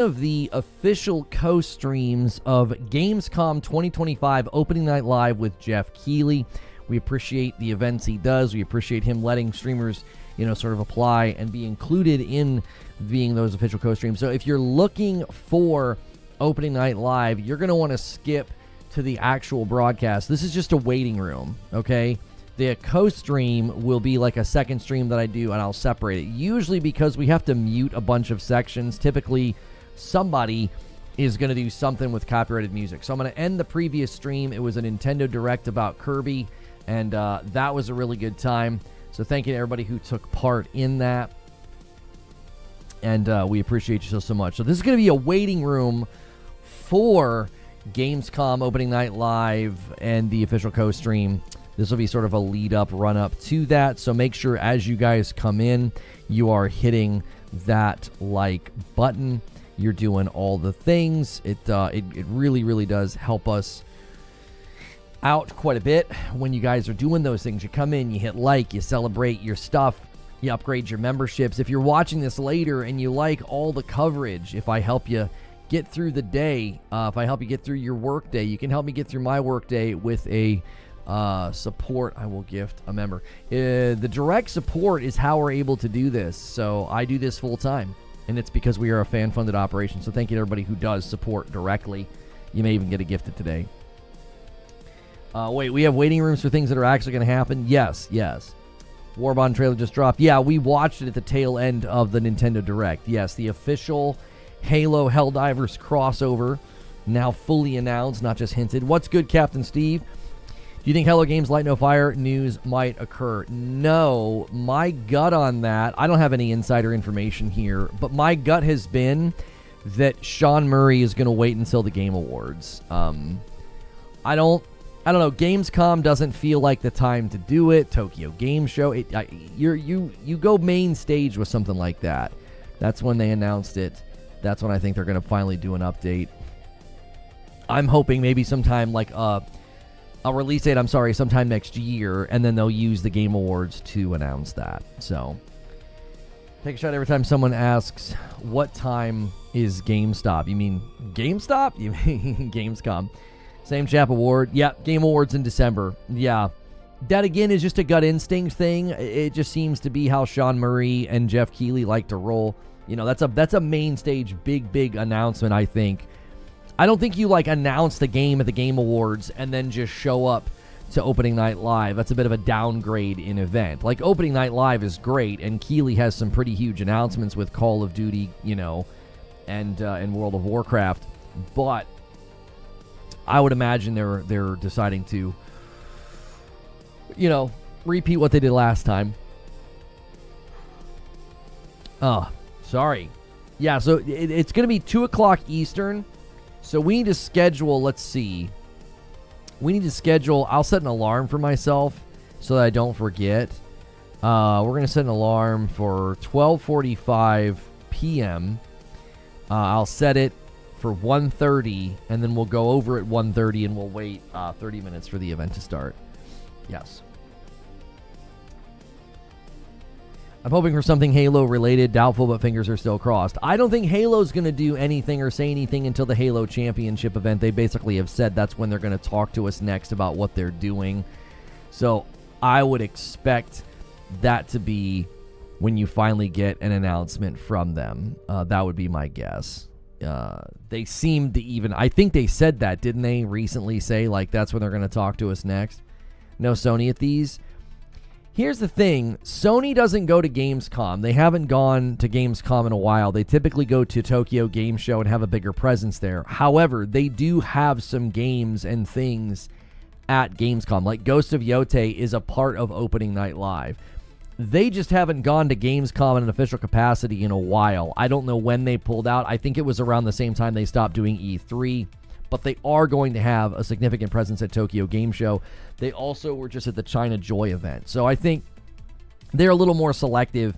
of the official co-streams of Gamescom 2025 Opening Night Live with Geoff Keighley. We appreciate the events he does. We appreciate him letting streamers, sort of apply and be included in being those official co-streams. So if you're looking for Opening Night Live, you're going to want to skip to the actual broadcast. This is just a waiting room, okay? The co-stream will be like a second stream that I do, and I'll separate it. Usually because we have to mute a bunch of sections. Typically, somebody is going to do something with copyrighted music. So I'm going to end the previous stream. It was a Nintendo Direct about Kirby, and that was a really good time. So thank you to everybody who took part in that. And we appreciate you so much. So this is going to be a waiting room for Gamescom Opening Night Live and the official co-stream. This will be sort of a lead-up, run-up to that. So make sure as you guys come in, you are hitting that like button. You're doing all the things. It really, really does help us out quite a bit when you guys are doing those things. You come in, you hit like, you celebrate your stuff, you upgrade your memberships. If you're watching this later and you like all the coverage, if I help you get through the day, if I help you get through your work day, you can help me get through my work day with a support. I will gift a member. The direct support is how we're able to do this. So I do this full time, and it's because we are a fan-funded operation. So thank you to everybody who does support directly. You may even get a gifted today. Wait, we have waiting rooms for things that are actually going to happen? Yes. Warbond trailer just dropped. Yeah, we watched it at the tail end of the Nintendo Direct. Yes, the official Halo Helldivers crossover, now fully announced, not just hinted. What's good, Captain Steve? Do you think Hello Games Light No Fire news might occur? No, my gut on that, I don't have any insider information here, but my gut has been that Sean Murray is going to wait until the Game Awards. I don't know. Gamescom doesn't feel like the time to do it. Tokyo Game Show. You go main stage with something like that. That's when they announced it. That's when I think they're going to finally do an update. I'm hoping maybe sometime like a release date, sometime next year, and then they'll use the Game Awards to announce that. So, take a shot every time someone asks, what time is GameStop? You mean GameStop? You mean Gamescom. Same Chap Award. Yeah, Game Awards in December. Yeah. That, again, is just a gut instinct thing. It just seems to be how Sean Murray and Geoff Keighley like to roll. That's a main stage, big announcement, I think. I don't think you, announce the game at the Game Awards and then just show up to Opening Night Live. That's a bit of a downgrade in event. Opening Night Live is great, and Keighley has some pretty huge announcements with Call of Duty, and World of Warcraft. But I would imagine they're deciding to, repeat what they did last time. Sorry. Yeah, so it's going to be 2 o'clock Eastern. So we need to schedule, let's see. I'll set an alarm for myself so that I don't forget. We're going to set an alarm for 12:45 p.m. I'll set it for 1:30, and then we'll go over at 1:30, and we'll wait 30 minutes for the event to start. Yes. I'm hoping for something Halo-related. Doubtful, but fingers are still crossed. I don't think Halo's going to do anything or say anything until the Halo Championship event. They basically have said that's when they're going to talk to us next about what they're doing. So I would expect that to be when you finally get an announcement from them. That would be my guess. They seemed to even... I think they said that, didn't they, recently say, that's when they're going to talk to us next? No Sony at these? Here's the thing. Sony doesn't go to Gamescom. They haven't gone to Gamescom in a while. They typically go to Tokyo Game Show and have a bigger presence there. However, they do have some games and things at Gamescom. Ghost of Yotei is a part of Opening Night Live. They just haven't gone to Gamescom in an official capacity in a while. I don't know when they pulled out. I think it was around the same time they stopped doing E3. But they are going to have a significant presence at Tokyo Game Show. They also were just at the China Joy event. So I think they're a little more selective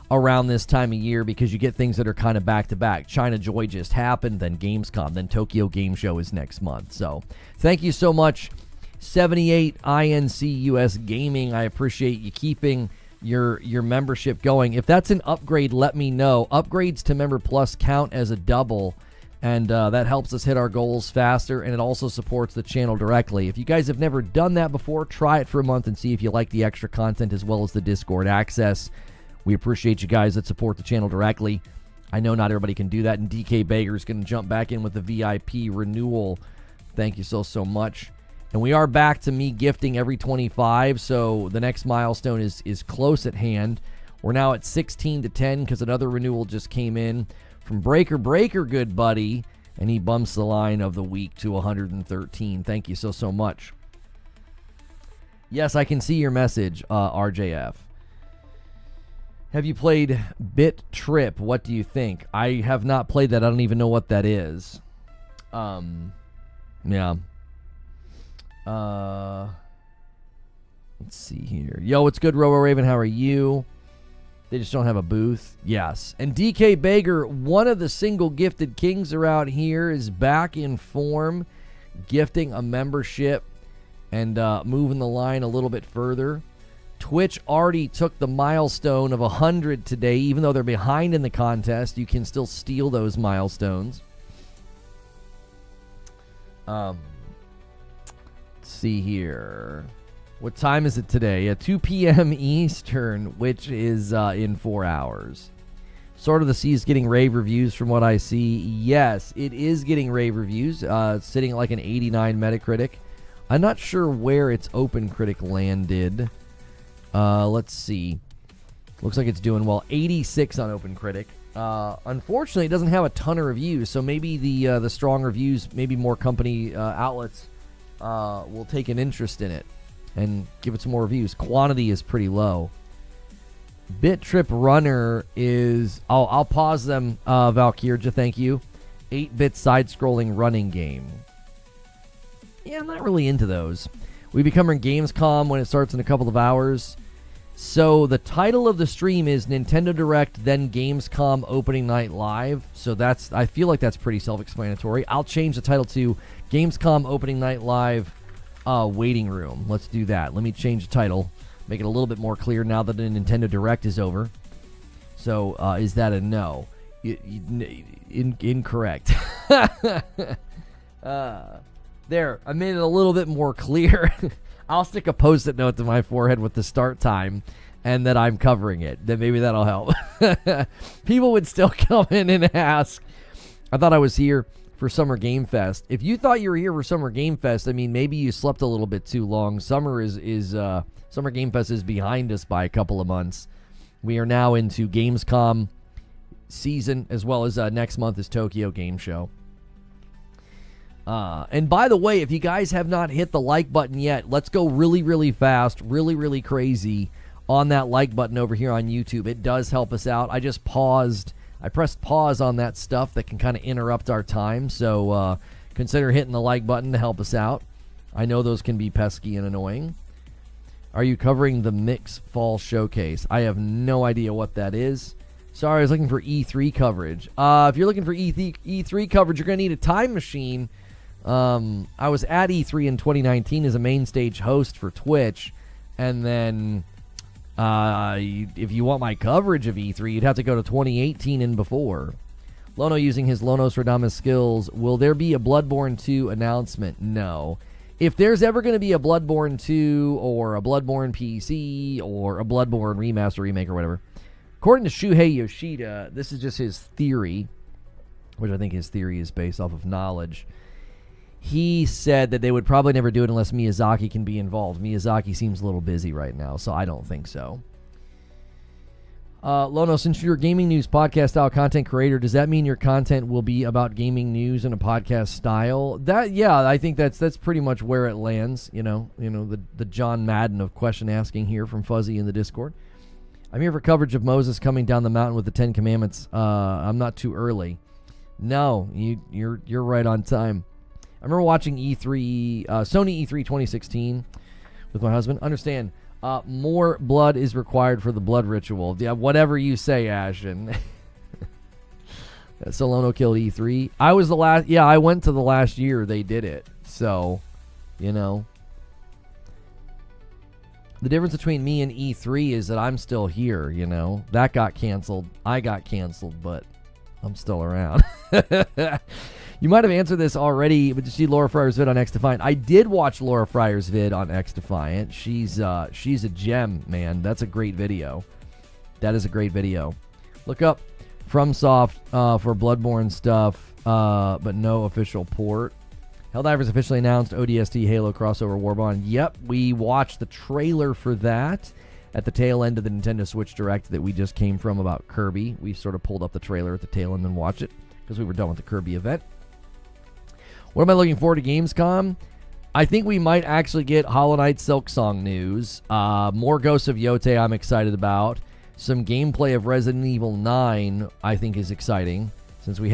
around this time of year because you get things that are kind of back-to-back. China Joy just happened, then Gamescom, then Tokyo Game Show is next month. So thank you so much, 78 INC US Gaming. I appreciate you keeping your membership going. If that's an upgrade, let me know. Upgrades to Member Plus count as a double, and that helps us hit our goals faster, and it also supports the channel directly. If you guys have never done that before, try it for a month and see if you like the extra content as well as the Discord access. We appreciate you guys that support the channel directly. I know not everybody can do that, and DK Baker is going to jump back in with the VIP renewal. Thank you so much. And we are back to me gifting every 25, so the next milestone is close at hand. We're now at 16 to 10 because another renewal just came in from Breaker, good buddy, and he bumps the line of the week to 113. Thank you so much. Yes, I can see your message, RJF. Have you played Bit Trip? What do you think? I have not played that. I don't even know what that is. Yeah. Let's see here. Yo, what's good, Robo Raven? How are you? They just don't have a booth. Yes. And DK Baker, one of the single gifted kings around here, is back in form, gifting a membership and moving the line a little bit further. Twitch already took the milestone of 100 today. Even though they're behind in the contest, you can still steal those milestones. Let's see here. What time is it today? At 2 p.m. Eastern, which is in 4 hours. Sword of the Sea is getting rave reviews from what I see. Yes, it is getting rave reviews. Sitting at like an 89 Metacritic. I'm not sure where its OpenCritic landed. Let's see. Looks like it's doing well. 86 on OpenCritic. Unfortunately, it doesn't have a ton of reviews, so maybe the strong reviews, maybe more company outlets will take an interest in it and give it some more reviews. Quantity is pretty low. Bit Trip Runner is... I'll pause them, Valkyrja, thank you. 8-bit side-scrolling running game. Yeah, I'm not really into those. We be covering Gamescom when it starts in a couple of hours. So the title of the stream is Nintendo Direct, then Gamescom Opening Night Live. So that's... I feel like that's pretty self-explanatory. I'll change the title to Gamescom Opening Night Live Waiting Room. Let's do that. Let me change the title. Make it a little bit more clear now that the Nintendo Direct is over. So, is that a no? Incorrect. There, I made it a little bit more clear. I'll stick a post-it note to my forehead with the start time and that I'm covering it. Then maybe that'll help. People would still come in and ask. I thought I was here for Summer Game Fest. If you thought you were here for Summer Game Fest, I mean, maybe you slept a little bit too long. Summer Game Fest is behind us by a couple of months. We are now into Gamescom season, as well as next month is Tokyo Game Show. And by the way, if you guys have not hit the like button yet, let's go really, really fast, really, really crazy on that like button over here on YouTube. It does help us out. I just paused. I pressed pause on that stuff that can kind of interrupt our time, so consider hitting the like button to help us out. I know those can be pesky and annoying. Are you covering the Mix Fall Showcase? I have no idea what that is. Sorry, I was looking for E3 coverage. If you're looking for E3 coverage, you're going to need a time machine. I was at E3 in 2019 as a main stage host for Twitch, and then if you want my coverage of E3, you'd have to go to 2018 and before. Lono using his Lonostradamus skills. Will there be a Bloodborne 2 announcement? No. If there's ever going to be a Bloodborne 2 or a Bloodborne PC or a Bloodborne remaster, remake, or whatever, according to Shuhei Yoshida, this is just his theory, which I think his theory is based off of knowledge. He said that they would probably never do it unless Miyazaki can be involved. Miyazaki seems a little busy right now, so I don't think so. Lono, since you're a gaming news podcast style content creator, does that mean your content will be about gaming news in a podcast style? Yeah, I think that's pretty much where it lands. You know the John Madden of question asking here from Fuzzy in the Discord. I'm here for coverage of Moses coming down the mountain with the 10 Commandments. I'm not too early. No, you're right on time. I remember watching Sony E3 2016 with my husband. Understand, more blood is required for the blood ritual. Yeah, whatever you say, Ashton. Solono killed E3. I was the last. Yeah, I went to the last year they did it. So, The difference between me and E3 is that I'm still here, you know. That got canceled. I got canceled, but I'm still around. You might have answered this already, but did you see Laura Fryer's vid on X Defiant? I did watch Laura Fryer's vid on X Defiant. She's a gem, man. That's a great video. That is a great video. Look up FromSoft for Bloodborne stuff, but no official port. Helldivers officially announced ODST Halo crossover Warbond. Yep, we watched the trailer for that at the tail end of the Nintendo Switch Direct that we just came from about Kirby. We sort of pulled up the trailer at the tail end and watched it because we were done with the Kirby event. What am I looking forward to Gamescom? I think we might actually get Hollow Knight Silksong news. More Ghost of Yotei I'm excited about. Some gameplay of Resident Evil 9 I think is exciting, since we've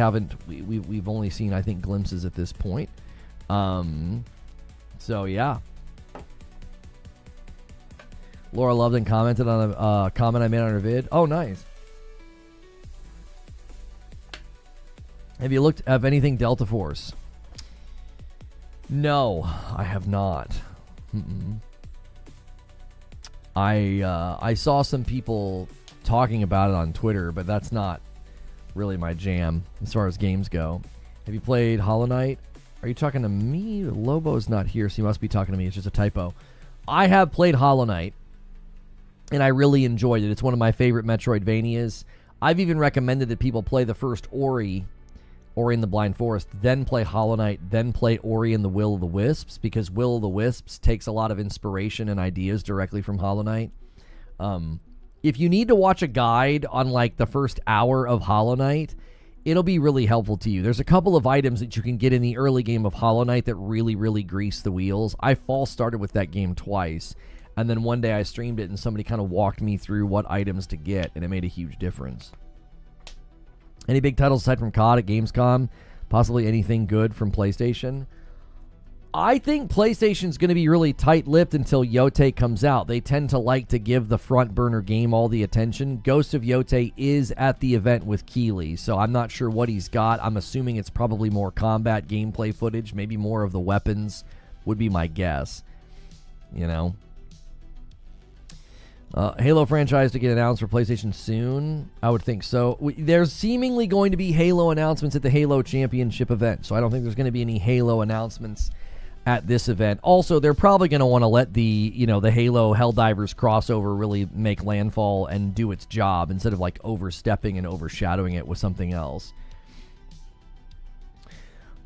only seen, I think, glimpses at this point. So yeah. Laura loved and commented on a comment I made on her vid. Oh, nice. Have you looked at anything Delta Force? No, I have not. I saw some people talking about it on Twitter, but that's not really my jam as far as games go. Have you played Hollow Knight? Are you talking to me? Lobo's not here, so you must be talking to me. It's just a typo. I have played Hollow Knight, and I really enjoyed it. It's one of my favorite Metroidvanias. I've even recommended that people play the first Ori in the Blind Forest, then play Hollow Knight, then play Ori and the Will of the Wisps, because Will of the Wisps takes a lot of inspiration and ideas directly from Hollow Knight. If you need to watch a guide on like the first hour of Hollow Knight, it'll be really helpful to you. There's a couple of items that you can get in the early game of Hollow Knight that really, really grease the wheels. I false started with that game twice, and then one day I streamed it and somebody kind of walked me through what items to get, and it made a huge difference. Any big titles aside from COD at Gamescom? Possibly anything good from PlayStation? I think PlayStation's going to be really tight-lipped until Yotei comes out. They tend to like to give the front-burner game all the attention. Ghost of Yotei is at the event with Keighley, so I'm not sure what he's got. I'm assuming it's probably more combat gameplay footage, maybe more of the weapons would be my guess. You know? Halo franchise to get announced for PlayStation soon? I would think so. There's seemingly going to be Halo announcements at the Halo Championship event, so I don't think there's going to be any Halo announcements at this event. Also, they're probably going to want to let the Halo Helldivers crossover really make landfall and do its job instead of like overstepping and overshadowing it with something else.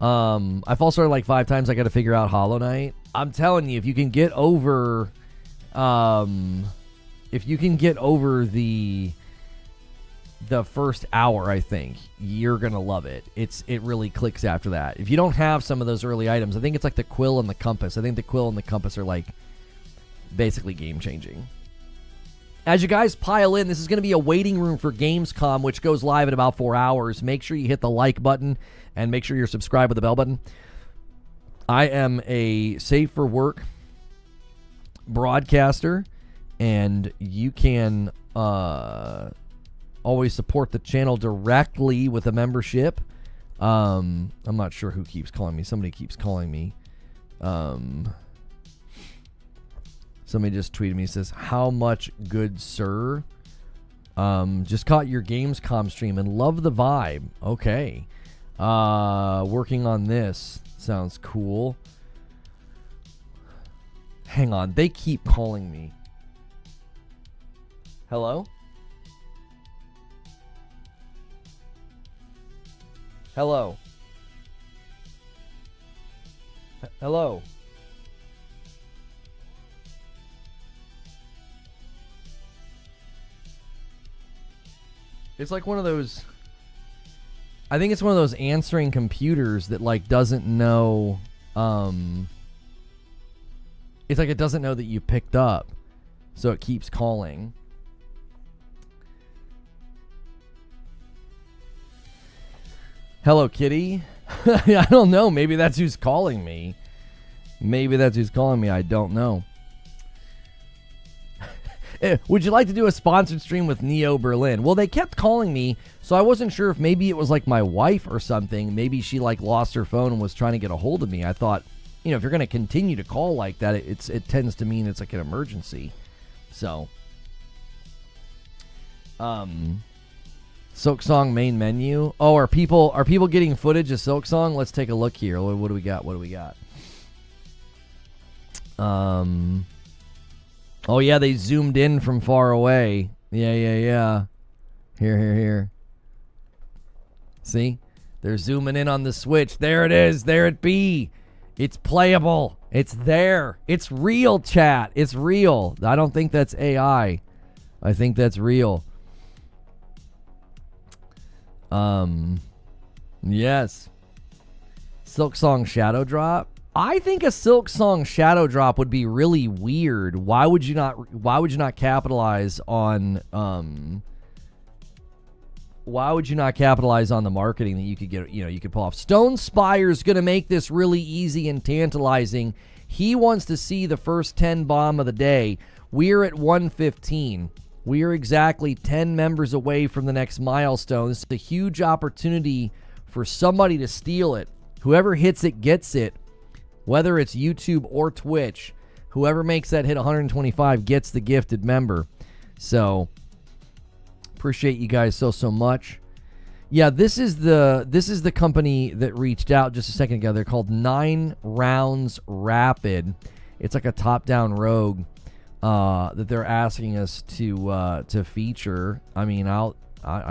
I've false started like 5 times. I got to figure out Hollow Knight. I'm telling you, if you can get over the first hour, I think you're gonna love it. It really clicks after that. If you don't have some of those early items, I think it's like the quill and the compass. I think the quill and the compass are like basically game changing. As you guys pile in, this is going to be a waiting room for Gamescom, which goes live in about 4 hours. Make sure you hit the like button and make sure you're subscribed with the bell button. I am a safe for work broadcaster, and you can always support the channel directly with a membership. I'm not sure who keeps calling me. Somebody keeps calling me. Somebody just tweeted me, says, "How much, good sir? Just caught your Gamescom stream and love the vibe." Okay. Working on this. Sounds cool. Hang on. They keep calling me. Hello? Hello? Hello? It's like one of those, I think it's one of those answering computers that like doesn't know, it's like it doesn't know that you picked up, so it keeps calling. Hello, kitty. I don't know. Maybe that's who's calling me. I don't know. Would you like to do a sponsored stream with Neo Berlin? Well, they kept calling me, so I wasn't sure if maybe it was like my wife or something. Maybe she like lost her phone and was trying to get a hold of me. I thought, if you're going to continue to call like that, it tends to mean it's like an emergency. So, Silksong main menu. Oh, are people getting footage of Silksong? Let's take a look here. What do we got? Oh yeah, they zoomed in from far away. Yeah. Here. See? They're zooming in on the Switch. There it is. There it be. It's playable. It's there. It's real, chat. It's real. I don't think that's AI. I think that's real. Yes. Silksong Shadow Drop. I think a Silksong Shadow Drop would be really weird. Why would you not capitalize on the marketing that you could get, you could pull off? Stone Spire's going to make this really easy and tantalizing. He wants to see the first 10 bomb of the day. We're at 115. We are exactly 10 members away from the next milestone. This is a huge opportunity for somebody to steal it. Whoever hits it gets it, whether it's YouTube or Twitch. Whoever makes that hit 125 gets the gifted member. So, appreciate you guys so much. Yeah, this is the company that reached out just a second ago. They're called 9 Rounds Rapid. It's like a top-down rogue that they're asking us to feature. I mean, I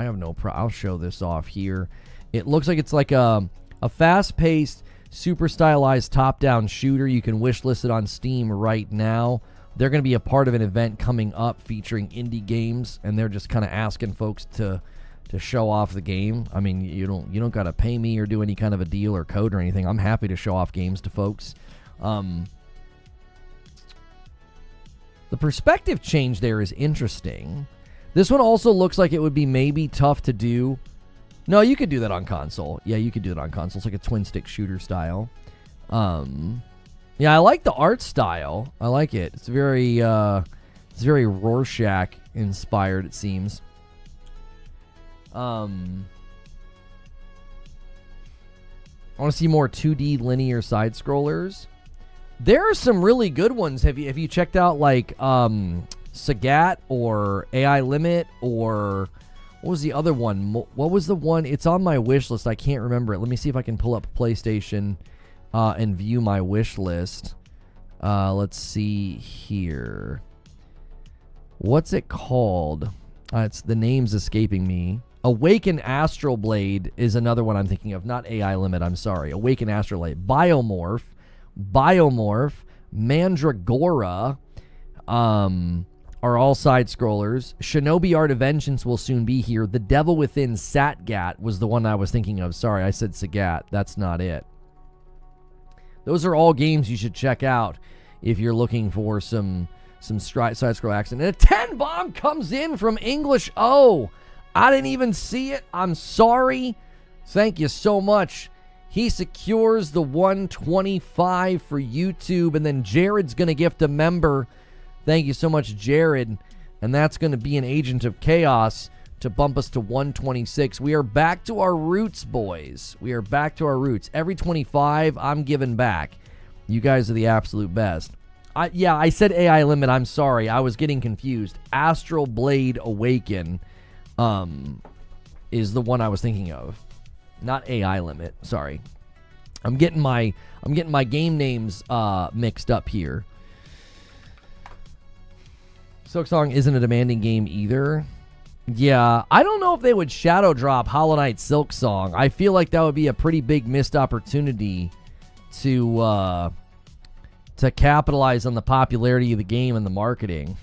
have no problem. I'll show this off here. It looks like it's like a fast-paced, super stylized top-down shooter. You can wishlist it on Steam right now. They're going to be a part of an event coming up featuring indie games, and they're just kind of asking folks to show off the game. I mean, you don't got to pay me or do any kind of a deal or code or anything. I'm happy to show off games to folks. The perspective change there is interesting. This one also looks like it would be maybe tough to do. No, you could do that on console. Yeah, you could do it on console. It's like a twin-stick shooter style. Yeah, I like the art style. I like it. It's very Rorschach inspired, it seems. I want to see more 2D linear side scrollers. There are some really good ones. Have you checked out like Sagat or AI Limit, or what was the other one? What was the one? It's on my wish list. I can't remember it. Let me see if I can pull up PlayStation and view my wish list. Let's see here. What's it called? The name's escaping me. Awaken Astral Blade is another one I'm thinking of. Not AI Limit, I'm sorry. Awaken Astral Blade. Biomorph, Mandragora are all side scrollers. Shinobi Art of Vengeance will soon be here. The Devil Within Satgat was the one I was thinking of. Sorry, I said Sagat. That's not it. Those are all games you should check out if you're looking for some side scroll action. And a 10 bomb comes in from English. Oh, I didn't even see it. I'm sorry. Thank you so much. He secures the 125 for YouTube, and then Jared's going to gift a member. Thank you so much, Jared. And that's going to be an Agent of Chaos to bump us to 126. We are back to our roots, boys. We are back to our roots. Every 25, I'm giving back. You guys are the absolute best. I said AI Limit. I'm sorry. I was getting confused. Astral Blade Awaken is the one I was thinking of. Not AI Limit. Sorry. I'm getting my game names mixed up here. Silksong isn't a demanding game either. Yeah, I don't know if they would shadow drop Hollow Knight Silksong. I feel like that would be a pretty big missed opportunity to capitalize on the popularity of the game and the marketing.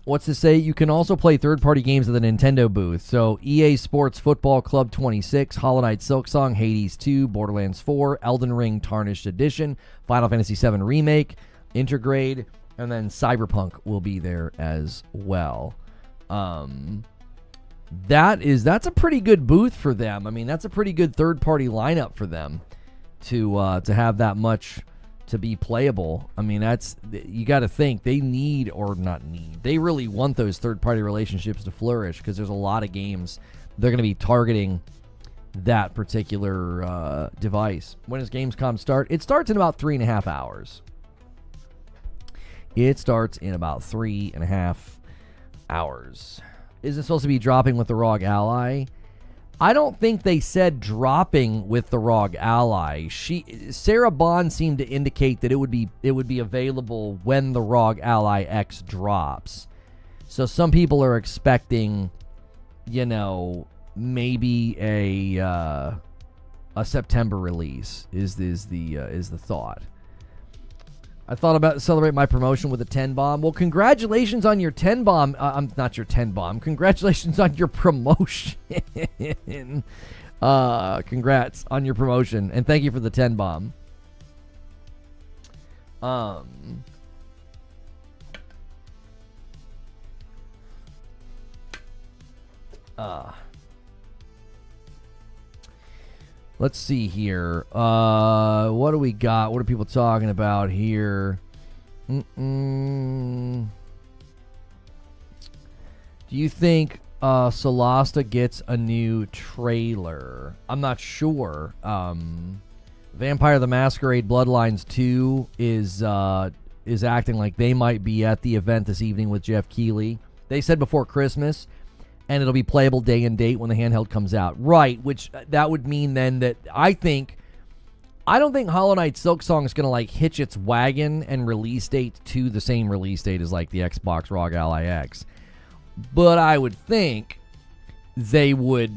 What's to say? You can also play third-party games at the Nintendo booth. So EA Sports Football Club 26, Hollow Knight Silksong, Hades 2, Borderlands 4, Elden Ring Tarnished Edition, Final Fantasy VII Remake, Intergrade, and then Cyberpunk will be there as well. That's a pretty good booth for them. I mean, that's a pretty good third-party lineup for them to have that much to be playable. I mean, you got to think they they really want those third-party relationships to flourish, because there's a lot of games they're going to be targeting that particular device. When does Gamescom start? It starts in about 3.5 hours. It starts in about 3.5 hours. Is it supposed to be dropping with the ROG Ally? I don't think they said dropping with the ROG Ally. Sarah Bond seemed to indicate that it would be available when the ROG Ally X drops. So some people are expecting, maybe a September release is the thought. I thought about celebrate my promotion with a 10 bomb. Well, congratulations on your 10 bomb. Not your 10 bomb. Congratulations on your promotion. Congrats on your promotion, and thank you for the 10 bomb. Let's see here. What do we got? What are people talking about here? Do you think Solasta gets a new trailer? I'm not sure. Vampire the Masquerade Bloodlines 2 is acting like they might be at the event this evening with Geoff Keighley. They said before Christmas. And it'll be playable day and date when the handheld comes out. Right, which that would mean then that I don't think Hollow Knight Silksong is going to hitch its wagon and release date to the same release date as the Xbox ROG Ally X. But I would think they would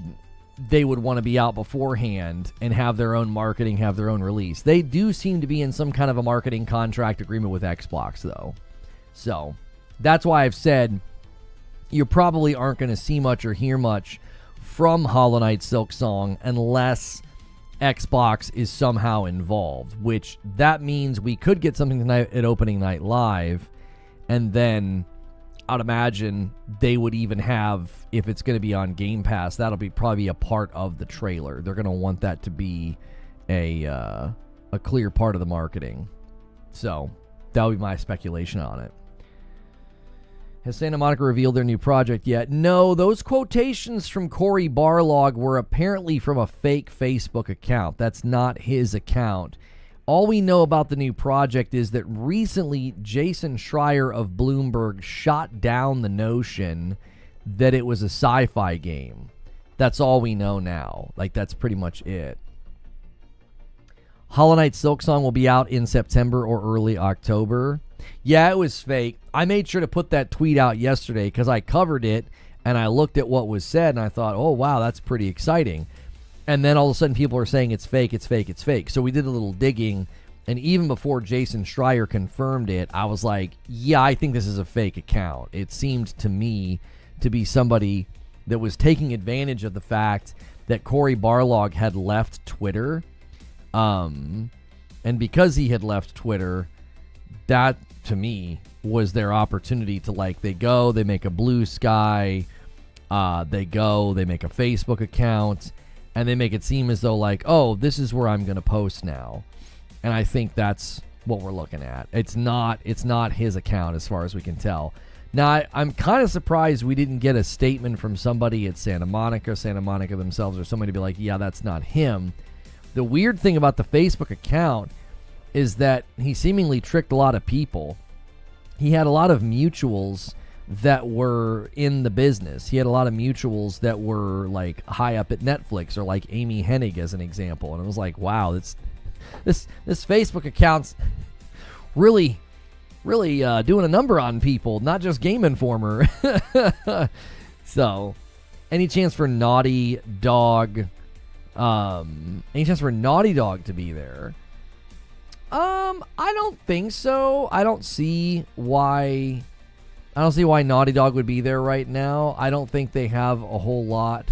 want to be out beforehand and have their own marketing, have their own release. They do seem to be in some kind of a marketing contract agreement with Xbox though. So, that's why I've said you probably aren't going to see much or hear much from Hollow Knight Silksong unless Xbox is somehow involved, which that means we could get something tonight at Opening Night Live, and then I'd imagine they would even have, if it's going to be on Game Pass, that'll be probably a part of the trailer. They're going to want that to be a clear part of the marketing. So that would be my speculation on it. Has Santa Monica revealed their new project yet? No, those quotations from Cory Barlog were apparently from a fake Facebook account. That's not his account. All we know about the new project is that recently Jason Schreier of Bloomberg shot down the notion that it was a sci-fi game. That's all we know now. That's pretty much it. Hollow Knight Silksong will be out in September or early October. Yeah, it was fake. I made sure to put that tweet out yesterday because I covered it and I looked at what was said and I thought, oh, wow, that's pretty exciting. And then all of a sudden people are saying it's fake, it's fake, it's fake. So we did a little digging, and even before Jason Schreier confirmed it, I was like, yeah, I think this is a fake account. It seemed to me to be somebody that was taking advantage of the fact that Cory Barlog had left Twitter. And because he had left Twitter, that to me was their opportunity to they make a Blue Sky, they make a Facebook account, and they make it seem as though oh, this is where I'm going to post now. And I think that's what we're looking at. It's not his account as far as we can tell. Now, I'm kind of surprised we didn't get a statement from somebody at Santa Monica themselves, or somebody to be like, yeah, that's not him. The weird thing about the Facebook account is that he seemingly tricked a lot of people. He had a lot of mutuals that were in the business. He had a lot of mutuals that were high up at Netflix, or Amy Hennig as an example. And it was wow, this Facebook account's really doing a number on people, not just Game Informer. So, any chance for Naughty Dog? Any chance for Naughty Dog to be there? I don't think so. I don't see why Naughty Dog would be there right now. I don't think they have a whole lot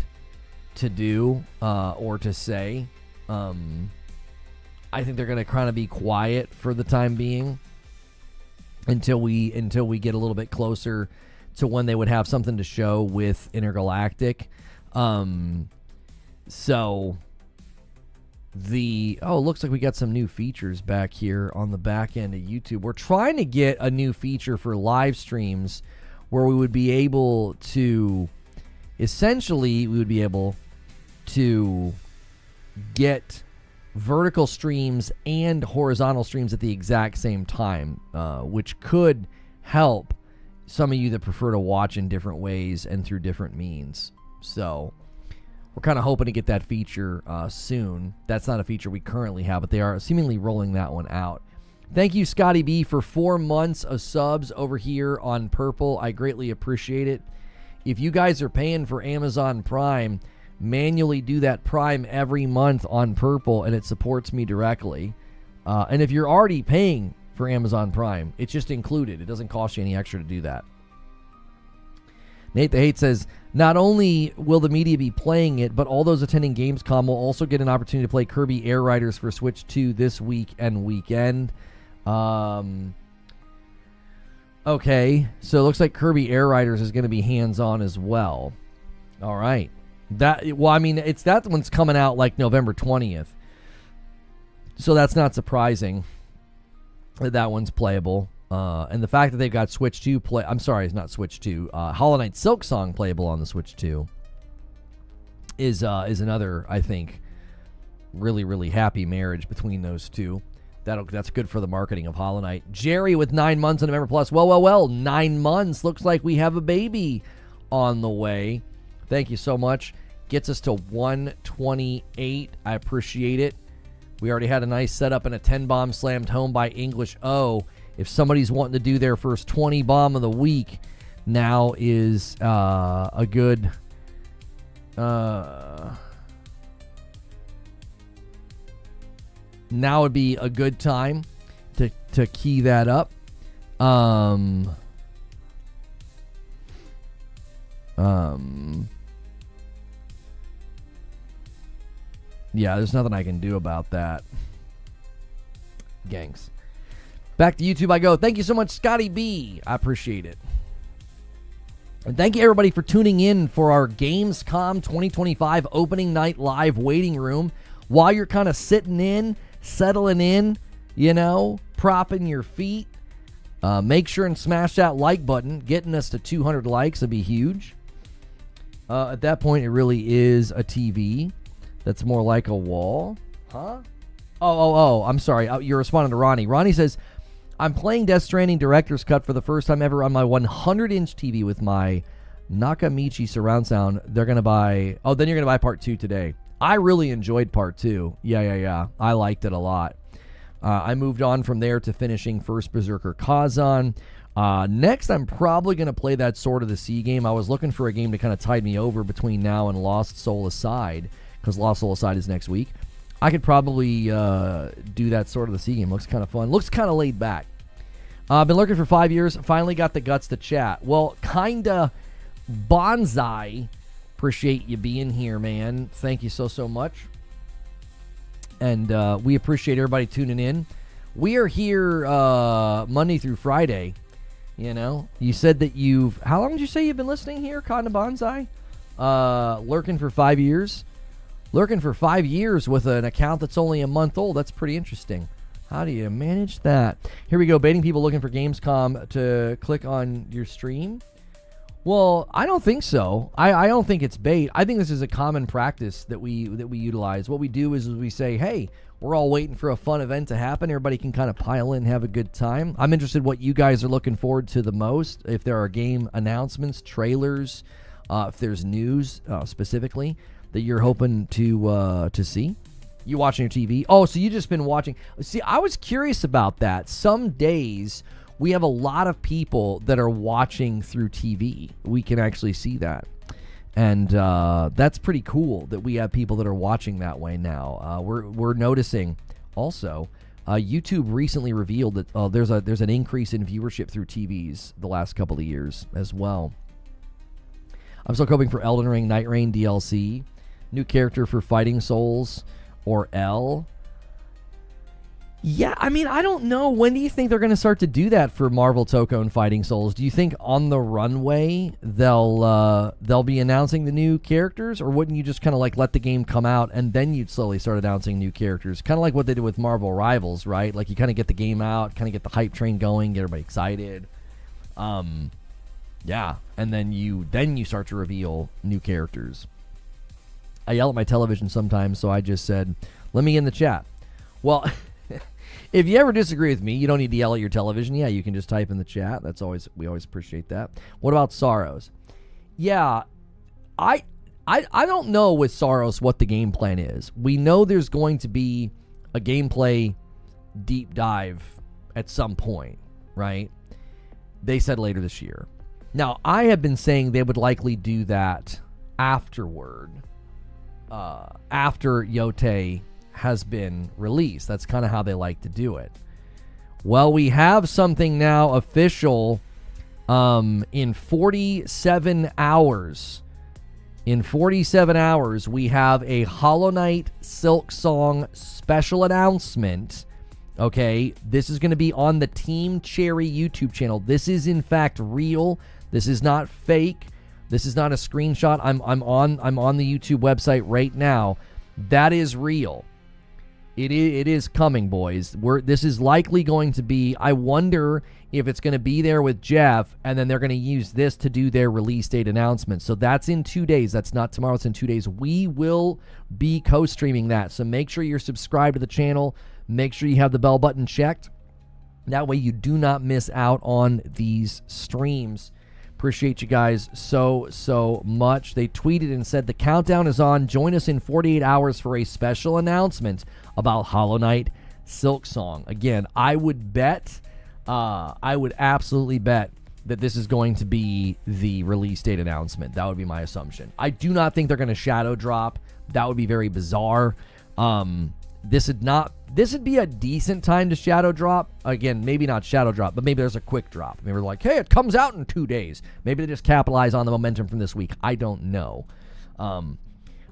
to do or to say. I think they're going to kind of be quiet for the time being until we get a little bit closer to when they would have something to show with Intergalactic. So looks like we got some new features back here on the back end of YouTube. We're trying to get a new feature for live streams where we would be able to get vertical streams and horizontal streams at the exact same time, which could help some of you that prefer to watch in different ways and through different means. So we're kind of hoping to get that feature soon. That's not a feature we currently have, but they are seemingly rolling that one out. Thank you, Scotty B, for 4 months of subs over here on Purple. I greatly appreciate it. If you guys are paying for Amazon Prime, manually do that Prime every month on Purple, and it supports me directly. And if you're already paying for Amazon Prime, it's just included. It doesn't cost you any extra to do that. Nate the Hate says, not only will the media be playing it, but all those attending Gamescom will also get an opportunity to play Kirby Air Riders for Switch 2 this week and weekend. Okay, so it looks like Kirby Air Riders is going to be hands-on as well. All right. That one's coming out like November 20th. So that's not surprising that one's playable. And the fact that they've got Switch 2 it's not Switch 2. Hollow Knight Silksong playable on the Switch 2 is another, I think, really, really happy marriage between those two. That's good for the marketing of Hollow Knight. Jerry with 9 months on November Plus. Well, 9 months. Looks like we have a baby on the way. Thank you so much. Gets us to 128. I appreciate it. We already had a nice setup and a 10 bomb slammed home by English O. If somebody's wanting to do their first 20 bomb of the week, now is a good... now would be a good time to key that up. Yeah, there's nothing I can do about that. Gangs. Back to YouTube I go. Thank you so much, Scotty B. I appreciate it. And thank you, everybody, for tuning in for our Gamescom 2025 opening night live waiting room. While you're kind of sitting in, settling in, propping your feet, make sure and smash that like button. Getting us to 200 likes would be huge. At that point, it really is a TV. That's more like a wall. Huh? Oh, I'm sorry. You're responding to Ronnie. Ronnie says, I'm playing Death Stranding Director's Cut for the first time ever on my 100-inch TV with my Nakamichi surround sound. They're going to buy... Oh, then you're going to buy part 2 today. I really enjoyed part 2. Yeah. I liked it a lot. I moved on from there to finishing First Berserker Kazan. Next, I'm probably going to play that Sword of the Sea game. I was looking for a game to kind of tide me over between now and Lost Soul Aside, because Lost Soul Aside is next week. I could probably do that Sword of the Sea game. Looks kind of fun. Looks kind of laid back. I've been lurking for 5 years. Finally got the guts to chat. Well, kinda Bonsai. Appreciate you being here, man. Thank you so much. And we appreciate everybody tuning in. We are here Monday through Friday. You said that how long did you say you've been listening here, Kinda Bonsai? Lurking for 5 years. Lurking for 5 years with an account that's only a month old. That's pretty interesting. How do you manage that? Here we go. Baiting people looking for Gamescom to click on your stream. Well, I don't think so. I don't think it's bait. I think this is a common practice that we utilize. What we do is we say, hey, we're all waiting for a fun event to happen. Everybody can kind of pile in and have a good time. I'm interested what you guys are looking forward to the most. If there are game announcements, trailers, if there's news specifically that you're hoping to see. You watching your TV? Oh, so you just been watching. See, I was curious about that. Some days we have a lot of people that are watching through TV. We can actually see that. And that's pretty cool that we have people that are watching that way now. We're noticing also, YouTube recently revealed that there's an increase in viewership through TVs the last couple of years as well. I'm still hoping for Elden Ring Night Rain DLC. New character for Fighting Souls or L. Yeah, I mean, I don't know. When do you think they're going to start to do that for Marvel Toko and Fighting Souls? Do you think on the runway they'll be announcing the new characters, or wouldn't you just kind of like let the game come out and then you'd slowly start announcing new characters? Kind of like what they did with Marvel Rivals, right? Like you kind of get the game out, kind of get the hype train going, get everybody excited. Yeah, and then you start to reveal new characters. I yell at my television sometimes, so I just said, Let me in the chat. Well, if you ever disagree with me, you don't need to yell at your television. Yeah, you can just type in the chat. We always appreciate that. What about Saros? Yeah, I don't know with Saros what the game plan is. We know there's going to be a gameplay deep dive at some point, right? They said later this year. Now, I have been saying they would likely do that afterward, after Yotei has been released. That's kind of how they like to do it. Well, we have something now official in 47 hours. In 47 hours, we have a Hollow Knight Silksong special announcement. Okay, this is going to be on the Team Cherry YouTube channel. This is in fact real. This is not fake. This is not a screenshot. I'm on the YouTube website right now. That is real. It is coming, boys. This is likely going to be, I wonder if it's going to be there with Geoff, and then they're going to use this to do their release date announcement. So that's in 2 days. That's not tomorrow. It's in 2 days. We will be co-streaming that. So make sure you're subscribed to the channel. Make sure you have the bell button checked. That way you do not miss out on these streams. Appreciate you guys so much. They tweeted and said, the countdown is on. Join us in 48 hours for a special announcement about Hollow Knight Silksong. Again, I would absolutely bet that this is going to be the release date announcement. That would be my assumption. I do not think they're going to shadow drop. That would be very bizarre. This would be a decent time to shadow drop. Again, maybe not shadow drop, but maybe there's a quick drop. Maybe they're like, hey, it comes out in 2 days. Maybe they just capitalize on the momentum from this week. I don't know. I'm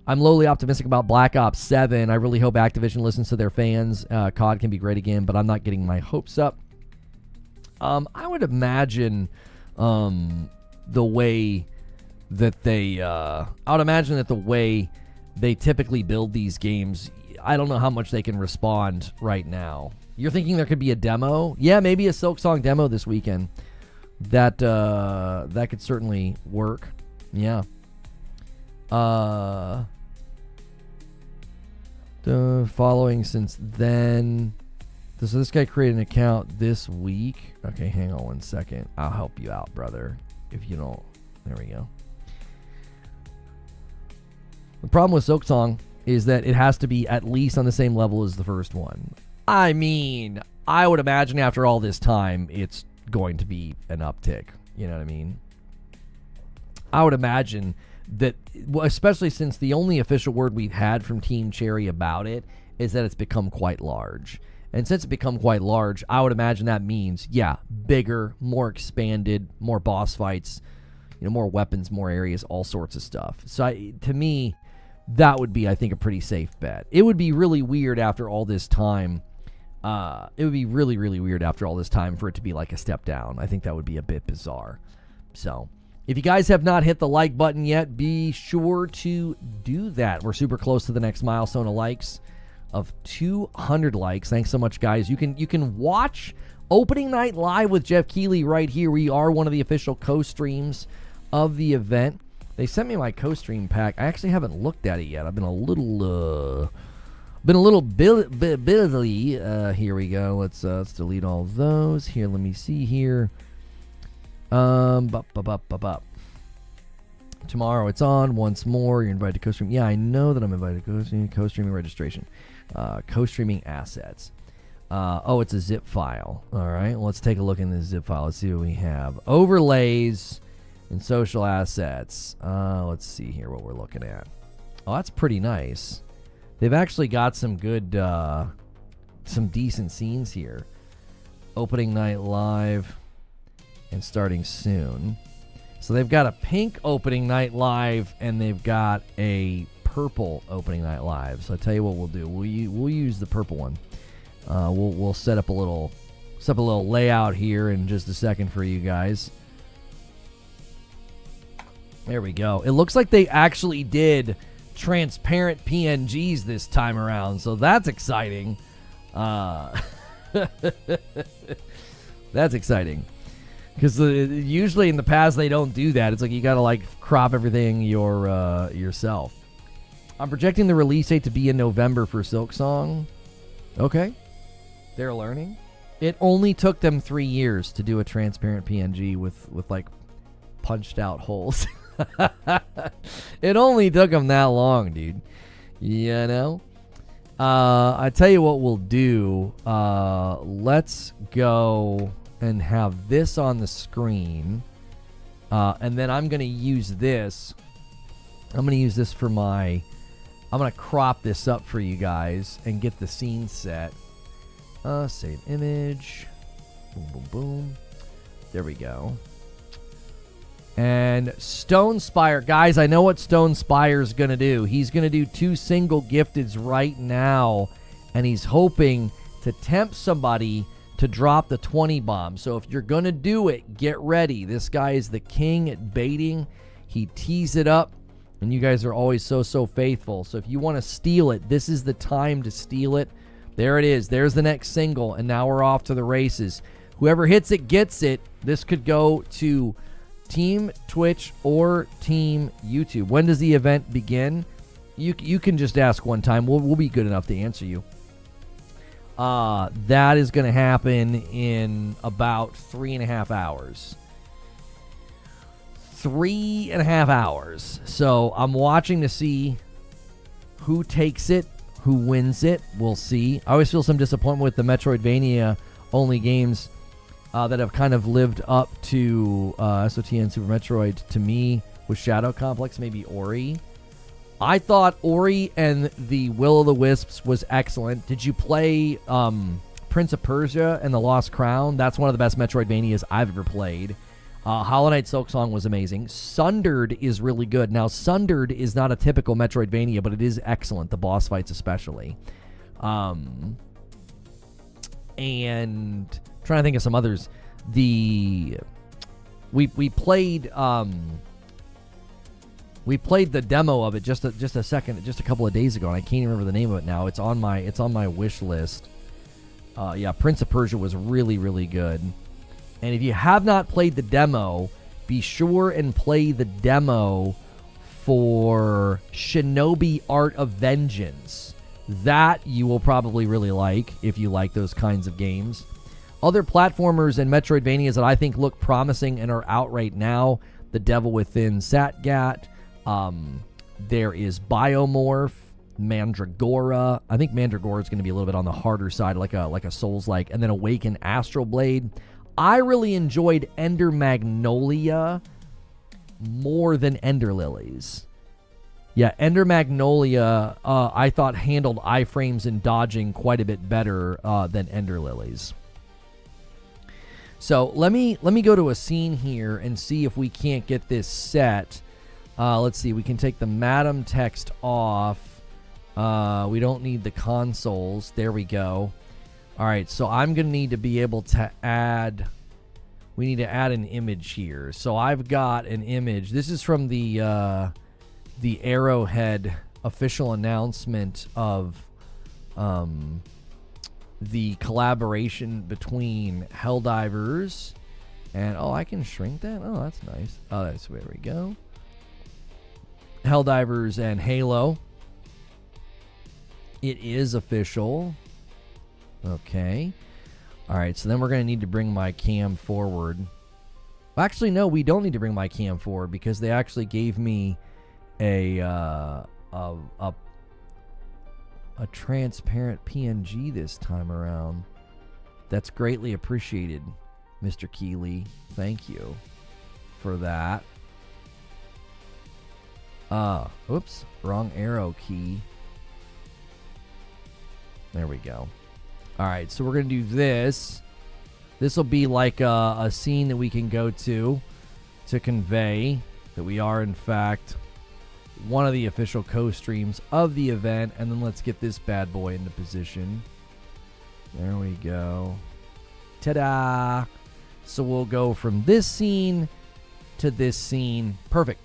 lowly optimistic about Black Ops 7. I really hope Activision listens to their fans. COD can be great again, but I'm not getting my hopes up. I would imagine the way that they typically build these games, I don't know how much they can respond right now. You're thinking there could be a demo? Yeah, maybe a Silksong demo this weekend. That could certainly work. Yeah. The following since then. So this guy created an account this week. Okay, hang on 1 second. I'll help you out, brother. If you don't, there we go. The problem with Silksong is that it has to be at least on the same level as the first one. I mean, I would imagine after all this time, it's going to be an uptick. You know what I mean? I would imagine that, especially since the only official word we've had from Team Cherry about it is that it's become quite large. And since it's become quite large, I would imagine that means, yeah, bigger, more expanded, more boss fights, more weapons, more areas, all sorts of stuff. So to me, that would be, I think, a pretty safe bet. It would be really weird after all this time. It would be really, really weird after all this time for it to be like a step down. I think that would be a bit bizarre. So if you guys have not hit the like button yet, be sure to do that. We're super close to the next milestone of likes, of 200 likes. Thanks so much, guys. You can watch Opening Night live with Geoff Keighley right here. We are one of the official co-streams of the event. They sent me my co-stream pack. I actually haven't looked at it yet. I've been a little busy. Here we go. Let's delete all those. Here, let me see here. Tomorrow it's on once more. You're invited to co-stream. Yeah, I know that I'm invited to co-stream. Co-streaming registration. Co-streaming assets. It's a zip file. All right, let's take a look in this zip file. Let's see what we have. Overlays and social assets. Let's see here what we're looking at. Oh, that's pretty nice. They've actually got some good, some decent scenes here. Opening night live and starting soon. So they've got a pink opening night live and they've got a purple opening night live. So I tell you what we'll do. We'll use the purple one. We'll set up a little layout here in just a second for you guys. There we go. It looks like they actually did transparent PNGs this time around, so that's exciting. That's exciting. Because usually in the past they don't do that. It's like you got to like crop everything yourself. I'm projecting the release date to be in November for Silksong. Okay. They're learning. It only took them 3 years to do a transparent PNG with like punched out holes. It only took them that long, dude. You know? I tell you what we'll do. Let's go and have this on the screen. And then I'm going to use this. I'm going to use this for my... I'm going to crop this up for you guys and get the scene set. Save image. Boom, boom, boom. There we go. And Stone Spire. Guys, I know what Stone Spire's going to do. He's going to do 2 single gifteds right now. And he's hoping to tempt somebody to drop the 20 bomb. So if you're going to do it, get ready. This guy is the king at baiting. He tees it up. And you guys are always so faithful. So if you want to steal it, this is the time to steal it. There it is. There's the next single. And now we're off to the races. Whoever hits it gets it. This could go to Team Twitch or Team YouTube. When does the event begin? You can just ask one time. We'll be good enough to answer you. That is going to happen in about 3.5 hours. 3.5 hours. So I'm watching to see who takes it, who wins it. We'll see. I always feel some disappointment with the Metroidvania only games that have kind of lived up to SOT and Super Metroid. To me, with Shadow Complex, maybe Ori. I thought Ori and the Will of the Wisps was excellent. Did you play Prince of Persia and the Lost Crown? That's one of the best Metroidvanias I've ever played. Hollow Knight Silksong was amazing. Sundered is really good. Now, Sundered is not a typical Metroidvania, but it is excellent, the boss fights especially. And trying to think of some others. We played the demo of it just a couple of days ago, and I can't even remember the name of it now. It's on my wish list. Yeah, Prince of Persia was really, really good. And if you have not played the demo, be sure and play the demo for Shinobi Art of Vengeance. That you will probably really like if you like those kinds of games. Other platformers and Metroidvanias that I think look promising and are out right now: The Devil Within Satgat. There is Biomorph, Mandragora. I think Mandragora is going to be a little bit on the harder side, like a Souls-like. And then Awaken Astral Blade. I really enjoyed Ender Magnolia more than Ender Lilies. Yeah, Ender Magnolia, I thought handled iframes and dodging quite a bit better than Ender Lilies. So let me go to a scene here and see if we can't get this set. Let's see. We can take the Madam text off. We don't need the consoles. There we go. All right, so I'm going to need to be able to add... We need to add an image here. So I've got an image. This is from the Arrowhead official announcement of the collaboration between Helldivers and... Oh, I can shrink that? Oh, that's nice. Oh, that's where we go. Helldivers and Halo. It is official. Okay. All right, so then we're going to need to bring my cam forward. Actually, no, we don't need to bring my cam forward because they actually gave me a transparent PNG this time around. That's greatly appreciated, Mr. Keighley. Thank you for that. Oops, wrong arrow key. There we go. All right, so we're going to do this. This will be like a scene that we can go to convey that we are, in fact, one of the official co-streams of the event. And then let's get this bad boy into position. There we go. Ta-da! So we'll go from this scene to this scene. Perfect.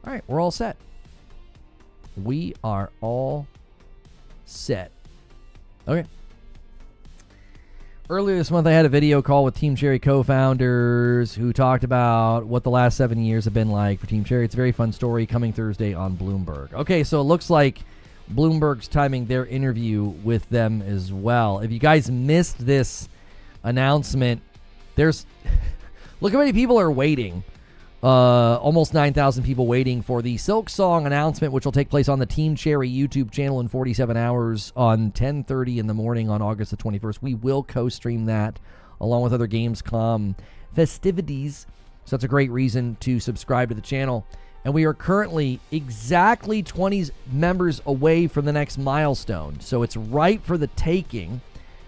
All right, we're all set. We are all set. Okay. Earlier this month, I had a video call with Team Cherry co-founders who talked about what the last 7 years have been like for Team Cherry. It's a very fun story, coming Thursday on Bloomberg. Okay, so it looks like Bloomberg's timing their interview with them as well. If you guys missed this announcement, there's look how many people are waiting. Almost 9,000 people waiting for the Silksong announcement, which will take place on the Team Cherry YouTube channel in 47 hours on 10:30 in the morning on August the 21st. We will co-stream that along with other Gamescom festivities. So that's a great reason to subscribe to the channel. And we are currently exactly 20 members away from the next milestone. So it's ripe for the taking.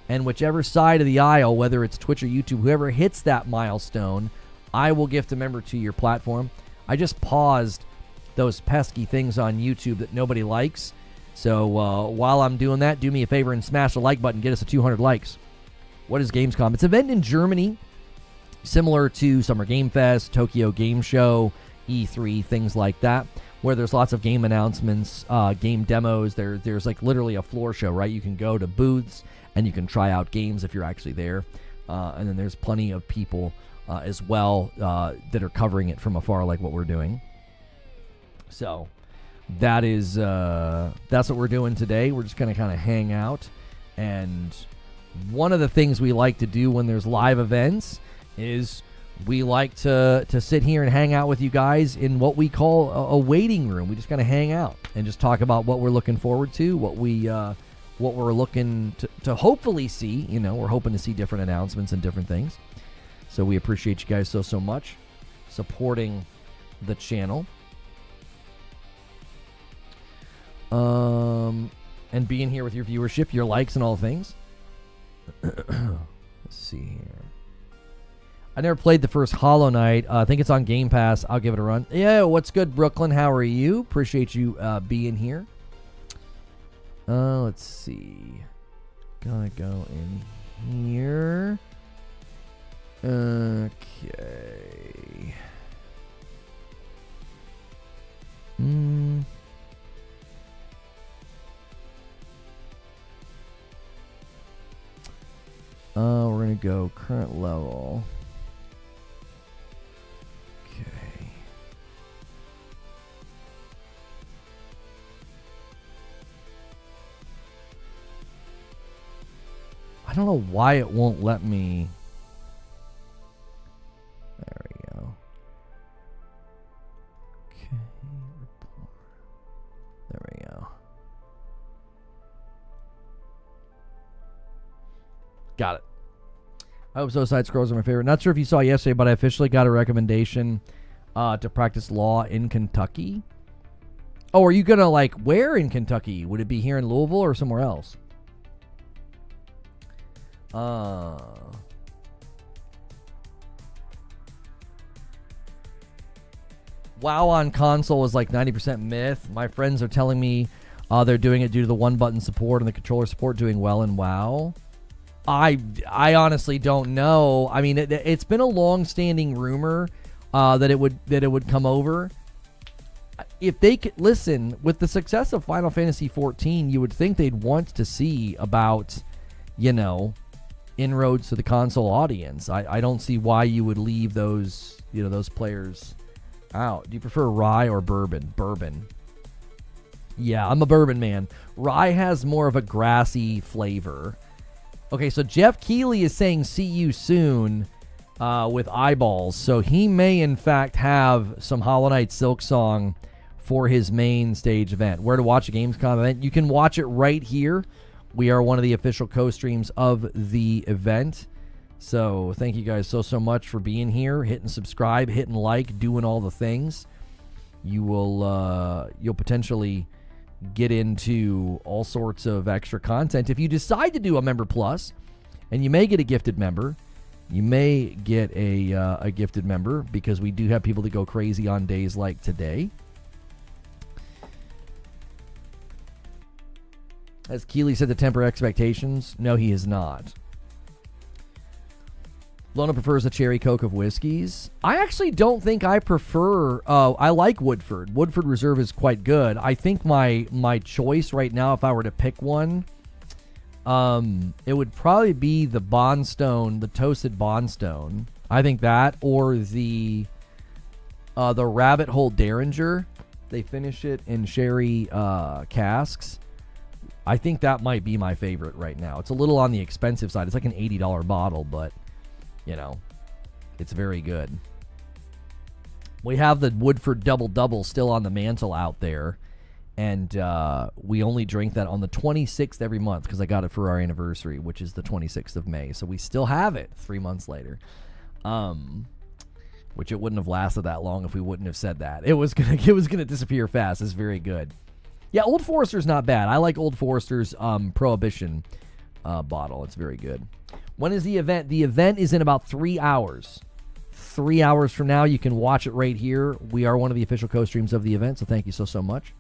And whichever side of the aisle, whether it's Twitch or YouTube, whoever hits that milestone, I will gift a member to your platform. I just paused those pesky things on YouTube that nobody likes. So while I'm doing that, do me a favor and smash the like button. Get us to 200 likes. What is Gamescom? It's an event in Germany, similar to Summer Game Fest, Tokyo Game Show, E3, things like that, where there's lots of game announcements, game demos. There's like literally a floor show, right? You can go to booths and you can try out games if you're actually there. And then there's plenty of people as well that are covering it from afar, like what we're doing. So that is that's what we're doing today. We're just going to kind of hang out, and one of the things we like to do when there's live events is we like to sit here and hang out with you guys in what we call a waiting room. We just kind of hang out and just talk about what we're looking forward to, what we're looking to hopefully see. You know, we're hoping to see different announcements and different things. So we appreciate you guys so much supporting the channel. And being here with your viewership, your likes, and all things. Let's see here. I never played the first Hollow Knight. I think it's on Game Pass. I'll give it a run. Yeah, what's good, Brooklyn? How are you? Appreciate you being here. Let's see. Gotta go in here. Okay. We're gonna go current level. Okay. I don't know why it won't let me. There we go. Okay, report. There we go. Got it. I hope so. Side scrolls are my favorite. Not sure if you saw yesterday, but I officially got a recommendation to practice law in Kentucky. Oh, are you gonna like where in Kentucky? Would it be here in Louisville or somewhere else? WoW on console is like 90% myth. My friends are telling me they're doing it due to the one-button support and the controller support doing well in WoW. I honestly don't know. I mean, it's been a long-standing rumor that it would come over. If they could listen, with the success of Final Fantasy XIV, you would think they'd want to see about, you know, inroads to the console audience. I don't see why you would leave those, you know, those players out. Do you prefer rye or bourbon? Bourbon. Yeah, I'm a bourbon man. Rye has more of a grassy flavor. Okay, so Geoff Keighley is saying see you soon with eyeballs. So he may, in fact, have some Hollow Knight Silksong for his main stage event. Where to watch a Gamescom event? You can watch it right here. We are one of the official co-streams of the event. So thank you guys so much for being here, hitting subscribe, hitting like, doing all the things. You will you'll potentially get into all sorts of extra content. If you decide to do a Member Plus, and you may get a gifted member, you may get a gifted member, because we do have people that go crazy on days like today. Has Keighley said to temper expectations? No, he has not. Lona prefers the cherry Coke of whiskeys. I actually don't think I prefer... I like Woodford. Woodford Reserve is quite good. I think my choice right now, if I were to pick one, It would probably be the Bondstone, the toasted Bondstone. I think that, or the Rabbit Hole Derringer. They finish it in sherry casks. I think that might be my favorite right now. It's a little on the expensive side. It's like an $80 bottle, but, you know, it's very good. We have the Woodford Double Double still on the mantle out there, and we only drink that on the 26th every month because I got it for our anniversary, which is the 26th of May. So we still have it 3 months later, which it wouldn't have lasted that long if we wouldn't have said that. It was gonna disappear fast. It's very good. Yeah, Old Forester's not bad. I like Old Forester's Prohibition bottle. It's very good. When is the event? The event is in about 3 hours. 3 hours from now, you can watch it right here. We are one of the official co-streams of the event, so thank you so much.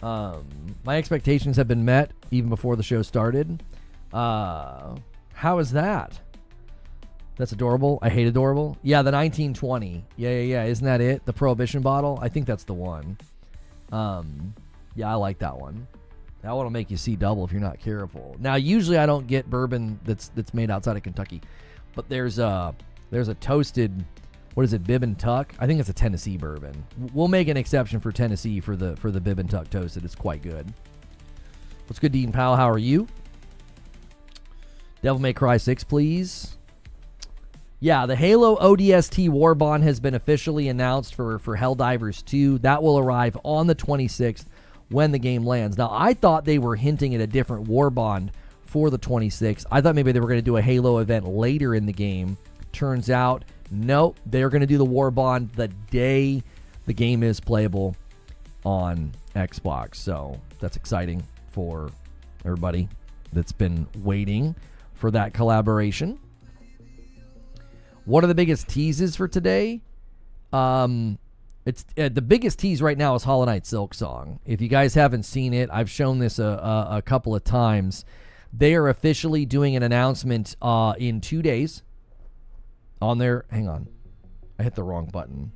My expectations have been met even before the show started. How is that? That's adorable. I hate adorable. Yeah, the 1920. Yeah. Isn't that it? The Prohibition bottle? I think that's the one. Yeah, I like that one. That one will make you see double if you're not careful. Now, usually I don't get bourbon that's made outside of Kentucky, but there's a toasted, what is it, Bib and Tuck? I think it's a Tennessee bourbon. We'll make an exception for Tennessee for the Bib and Tuck toasted. It's quite good. What's good, Dean Powell? How are you? Devil May Cry 6, please. Yeah, the Halo ODST War Bond has been officially announced for Helldivers 2. That will arrive on the 26th when the game lands. Now, I thought they were hinting at a different War Bond for the 26th. I thought maybe they were going to do a Halo event later in the game. Turns out, no, they're going to do the War Bond the day the game is playable on Xbox. So that's exciting for everybody that's been waiting for that collaboration. What are the biggest teases for today? It's the biggest tease right now is Hollow Knight Silksong. If you guys haven't seen it, I've shown this a couple of times. They are officially doing an announcement in 2 days on their... Hang on. I hit the wrong button.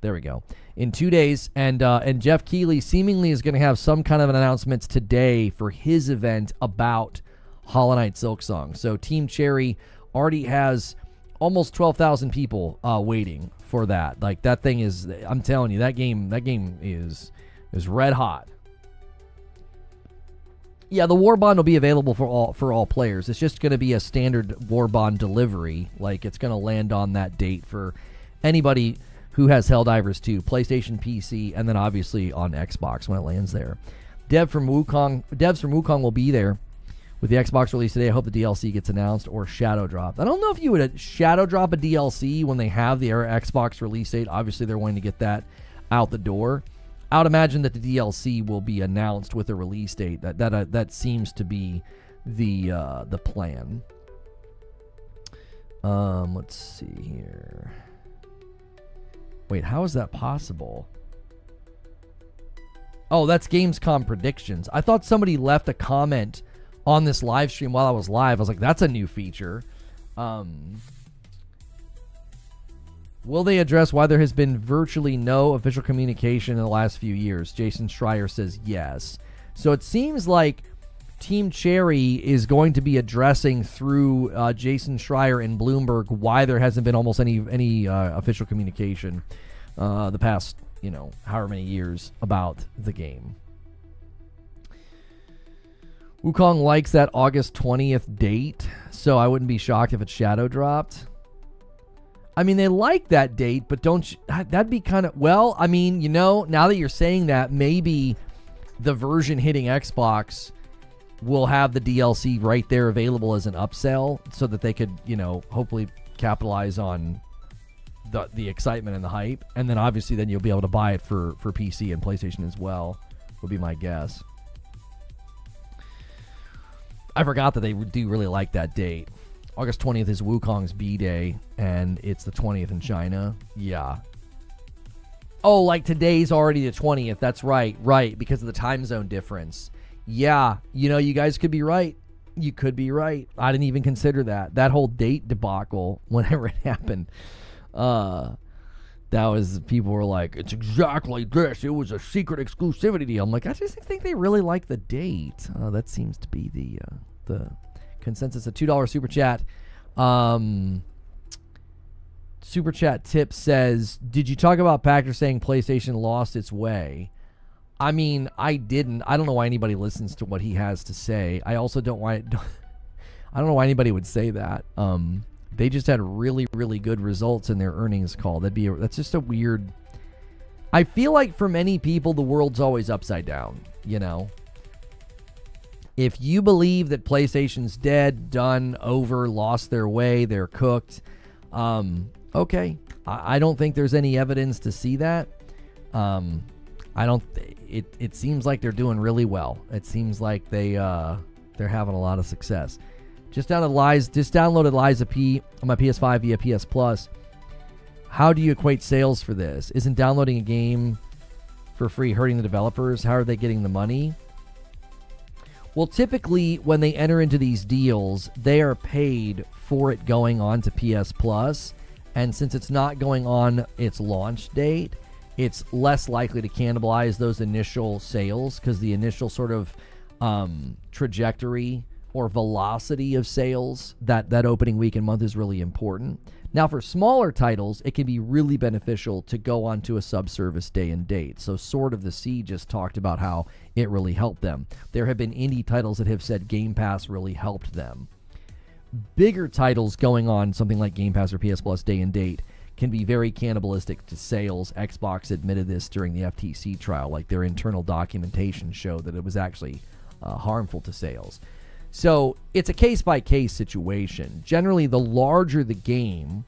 There we go. In 2 days, and Geoff Keighley seemingly is going to have some kind of an announcement today for his event about Hollow Knight Silksong. So Team Cherry already has almost 12,000 people waiting for that. Like, that thing is, I'm telling you, that game is red hot. Yeah, the War Bond will be available for all players. It's just going to be a standard War Bond delivery. Like, it's going to land on that date for anybody who has Helldivers 2, PlayStation, PC, and then obviously on Xbox when it lands there. Devs from Wukong will be there with the Xbox release today. I hope the DLC gets announced or shadow dropped. I don't know if you would shadow drop a DLC when they have the Xbox release date. Obviously, they're wanting to get that out the door. I would imagine that the DLC will be announced with a release date. That seems to be the plan. Let's see here. Wait, how is that possible? Oh, that's Gamescom predictions. I thought somebody left a comment on this live stream while I was live. I was like, that's a new feature. Will they address why there has been virtually no official communication in the last few years? Jason Schreier says yes. So it seems like Team Cherry is going to be addressing through Jason Schreier and Bloomberg why there hasn't been almost any official communication the past, however many years about the game. Wukong likes that August 20th date, so I wouldn't be shocked if it's shadow dropped. I mean, they like that date, but that'd be kind of, now that you're saying that, maybe the version hitting Xbox will have the DLC right there available as an upsell so that they could, hopefully capitalize on the excitement and the hype. And then obviously then you'll be able to buy it for PC and PlayStation as well, would be my guess. I forgot that they do really like that date. August 20th is Wukong's B-Day, and it's the 20th in China. Yeah. Oh, like today's already the 20th. That's right, because of the time zone difference. Yeah, you guys could be right. You could be right. I didn't even consider that. That whole date debacle, whenever it happened. people were like, it's exactly this. It was a secret exclusivity deal. I'm like, I just think they really like the date. That seems to be the consensus. A $2 super chat. Super chat tip says, did you talk about Pachter saying PlayStation lost its way? I mean, I didn't. I don't know why anybody listens to what he has to say. I also don't I don't know why anybody would say that. They just had really, really good results in their earnings call. That's just a weird. I feel like for many people, the world's always upside down. You know, if you believe that PlayStation's dead, done, over, lost their way, they're cooked. Okay, I don't think there's any evidence to see that. It seems like they're doing really well. It seems like they're having a lot of success. Just downloaded Liza P on my PS5 via PS Plus. How do you equate sales for this? Isn't downloading a game for free hurting the developers? How are they getting the money? Well, typically when they enter into these deals, they are paid for it going on to PS Plus. And since it's not going on its launch date, it's less likely to cannibalize those initial sales because the initial sort of trajectory or velocity of sales that opening week and month is really important. Now, for smaller titles, it can be really beneficial to go onto a subservice day and date. So Sword of the Sea just talked about how it really helped them. There have been indie titles that have said Game Pass really helped them. Bigger titles going on something like Game Pass or PS Plus day and date can be very cannibalistic to sales. Xbox admitted this during the FTC trial. Like, their internal documentation showed that it was actually harmful to sales. So it's a case-by-case situation. Generally, the larger the game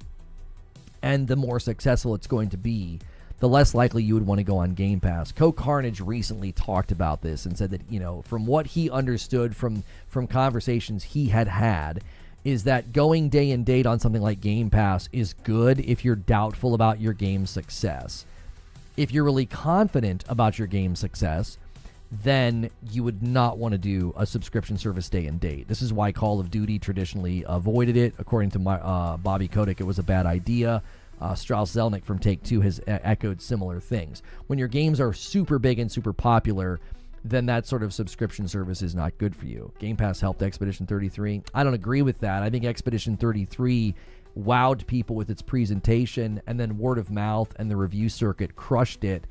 and the more successful it's going to be, the less likely you would want to go on Game Pass. Carnage recently talked about this and said that, you know, from what he understood from conversations he had, is that going day and date on something like Game Pass is good if you're doubtful about your game's success. If you're really confident about your game's success, then you would not want to do a subscription service day and date. This is why Call of Duty traditionally avoided it. According to Bobby Kotick, it was a bad idea. Strauss Zelnick from Take-Two has echoed similar things. When your games are super big and super popular, then that sort of subscription service is not good for you. Game Pass helped Expedition 33. I don't agree with that. I think Expedition 33 wowed people with its presentation, and then word of mouth and the review circuit crushed it,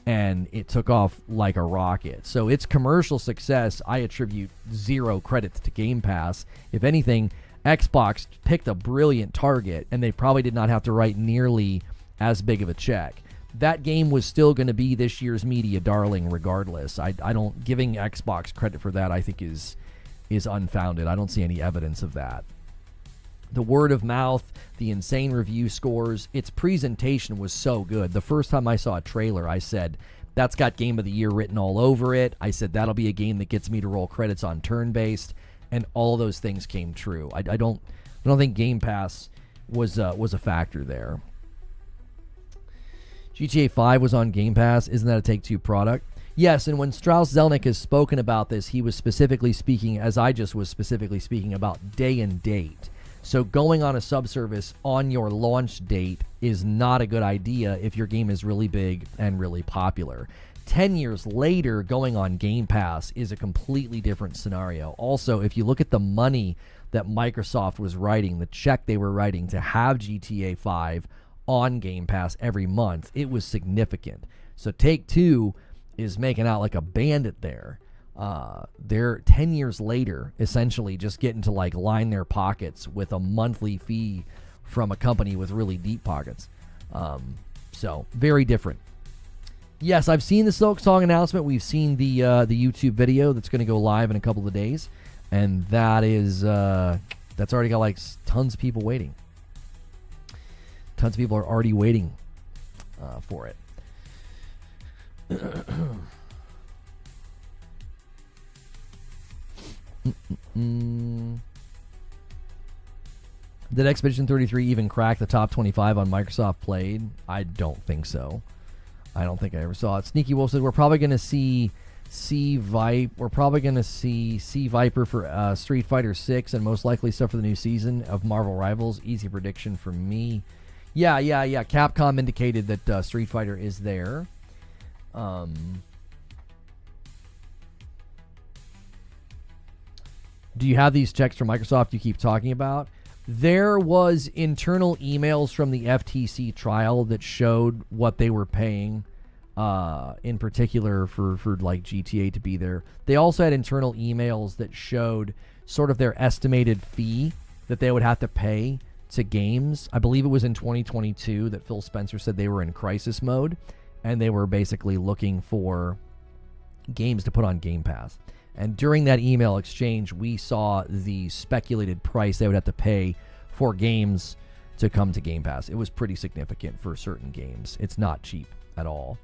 and it took off like a rocket. So its commercial success, I attribute zero credit to Game Pass. If anything, Xbox picked a brilliant target, and they probably did not have to write nearly as big of a check. That game was still going to be this year's media darling regardless. I don't, giving Xbox credit for that, I think is unfounded. I don't see any evidence of that. The word of mouth, the insane review scores, its presentation was so good. The first time I saw a trailer, I said, that's got Game of the Year written all over it. I said, that'll be a game that gets me to roll credits on turn-based, and all those things came true. I don't think Game Pass was a factor there. GTA 5 was on Game Pass. Isn't that a Take-Two product? Yes, and when Strauss Zelnick has spoken about this, he was specifically speaking, as I just was specifically speaking, about day and date. So going on a subservice on your launch date is not a good idea if your game is really big and really popular. 10 years later, going on Game Pass is a completely different scenario. Also, if you look at the money that Microsoft was writing, the check they were writing to have GTA 5 on Game Pass every month, it was significant. So Take-Two is making out like a bandit there. They're 10 years later essentially just getting to like line their pockets with a monthly fee from a company with really deep pockets. So very different. Yes, I've seen the Silksong announcement. We've seen the YouTube video that's going to go live in a couple of days, and that is that's already got like tons of people waiting. Tons of people are already waiting for it. Did Expedition 33 even crack the top 25 on Microsoft Played? I don't think so. I don't think I ever saw it. Sneaky Wolf said we're probably going to see We're probably going to see Viper for Street Fighter 6 and most likely stuff for the new season of Marvel Rivals. Easy prediction for me. Yeah. Capcom indicated that Street Fighter is there. Do you have these checks from Microsoft you keep talking about? There was internal emails from the FTC trial that showed what they were paying, in particular for like GTA to be there. They also had internal emails that showed sort of their estimated fee that they would have to pay to games. I believe it was in 2022 that Phil Spencer said they were in crisis mode, and they were basically looking for games to put on Game Pass. And during that email exchange, we saw the speculated price they would have to pay for games to come to Game Pass. It was pretty significant for certain games. It's not cheap at all.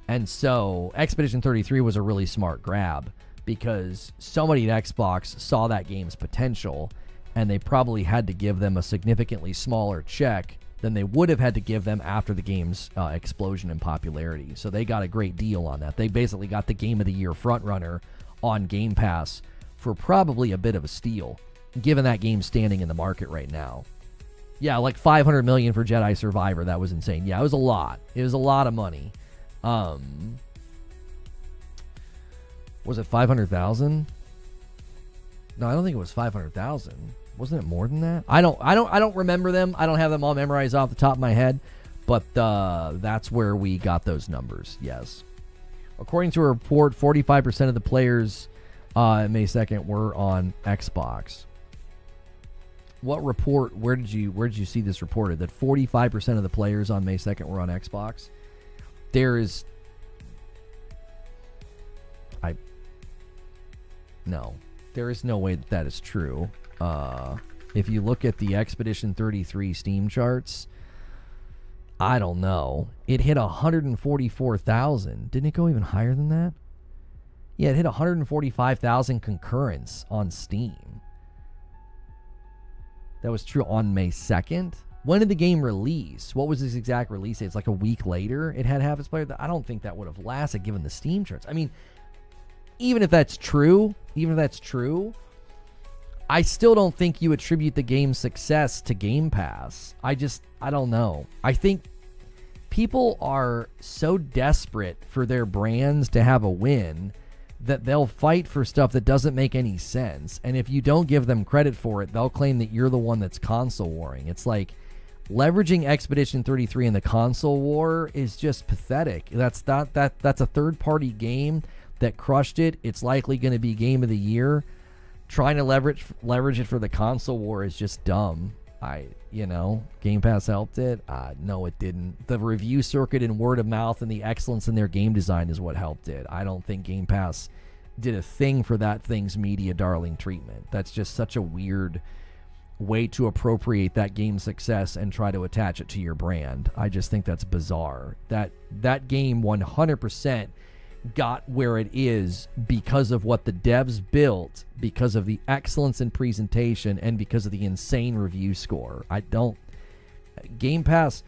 And so Expedition 33 was a really smart grab because somebody at Xbox saw that game's potential, and they probably had to give them a significantly smaller check than they would have had to give them after the game's explosion in popularity. So they got a great deal on that. They basically got the Game of the Year frontrunner on Game Pass for probably a bit of a steal, given that game standing in the market right now. Yeah, like $500 million for Jedi Survivor. That was insane. Yeah, it was a lot. It was a lot of money. Was it 500,000? No, I don't think it was 500,000. Wasn't it more than that? I don't remember them. I don't have them all memorized off the top of my head, but that's where we got those numbers. Yes. According to a report, 45% of the players May 2nd were on Xbox. What report? Where did you see this reported? That 45% of the players on May 2nd were on Xbox? There is no way that is true. If you look at the Expedition 33 Steam charts, I don't know. It hit 144,000. Didn't it go even higher than that? Yeah, it hit 145,000 concurrents on Steam. That was true on May 2nd. When did the game release? What was its exact release date? It's like a week later. It had half its players. I don't think that would have lasted given the Steam charts. I mean, even if that's true, I still don't think you attribute the game's success to Game Pass. I don't know. I think people are so desperate for their brands to have a win that they'll fight for stuff that doesn't make any sense. And if you don't give them credit for it, they'll claim that you're the one that's console warring. It's like leveraging Expedition 33 in the console war is just pathetic. That's a third-party game that crushed it. It's likely going to be Game of the Year. Trying to leverage it for the console war is just dumb. Game Pass helped it. No, it didn't. The review circuit and word of mouth and the excellence in their game design is what helped it. I don't think Game Pass did a thing for that thing's media darling treatment. That's just such a weird way to appropriate that game's success and try to attach it to your brand. I just think that's bizarre. That game 100% got where it is because of what the devs built, because of the excellence in presentation, and because of the insane review score. Game Pass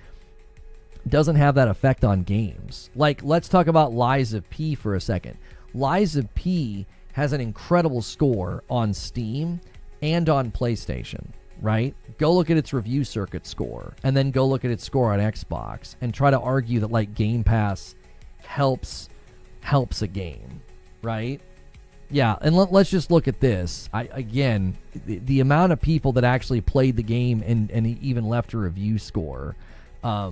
doesn't have that effect on games. Like, let's talk about Lies of P for a second. Lies of P has an incredible score on Steam and on PlayStation, right? Go look at its review circuit score, and then go look at its score on Xbox, and try to argue that, like, Game Pass helps a game, right? Yeah, and let's just look at this. The amount of people that actually played the game and even left a review score. I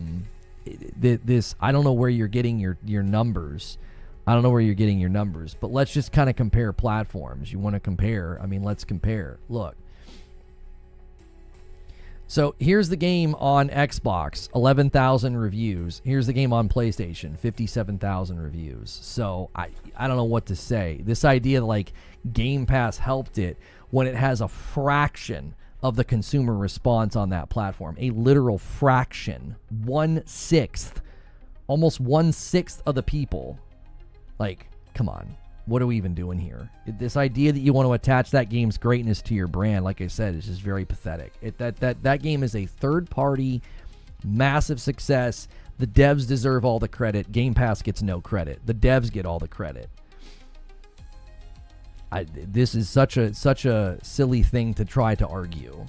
don't know where you're getting your numbers. But let's just kind of compare platforms. You want to compare? I mean, let's compare. Look. So here's the game on Xbox, 11,000 reviews. Here's the game on PlayStation, 57,000 reviews. So I don't know what to say. This idea that like Game Pass helped it when it has a fraction of the consumer response on that platform, a literal fraction, 1/6, almost 1/6 of the people. Like, come on. What are we even doing here? This idea that you want to attach that game's greatness to your brand, like I said, is just very pathetic. That game is a third-party, massive success. The devs deserve all the credit. Game Pass gets no credit. The devs get all the credit. This is such a silly thing to try to argue.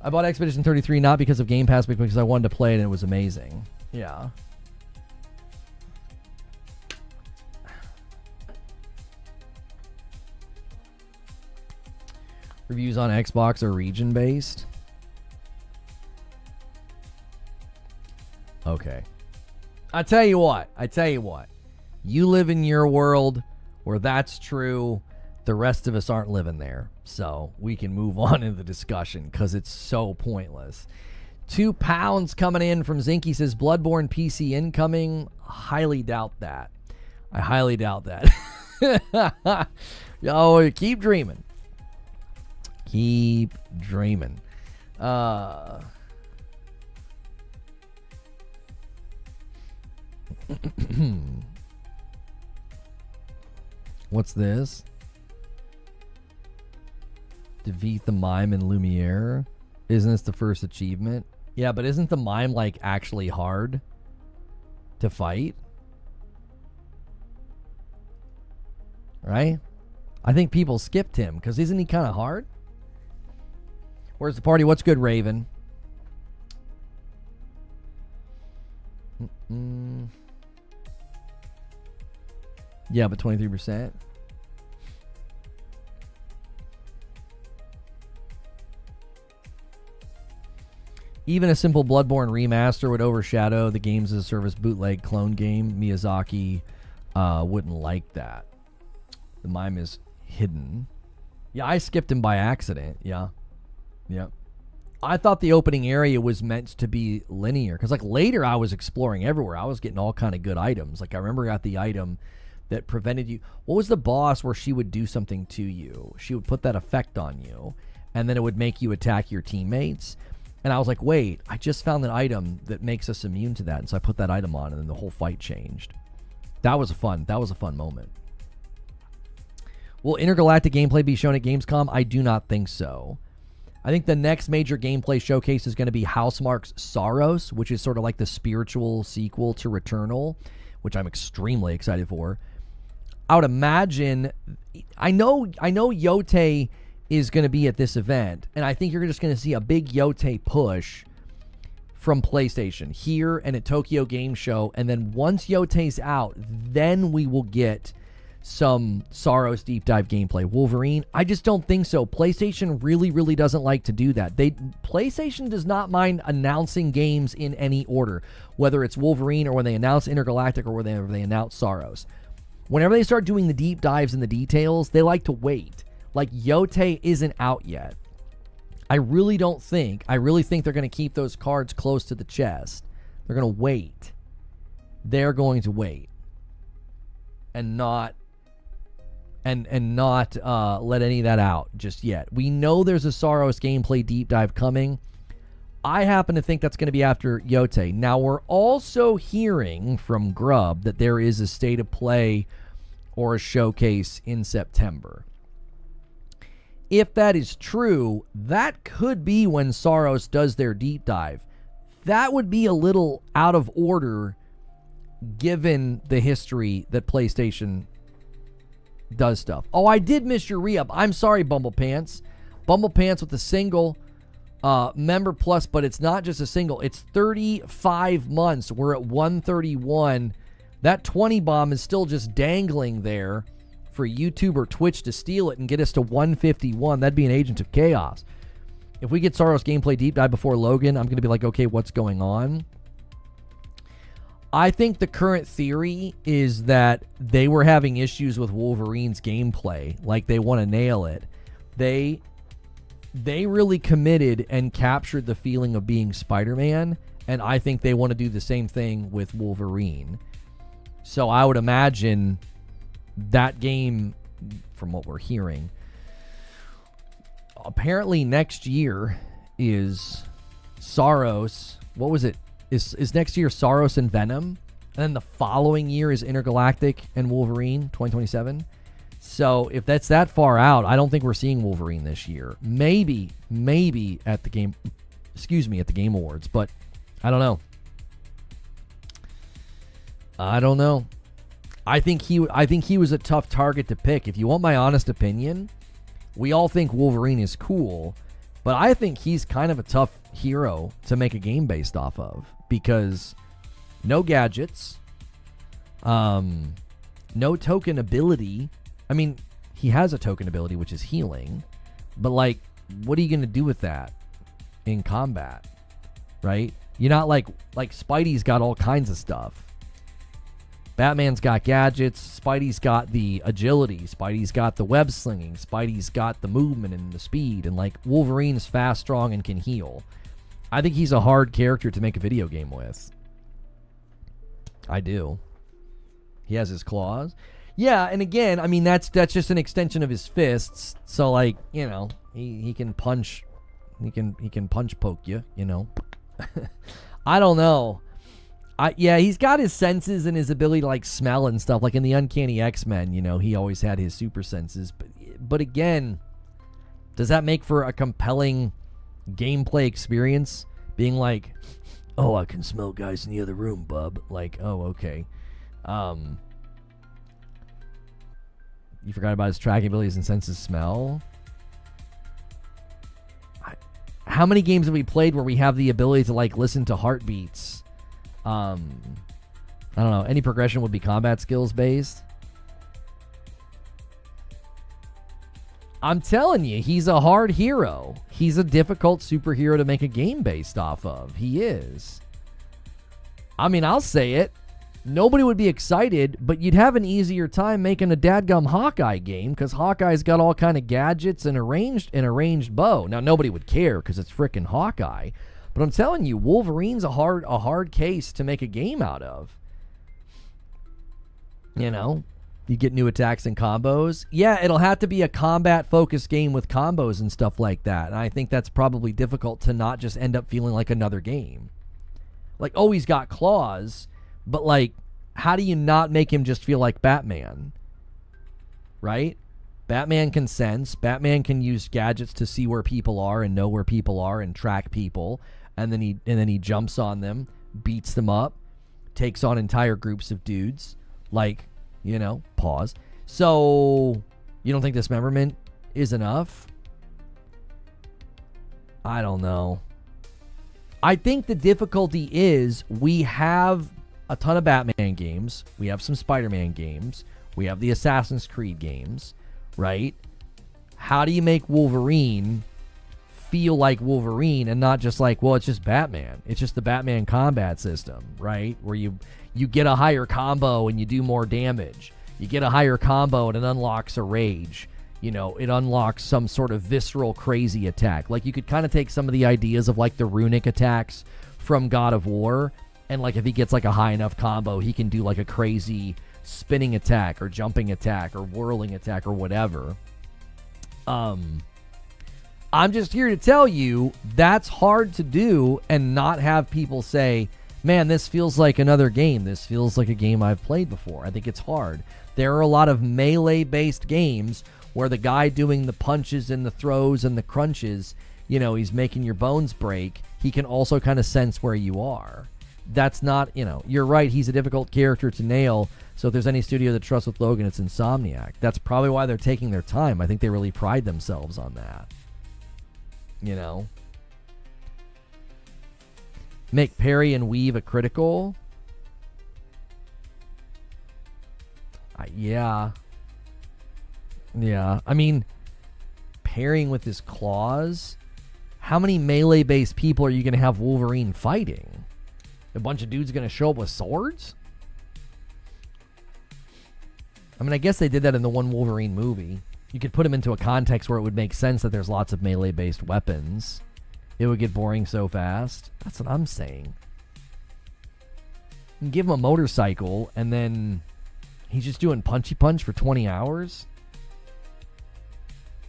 I bought Expedition 33 not because of Game Pass, but because I wanted to play it and it was amazing. Yeah. Reviews on Xbox are region-based. Okay. I tell you what. You live in your world where that's true. The rest of us aren't living there. So we can move on in the discussion because it's so pointless. £2 coming in from Zinky says, Bloodborne PC incoming. Highly doubt that. I highly doubt that. Yo, keep dreaming. Keep dreaming. What's this? Defeat the mime in Lumiere. Isn't this the first achievement? Yeah, but isn't the mime like actually hard to fight? Right? I think people skipped him because isn't he kind of hard? Where's the party? What's good, Raven? Yeah, but 23%. Even a simple Bloodborne remaster would overshadow the games as a service bootleg clone game. Miyazaki wouldn't like that. The mime is hidden. Yeah, I skipped him by accident. Yeah. I thought the opening area was meant to be linear because like later I was exploring everywhere. I was getting all kind of good items. Like I remember I got the item that prevented you. What was the boss where she would do something to you? She would put that effect on you and then it would make you attack your teammates. And I was like, wait, I just found an item that makes us immune to that. And so I put that item on and then the whole fight changed. That was a fun moment. Will intergalactic gameplay be shown at Gamescom? I do not think so. I think the next major gameplay showcase is going to be Housemarque's Soros, which is sort of like the spiritual sequel to Returnal, which I'm extremely excited for. I would imagine, I know Yotei is going to be at this event, and I think you're just going to see a big Yotei push from PlayStation here and at Tokyo Game Show, and then once Yotei's out, then we will get some Soros deep dive gameplay. Wolverine, I just don't think so. PlayStation really doesn't like to do that. PlayStation does not mind announcing games in any order, whether it's Wolverine or when they announce Intergalactic or whenever they announce Soros. Whenever they start doing the deep dives and the details, they like to wait. Like Yotei isn't out yet. I really think they're going to keep those cards close to the chest. They're going to wait. They're going to wait. And not let any of that out just yet. We know there's a Soros gameplay deep dive coming. I happen to think that's going to be after Yotei. Now, we're also hearing from Grub that there is a state of play or a showcase in September. If that is true, that could be when Soros does their deep dive. That would be a little out of order given the history that PlayStation does stuff. Oh, I did miss your re-up. I'm sorry, Bumblepants. Bumblepants with the single member plus, but it's not just a single. It's 35 months. We're at 131. That 20 bomb is still just dangling there for YouTube or Twitch to steal it and get us to 151. That'd be an Agent of Chaos. If we get Soros gameplay deep dive before Logan, I'm going to be like, okay, what's going on? I think the current theory is that they were having issues with Wolverine's gameplay. Like, they want to nail it. They really committed and captured the feeling of being Spider-Man, and I think they want to do the same thing with Wolverine. So I would imagine that game, from what we're hearing, apparently next year is Soros. What was it? Is next year Soros and Venom? And then the following year is Intergalactic and Wolverine, 2027. So if that's that far out, I don't think we're seeing Wolverine this year. Maybe at the Game Awards, but I don't know. I think he was a tough target to pick. If you want my honest opinion, we all think Wolverine is cool. But I think he's kind of a tough hero to make a game based off of, because no gadgets, no token ability. I mean, he has a token ability, which is healing, but like, what are you going to do with that in combat, right? You're not like Spidey's got all kinds of stuff. Batman's got gadgets. Spidey's got the agility. Spidey's got the web slinging. Spidey's got the movement and the speed. And like, Wolverine is fast, strong, and can heal. I think he's a hard character to make a video game with. I do. He has his claws. Yeah, and again, I mean, that's just an extension of his fists. So like, you know, he can punch. He can punch poke you. You know. I don't know. Yeah, he's got his senses and his ability to like smell and stuff. Like in the Uncanny X-Men, you know, he always had his super senses. But again, does that make for a compelling gameplay experience? Being like, oh, I can smell guys in the other room, bub. Like, oh, okay. You forgot about his tracking abilities and senses smell? How many games have we played where we have the ability to like listen to heartbeats? I don't know. Any progression would be combat skills based. I'm telling you, he's a hard hero. He's a difficult superhero to make a game based off of. He is. I mean, I'll say it. Nobody would be excited, but you'd have an easier time making a dadgum Hawkeye game, because Hawkeye's got all kind of gadgets and a ranged bow. Now, nobody would care because it's frickin' Hawkeye. But I'm telling you, Wolverine's a hard case to make a game out of. You know, you get new attacks and combos. Yeah, it'll have to be a combat-focused game with combos and stuff like that. And I think that's probably difficult to not just end up feeling like another game. Like, oh, he's got claws, but like, how do you not make him just feel like Batman? Right? Batman can sense. Batman can use gadgets to see where people are and know where people are and track people. And then he jumps on them, beats them up, takes on entire groups of dudes. Like, you know, pause. So, you don't think dismemberment is enough? I don't know. I think the difficulty is we have a ton of Batman games. We have some Spider-Man games. We have the Assassin's Creed games, right? How do you make Wolverine feel like Wolverine and not just like, well, it's just Batman. It's just the Batman combat system, right? Where you get a higher combo and you do more damage. You get a higher combo and it unlocks a rage. You know, it unlocks some sort of visceral crazy attack. Like, you could kind of take some of the ideas of like the runic attacks from God of War, and like if he gets like a high enough combo, he can do like a crazy spinning attack or jumping attack or whirling attack or whatever. I'm just here to tell you that's hard to do and not have people say, man, this feels like another game. This feels like a game I've played before. I think it's hard. There are a lot of melee-based games where the guy doing the punches and the throws and the crunches, you know, he's making your bones break. He can also kind of sense where you are. That's not, you know, you're right. He's a difficult character to nail. So if there's any studio that trusts with Logan, it's Insomniac. That's probably why they're taking their time. I think they really pride themselves on that. You know, make parry and weave a critical. Yeah. I mean, parrying with his claws. How many melee-based people are you going to have Wolverine fighting? A bunch of dudes going to show up with swords? I mean, I guess they did that in the one Wolverine movie. You could put him into a context where it would make sense that there's lots of melee-based weapons. It would get boring so fast. That's what I'm saying. You give him a motorcycle, and then he's just doing punchy punch for 20 hours?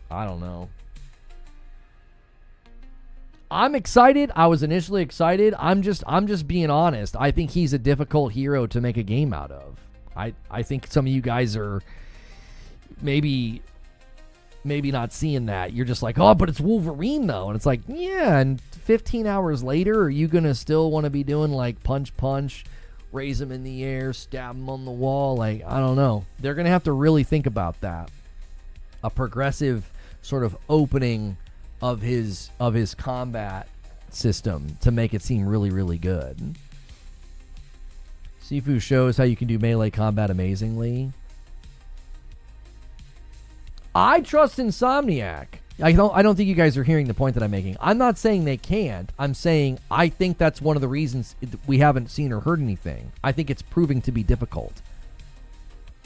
I don't know. I'm excited. I was initially excited. I'm just being honest. I think he's a difficult hero to make a game out of. I think some of you guys are maybe not seeing that. You're just like, oh, but it's Wolverine though. And it's like, yeah, and 15 hours later, are you going to still want to be doing like punch, raise him in the air, stab him on the wall? Like, I don't know. They're going to have to really think about that. A progressive sort of opening of his combat system to make it seem really, really good. Sifu shows how you can do melee combat amazingly. I trust Insomniac. I don't think you guys are hearing the point that I'm making. I'm not saying they can't. I'm saying I think that's one of the reasons we haven't seen or heard anything. I think it's proving to be difficult.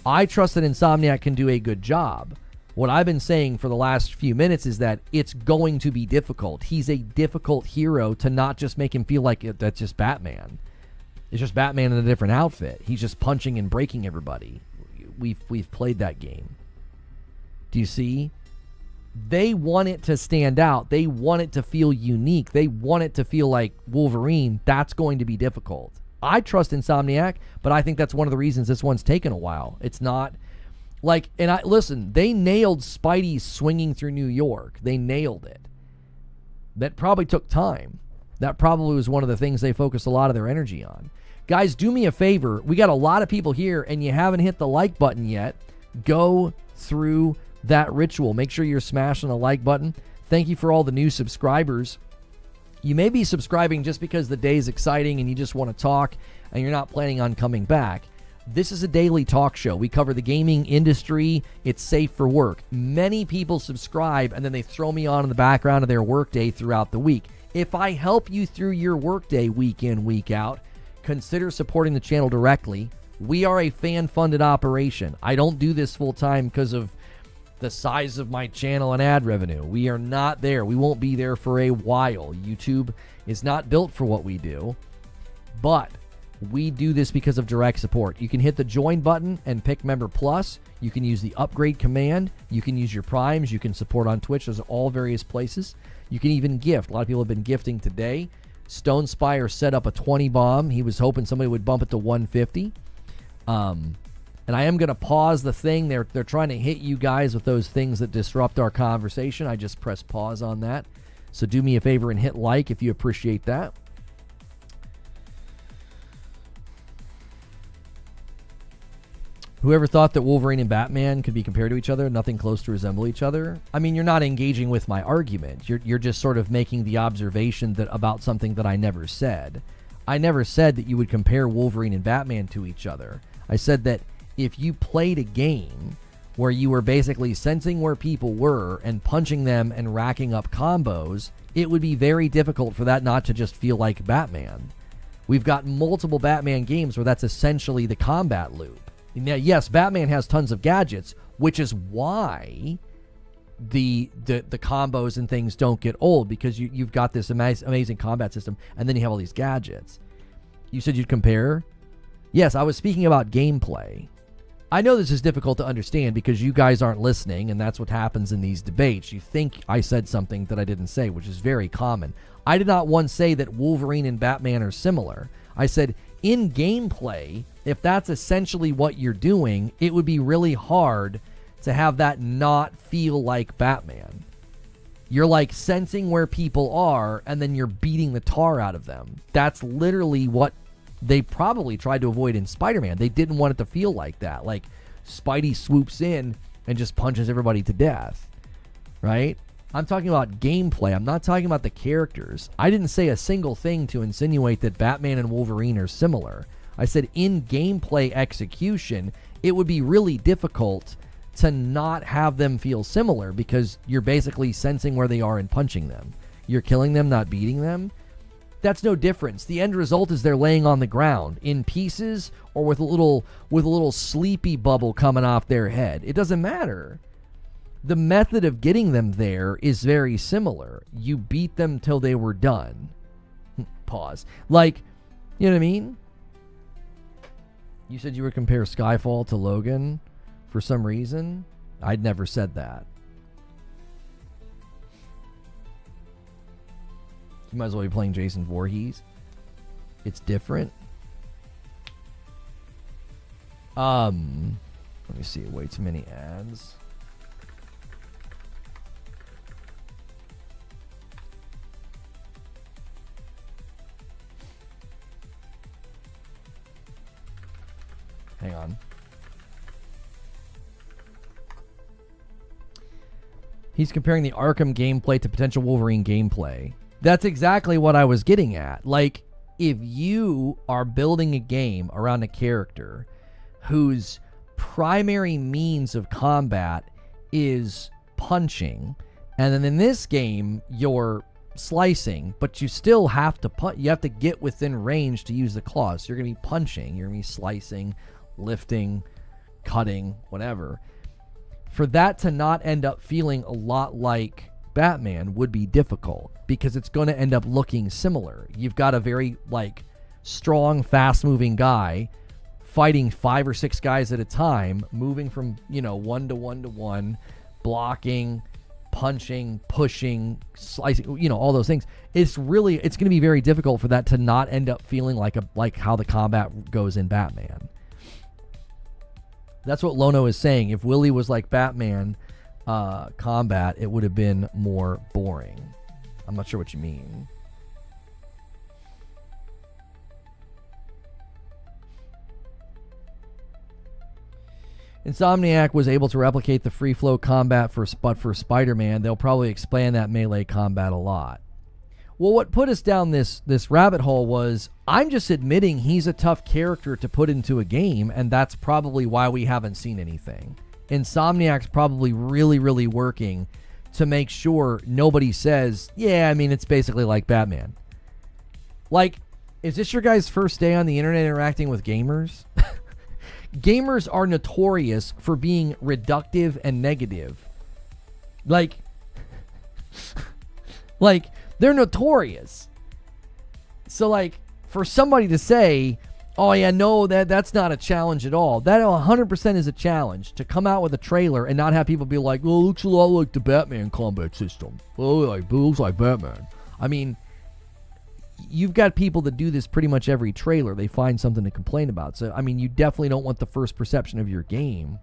I trust that Insomniac can do a good job. What I've been saying for the last few minutes is that it's going to be difficult. He's a difficult hero to not just make him feel like that's just Batman. It's just Batman in a different outfit. He's just punching and breaking everybody. We've played that game. Do you see? They want it to stand out. They want it to feel unique. They want it to feel like Wolverine. That's going to be difficult. I trust Insomniac, but I think that's one of the reasons this one's taken a while. It's not like, and listen, they nailed Spidey swinging through New York. They nailed it. That probably took time. That probably was one of the things they focused a lot of their energy on. Guys, do me a favor. We got a lot of people here, and you haven't hit the like button yet. Go through that ritual. Make sure you're smashing the like button. Thank you for all the new subscribers. You may be subscribing just because the day's exciting and you just want to talk and you're not planning on coming back. This is a daily talk show. We cover the gaming industry. It's safe for work. Many people subscribe and then they throw me on in the background of their workday throughout the week. If I help you through your workday week in, week out, consider supporting the channel directly. We are a fan-funded operation. I don't do this full-time because of the size of my channel and ad revenue. We are not there. We won't be there for a while. YouTube is not built for what we do, but we do this because of direct support. You can hit the join button and pick Member Plus. You can use the upgrade command. You can use your primes. You can support on Twitch. Those are all various places. You can even gift. A lot of people have been gifting today. Stone Spire set up a 20 bomb. He was hoping somebody would bump it to 150. And I am going to pause the thing. They're trying to hit you guys with those things that disrupt our conversation. I just press pause on that. So do me a favor and hit like if you appreciate that. Whoever thought that Wolverine and Batman could be compared to each other, nothing close to resemble each other? I mean, you're not engaging with my argument. You're just sort of making the observation that about something that I never said. I never said that you would compare Wolverine and Batman to each other. I said that if you played a game where you were basically sensing where people were and punching them and racking up combos, it would be very difficult for that not to just feel like Batman. We've got multiple Batman games where that's essentially the combat loop. Now, yes, Batman has tons of gadgets, which is why the combos and things don't get old, because you've got this amazing combat system, and then you have all these gadgets. You said you'd compare? Yes, I was speaking about gameplay. I know this is difficult to understand because you guys aren't listening, and that's what happens in these debates. You think I said something that I didn't say, which is very common. I did not once say that Wolverine and Batman are similar. I said, in gameplay, if that's essentially what you're doing, it would be really hard to have that not feel like Batman. You're like sensing where people are, and then you're beating the tar out of them. That's literally what they probably tried to avoid in Spider-Man. They didn't want it to feel like that. Like Spidey swoops in and just punches everybody to death, right? I'm talking about gameplay. I'm not talking about the characters. I didn't say a single thing to insinuate that Batman and Wolverine are similar. I said in gameplay execution, it would be really difficult to not have them feel similar because you're basically sensing where they are and punching them. You're killing them, not beating them. That's no difference. The end result is they're laying on the ground in pieces or with a little sleepy bubble coming off their head. It doesn't matter. The method of getting them there is very similar. You beat them till they were done. Pause. Like, you know what I mean? You said you would compare Skyfall to Logan for some reason. I'd never said that. You might as well be playing Jason Voorhees. It's different. Let me see. Way too many ads. Hang on. He's comparing the Arkham gameplay to potential Wolverine gameplay. That's exactly what I was getting at. Like, if you are building a game around a character whose primary means of combat is punching, and then in this game you're slicing, but you still have to you have to get within range to use the claws. So you're going to be punching, you're going to be slicing, lifting, cutting, whatever. For that to not end up feeling a lot like Batman would be difficult, because it's going to end up looking similar. You've got a very like strong, fast-moving guy fighting 5 or 6 guys at a time, moving from, you know, 1 to 1 to 1, blocking, punching, pushing, slicing, you know, all those things. It's going to be very difficult for that to not end up feeling like how the combat goes in Batman. That's what Lono is saying. If Willie was like Batman combat, it would have been more boring. I'm not sure what you mean. Insomniac was able to replicate the free flow combat but for Spider-Man, they'll probably expand that melee combat a lot. Well, what put us down this rabbit hole was, I'm just admitting he's a tough character to put into a game, and that's probably why we haven't seen anything. Insomniac's probably really, really working to make sure nobody says, yeah, I mean, it's basically like Batman. Like, is this your guys' first day on the internet interacting with gamers? Gamers are notorious for being reductive and negative. Like, they're notorious. So, like, for somebody to say, oh, yeah, no, that's not a challenge at all. That 100% is a challenge, to come out with a trailer and not have people be like, well, it looks a lot like the Batman combat system. Well, it looks like Batman. I mean, you've got people that do this pretty much every trailer. They find something to complain about. So, I mean, you definitely don't want the first perception of your game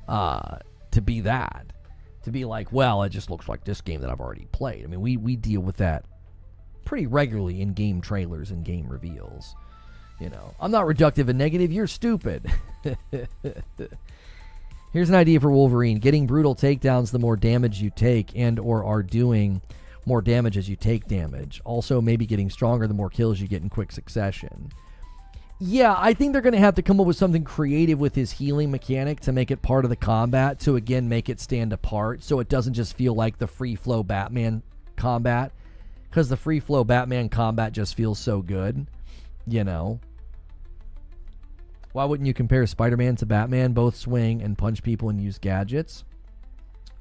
to be that. To be like, well, it just looks like this game that I've already played. I mean, we deal with that pretty regularly in game trailers and game reveals. You know, I'm not reductive and negative. You're stupid. Here's an idea for Wolverine. Getting brutal takedowns, the more damage you take, and or are doing more damage as you take damage. Also, maybe getting stronger the more kills you get in quick succession. Yeah, I think they're going to have to come up with something creative with his healing mechanic to make it part of the combat, to again make it stand apart, so it doesn't just feel like the free flow Batman combat, because the free flow Batman combat just feels so good, you know. Why wouldn't you compare Spider-Man to Batman? Both swing and punch people and use gadgets,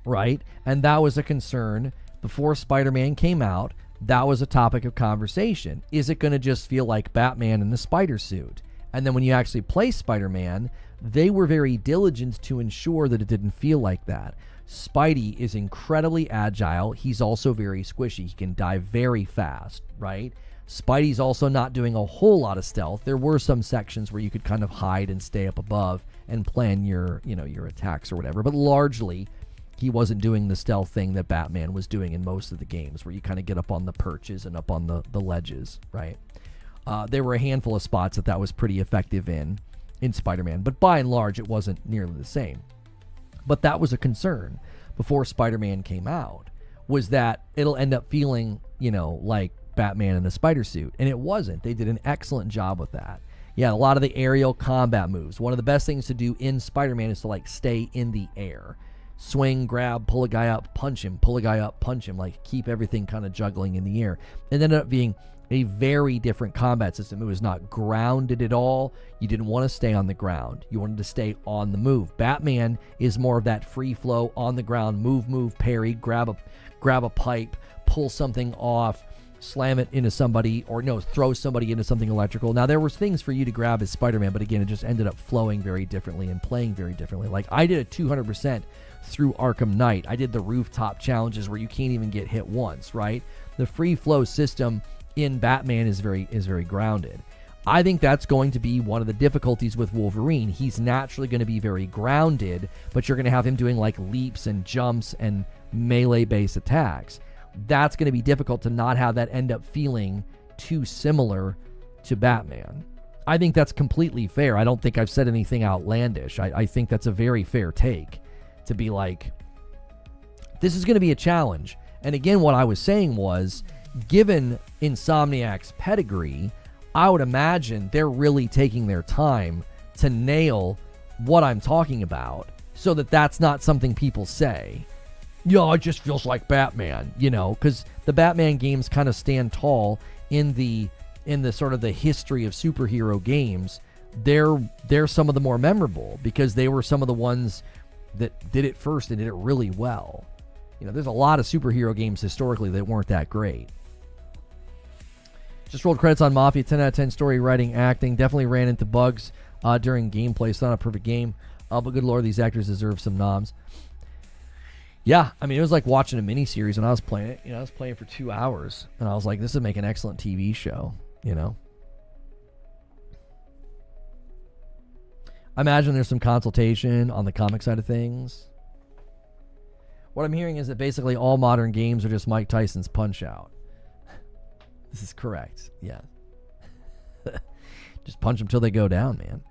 right? And that was a concern before Spider-Man came out. That was a topic of conversation. Is it going to just feel like Batman in the spider suit? And then when you actually play Spider-Man, they were very diligent to ensure that it didn't feel like that. Spidey is incredibly agile. He's also very squishy. He can dive very fast, right? Spidey's also not doing a whole lot of stealth. There were some sections where you could kind of hide and stay up above and plan your, you know, your attacks or whatever. But largely, he wasn't doing the stealth thing that Batman was doing in most of the games, where you kind of get up on the perches and up on the ledges, right? There were a handful of spots that was pretty effective in Spider-Man, but by and large, it wasn't nearly the same. But that was a concern before Spider-Man came out, was that it'll end up feeling, you know, like Batman in the spider suit, and it wasn't. They did an excellent job with that. Yeah, a lot of the aerial combat moves. One of the best things to do in Spider-Man is to, like, stay in the air. Swing, grab, pull a guy up, punch him, pull a guy up, punch him, like keep everything kind of juggling in the air. It ended up being a very different combat system. It was not grounded at all. You didn't want to stay on the ground. You wanted to stay on the move. Batman is more of that free flow, on the ground, move, parry, grab a pipe, pull something off, slam it into somebody, or no, throw somebody into something electrical. Now, there was things for you to grab as Spider-Man, but again, it just ended up flowing very differently and playing very differently. Like, I did a 200% through Arkham Knight. I did the rooftop challenges where you can't even get hit once, right? The free flow system in Batman is very grounded. I think that's going to be one of the difficulties with Wolverine. He's naturally going to be very grounded, but you're going to have him doing like leaps and jumps and melee-based attacks. That's going to be difficult to not have that end up feeling too similar to Batman. I think that's completely fair. I don't think I've said anything outlandish. I think that's a very fair take, to be like, This is going to be a challenge. And again, what I was saying was, given Insomniac's pedigree, I would imagine they're really taking their time to nail what I'm talking about, so that that's not something people say. It just feels like Batman, because the Batman games kind of stand tall in the sort of the history of superhero games. They're some of the more memorable because they were some of the ones that did it first and did it really well. There's a lot of superhero games historically that weren't that great. Just rolled credits on Mafia, 10 out of 10 story, writing, acting. Definitely ran into bugs during gameplay. It's not a perfect game, but good lord, these actors deserve some noms. Yeah, I mean, it was like watching a miniseries when I was playing it. I was playing for 2 hours, and I was like, this would make an excellent TV show, I imagine there's some consultation on the comic side of things. What I'm hearing is that basically all modern games are just Mike Tyson's Punch-Out. This is correct, yeah. Just punch them till they go down, man.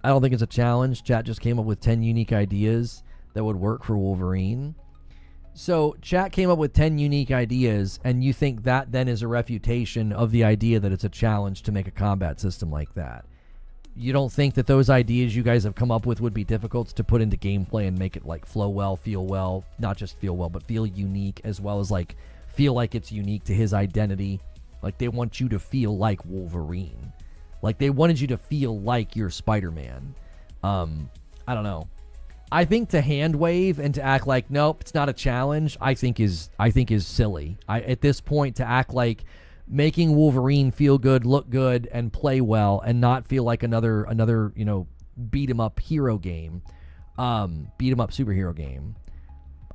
I don't think it's a challenge. Chat just came up with 10 unique ideas that would work for Wolverine. So chat came up with 10 unique ideas, and you think that then is a refutation of the idea that it's a challenge to make a combat system like that. You don't think that those ideas you guys have come up with would be difficult to put into gameplay and make it like flow well, feel well, not just feel well, but feel unique, as well as like feel like it's unique to his identity. Like they want you to feel like Wolverine. Like they wanted you to feel like you're Spider-Man. I don't know. I think to hand wave and to act like nope, it's not a challenge, I think is silly. At this point, to act like making Wolverine feel good, look good, and play well, and not feel like another beat 'em up hero game, beat 'em up superhero game.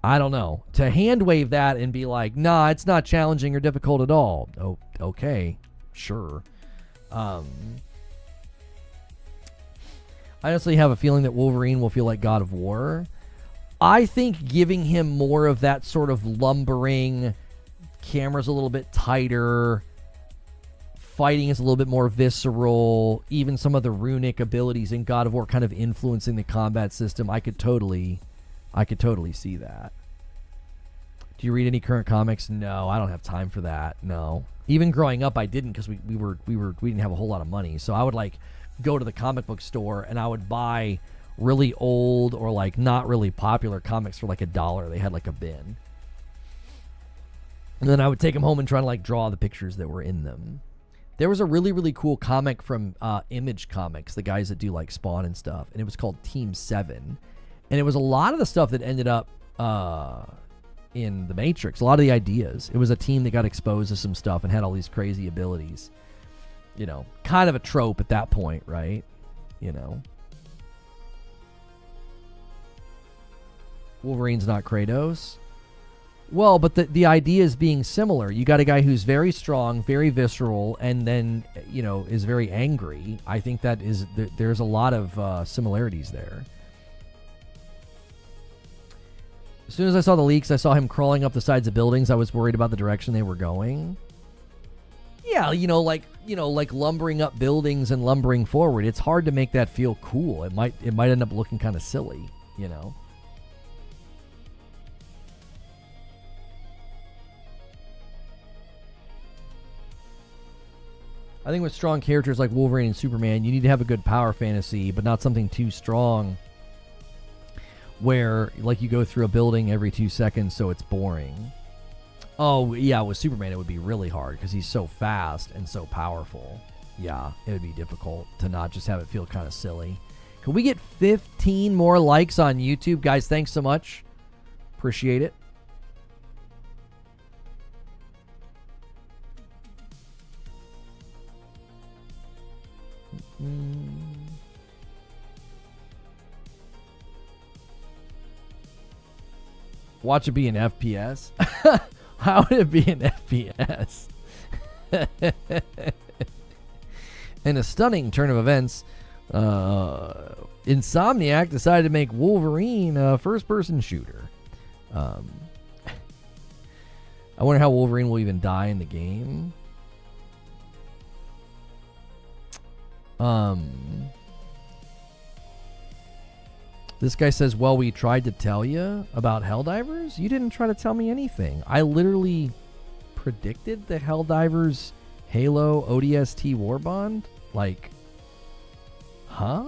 I don't know. To hand wave that and be like, nah, it's not challenging or difficult at all. Oh, okay, sure. I honestly have a feeling that Wolverine will feel like God of War. I think giving him more of that sort of lumbering, camera's a little bit tighter, fighting is a little bit more visceral, even some of the runic abilities in God of War kind of influencing the combat system. I could totally see that. Do you read any current comics? No, I don't have time for that. No. Even growing up, I didn't, because we didn't have a whole lot of money. So I would like go to the comic book store and I would buy really old or like not really popular comics for like $1. They had like a bin. And then I would take them home and try to like draw the pictures that were in them. There was a really, really cool comic from Image Comics, the guys that do like Spawn and stuff, and it was called Team 7. And it was a lot of the stuff that ended up in The Matrix, a lot of the ideas. It was a team that got exposed to some stuff and had all these crazy abilities. Kind of a trope at that point, right? Wolverine's not Kratos. Well, but the idea is being similar. You got a guy who's very strong, very visceral, and then, is very angry. I think that is, there's a lot of similarities there. As soon as I saw the leaks, I saw him crawling up the sides of buildings. I was worried about the direction they were going. Yeah, like lumbering up buildings and lumbering forward. It's hard to make that feel cool. It might end up looking kind of silly, I think with strong characters like Wolverine and Superman, you need to have a good power fantasy, but not something too strong where like you go through a building every 2 seconds, so it's boring. Oh, yeah, with Superman, it would be really hard because he's so fast and so powerful. Yeah, it would be difficult to not just have it feel kind of silly. Can we get 15 more likes on YouTube? Guys, thanks so much. Appreciate it. Watch it be an FPS. How would it be an FPS? In a stunning turn of events, Insomniac decided to make Wolverine a first-person shooter. I wonder how Wolverine will even die in the game. This guy says, well, we tried to tell you about Helldivers. You didn't try to tell me anything. I literally predicted the Helldivers Halo ODST Warbond. Like, huh?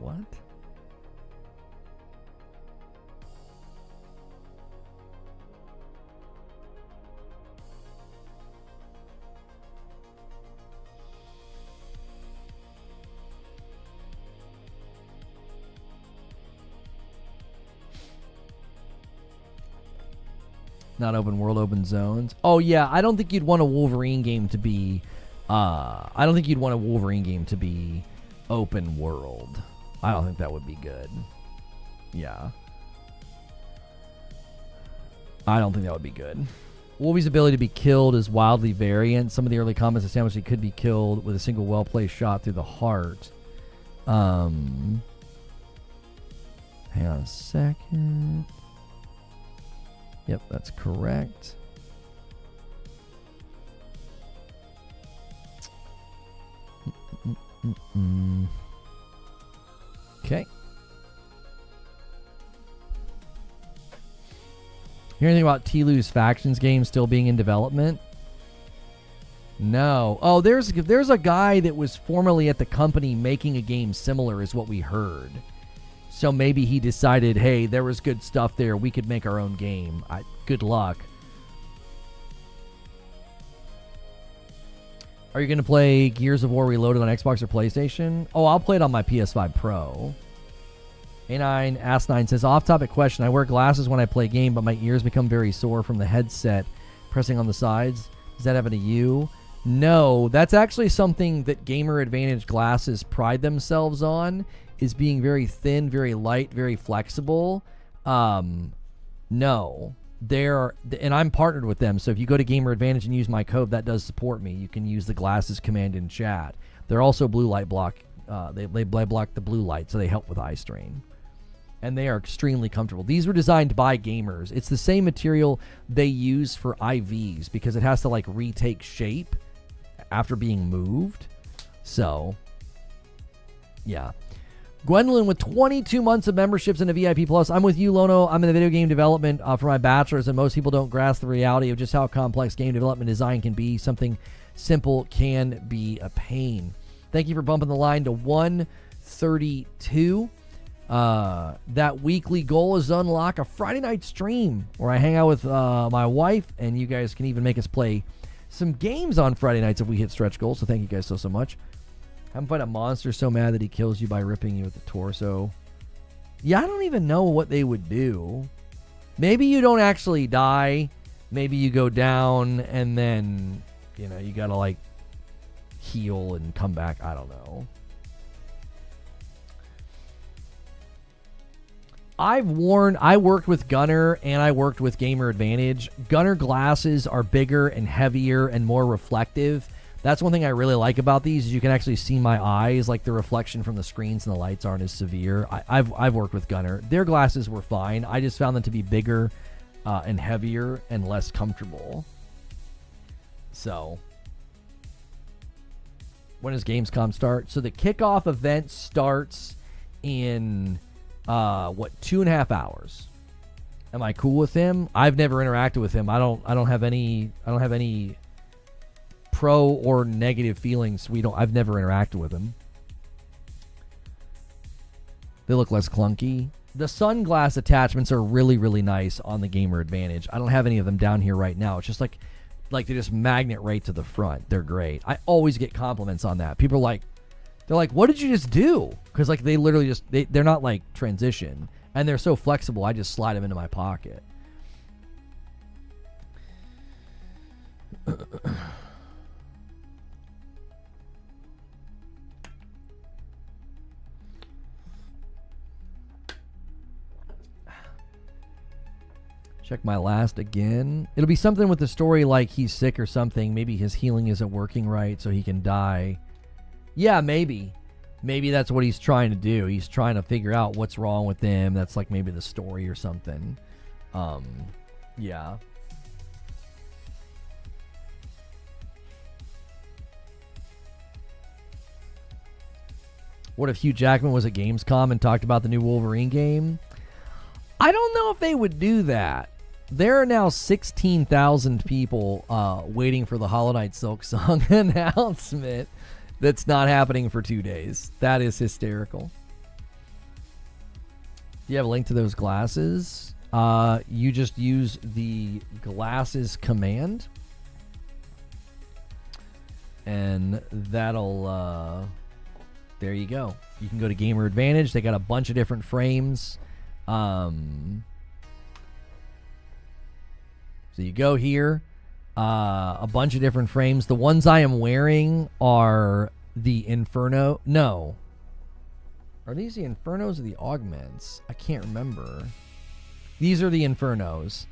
What? Not open world, open zones. Oh yeah, I don't think you'd want a Wolverine game to be I don't think you'd want a Wolverine game to be open world. I don't think that would be good. Yeah. I don't think that would be good. Wolvie's ability to be killed is wildly variant. Some of the early comments established he could be killed with a single well-placed shot through the heart. Hang on a second. Yep, that's correct. Okay. Hear anything about Tlu's Factions game still being in development? No. Oh, there's a guy that was formerly at the company making a game similar, is what we heard. So maybe he decided, hey, there was good stuff there. We could make our own game. Good luck. Are you going to play Gears of War Reloaded on Xbox or PlayStation? Oh, I'll play it on my PS5 Pro. A9 Ask9 says, off-topic question. I wear glasses when I play game, but my ears become very sore from the headset pressing on the sides. Does that happen to you? No, that's actually something that Gamer Advantage glasses pride themselves on, is being very thin, very light, very flexible. No. And I'm partnered with them, so if you go to Gamer Advantage and use my code, that does support me. You can use the glasses command in chat. They're also blue light block. They block the blue light, so they help with eye strain. And they are extremely comfortable. These were designed by gamers. It's the same material they use for IVs because it has to like retake shape after being moved. So, yeah. Gwendolyn with 22 months of memberships in a VIP Plus. I'm with you, Lono. I'm in the video game development for my bachelor's, and most people don't grasp the reality of just how complex game development design can be. Something simple can be a pain. Thank you for bumping the line to 132. That weekly goal is to unlock a Friday night stream where I hang out with my wife, and you guys can even make us play some games on Friday nights if we hit stretch goals. So thank you guys so much. Haven't fight a monster so mad that he kills you by ripping you with the torso. Yeah, I don't even know what they would do. Maybe you don't actually die. Maybe you go down and then, you know, you gotta like heal and come back. I don't know. I worked with Gunner and I worked with Gamer Advantage. Gunner glasses are bigger and heavier and more reflective. That's one thing I really like about these is you can actually see my eyes, like the reflection from the screens and the lights aren't as severe. I've worked with Gunner. Their glasses were fine. I just found them to be bigger and heavier and less comfortable. So, when does Gamescom start? So the kickoff event starts in 2.5 hours. Am I cool with him? I've never interacted with him. I don't have any pro or negative feelings. I've never interacted with him. They look less clunky. The sunglass attachments are really, really nice on the Gamer Advantage. I don't have any of them down here right now. It's just like they just magnet right to the front. They're great. I always get compliments on that. People are they're like, what did you just do? Because like they literally just, they're not like transition. And they're so flexible, I just slide them into my pocket. Check my last again. It'll be something with the story like he's sick or something. Maybe his healing isn't working right, so he can die. Yeah, maybe. Maybe that's what he's trying to do. He's trying to figure out what's wrong with them. That's like maybe the story or something. Yeah. What if Hugh Jackman was at Gamescom and talked about the new Wolverine game? I don't know if they would do that. There are now 16,000 people waiting for the Hollow Knight Silksong announcement that's not happening for 2 days. That is hysterical. Do you have a link to those glasses? You just use the glasses command. And that'll... there you go. You can go to Gamer Advantage. They got a bunch of different frames. So you go here. A bunch of different frames. The ones I am wearing are the Inferno. No. Are these the Infernos or the Augments? I can't remember. These are the Infernos.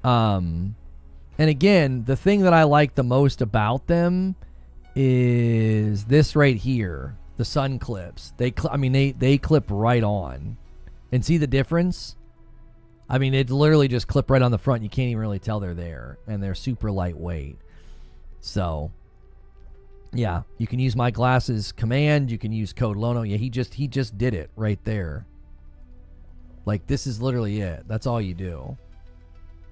And again, the thing that I like the most about them is this right here, the sun clips. They clip right on, and see the difference. I mean, it literally just clip right on the front. You can't even really tell they're there, and they're super lightweight. So, yeah, you can use my glasses command. You can use code Lono. Yeah, he just did it right there. Like, this is literally it. That's all you do.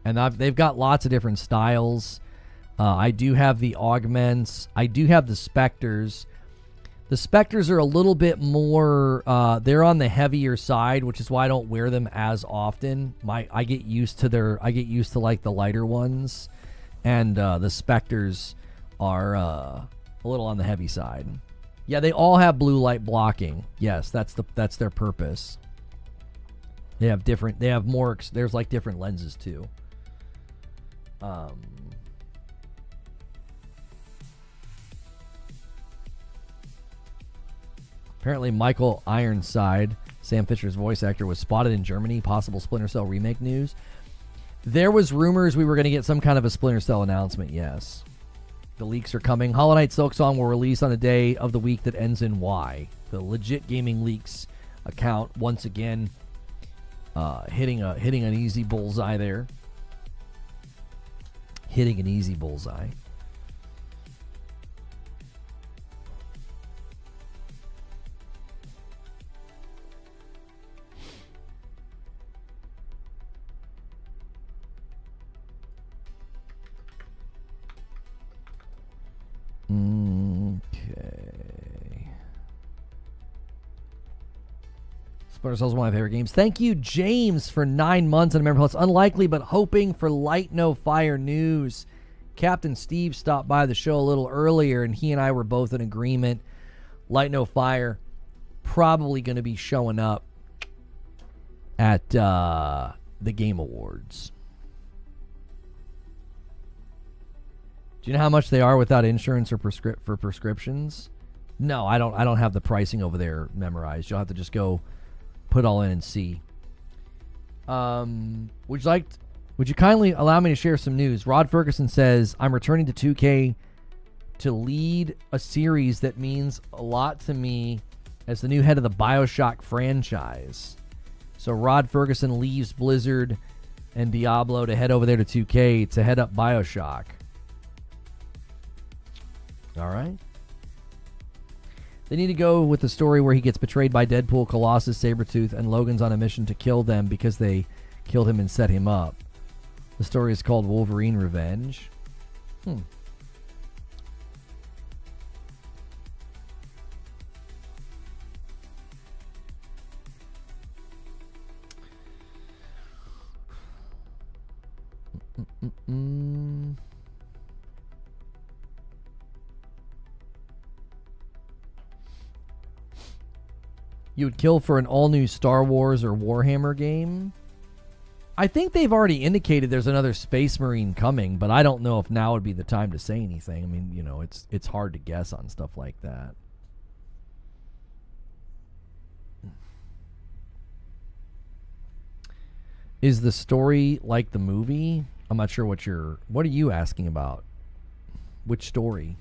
And they've got lots of different styles. I do have the Augments. I do have the Spectres. The Spectres are a little bit more, they're on the heavier side, which is why I don't wear them as often. I get used to like the lighter ones. And the Spectres are a little on the heavy side. Yeah, they all have blue light blocking. Yes, that's their purpose. They have more, there's like different lenses too. Apparently Michael Ironside, Sam Fisher's voice actor, was spotted in Germany. Possible Splinter Cell remake news. There was rumors we were going to get some kind of a Splinter Cell announcement, yes. The leaks are coming. Hollow Knight Silksong will release on a day of the week that ends in Y. The Legit Gaming Leaks account, once again, hitting an easy bullseye there. Hitting an easy bullseye. Okay. Splinter Cell is one of my favorite games. Thank you, James, for 9 months on a member plus. Unlikely, but hoping for Light No Fire news. Captain Steve stopped by the show a little earlier, and he and I were both in agreement. Light No Fire probably going to be showing up at the Game Awards. Do you know how much they are without insurance or for prescriptions? No, I don't have the pricing over there memorized. You'll have to just go put all in and see. Would you kindly allow me to share some news? Rod Ferguson says, I'm returning to 2K to lead a series that means a lot to me as the new head of the BioShock franchise. So Rod Ferguson leaves Blizzard and Diablo to head over there to 2K to head up BioShock. All right. They need to go with the story where he gets betrayed by Deadpool, Colossus, Sabretooth, and Logan's on a mission to kill them because they killed him and set him up. The story is called Wolverine Revenge. You would kill for an all-new Star Wars or Warhammer game? I think they've already indicated there's another Space Marine coming, but I don't know if now would be the time to say anything. I mean, you know, it's hard to guess on stuff like that. Is the story like the movie? I'm not sure what are you asking about? Which story?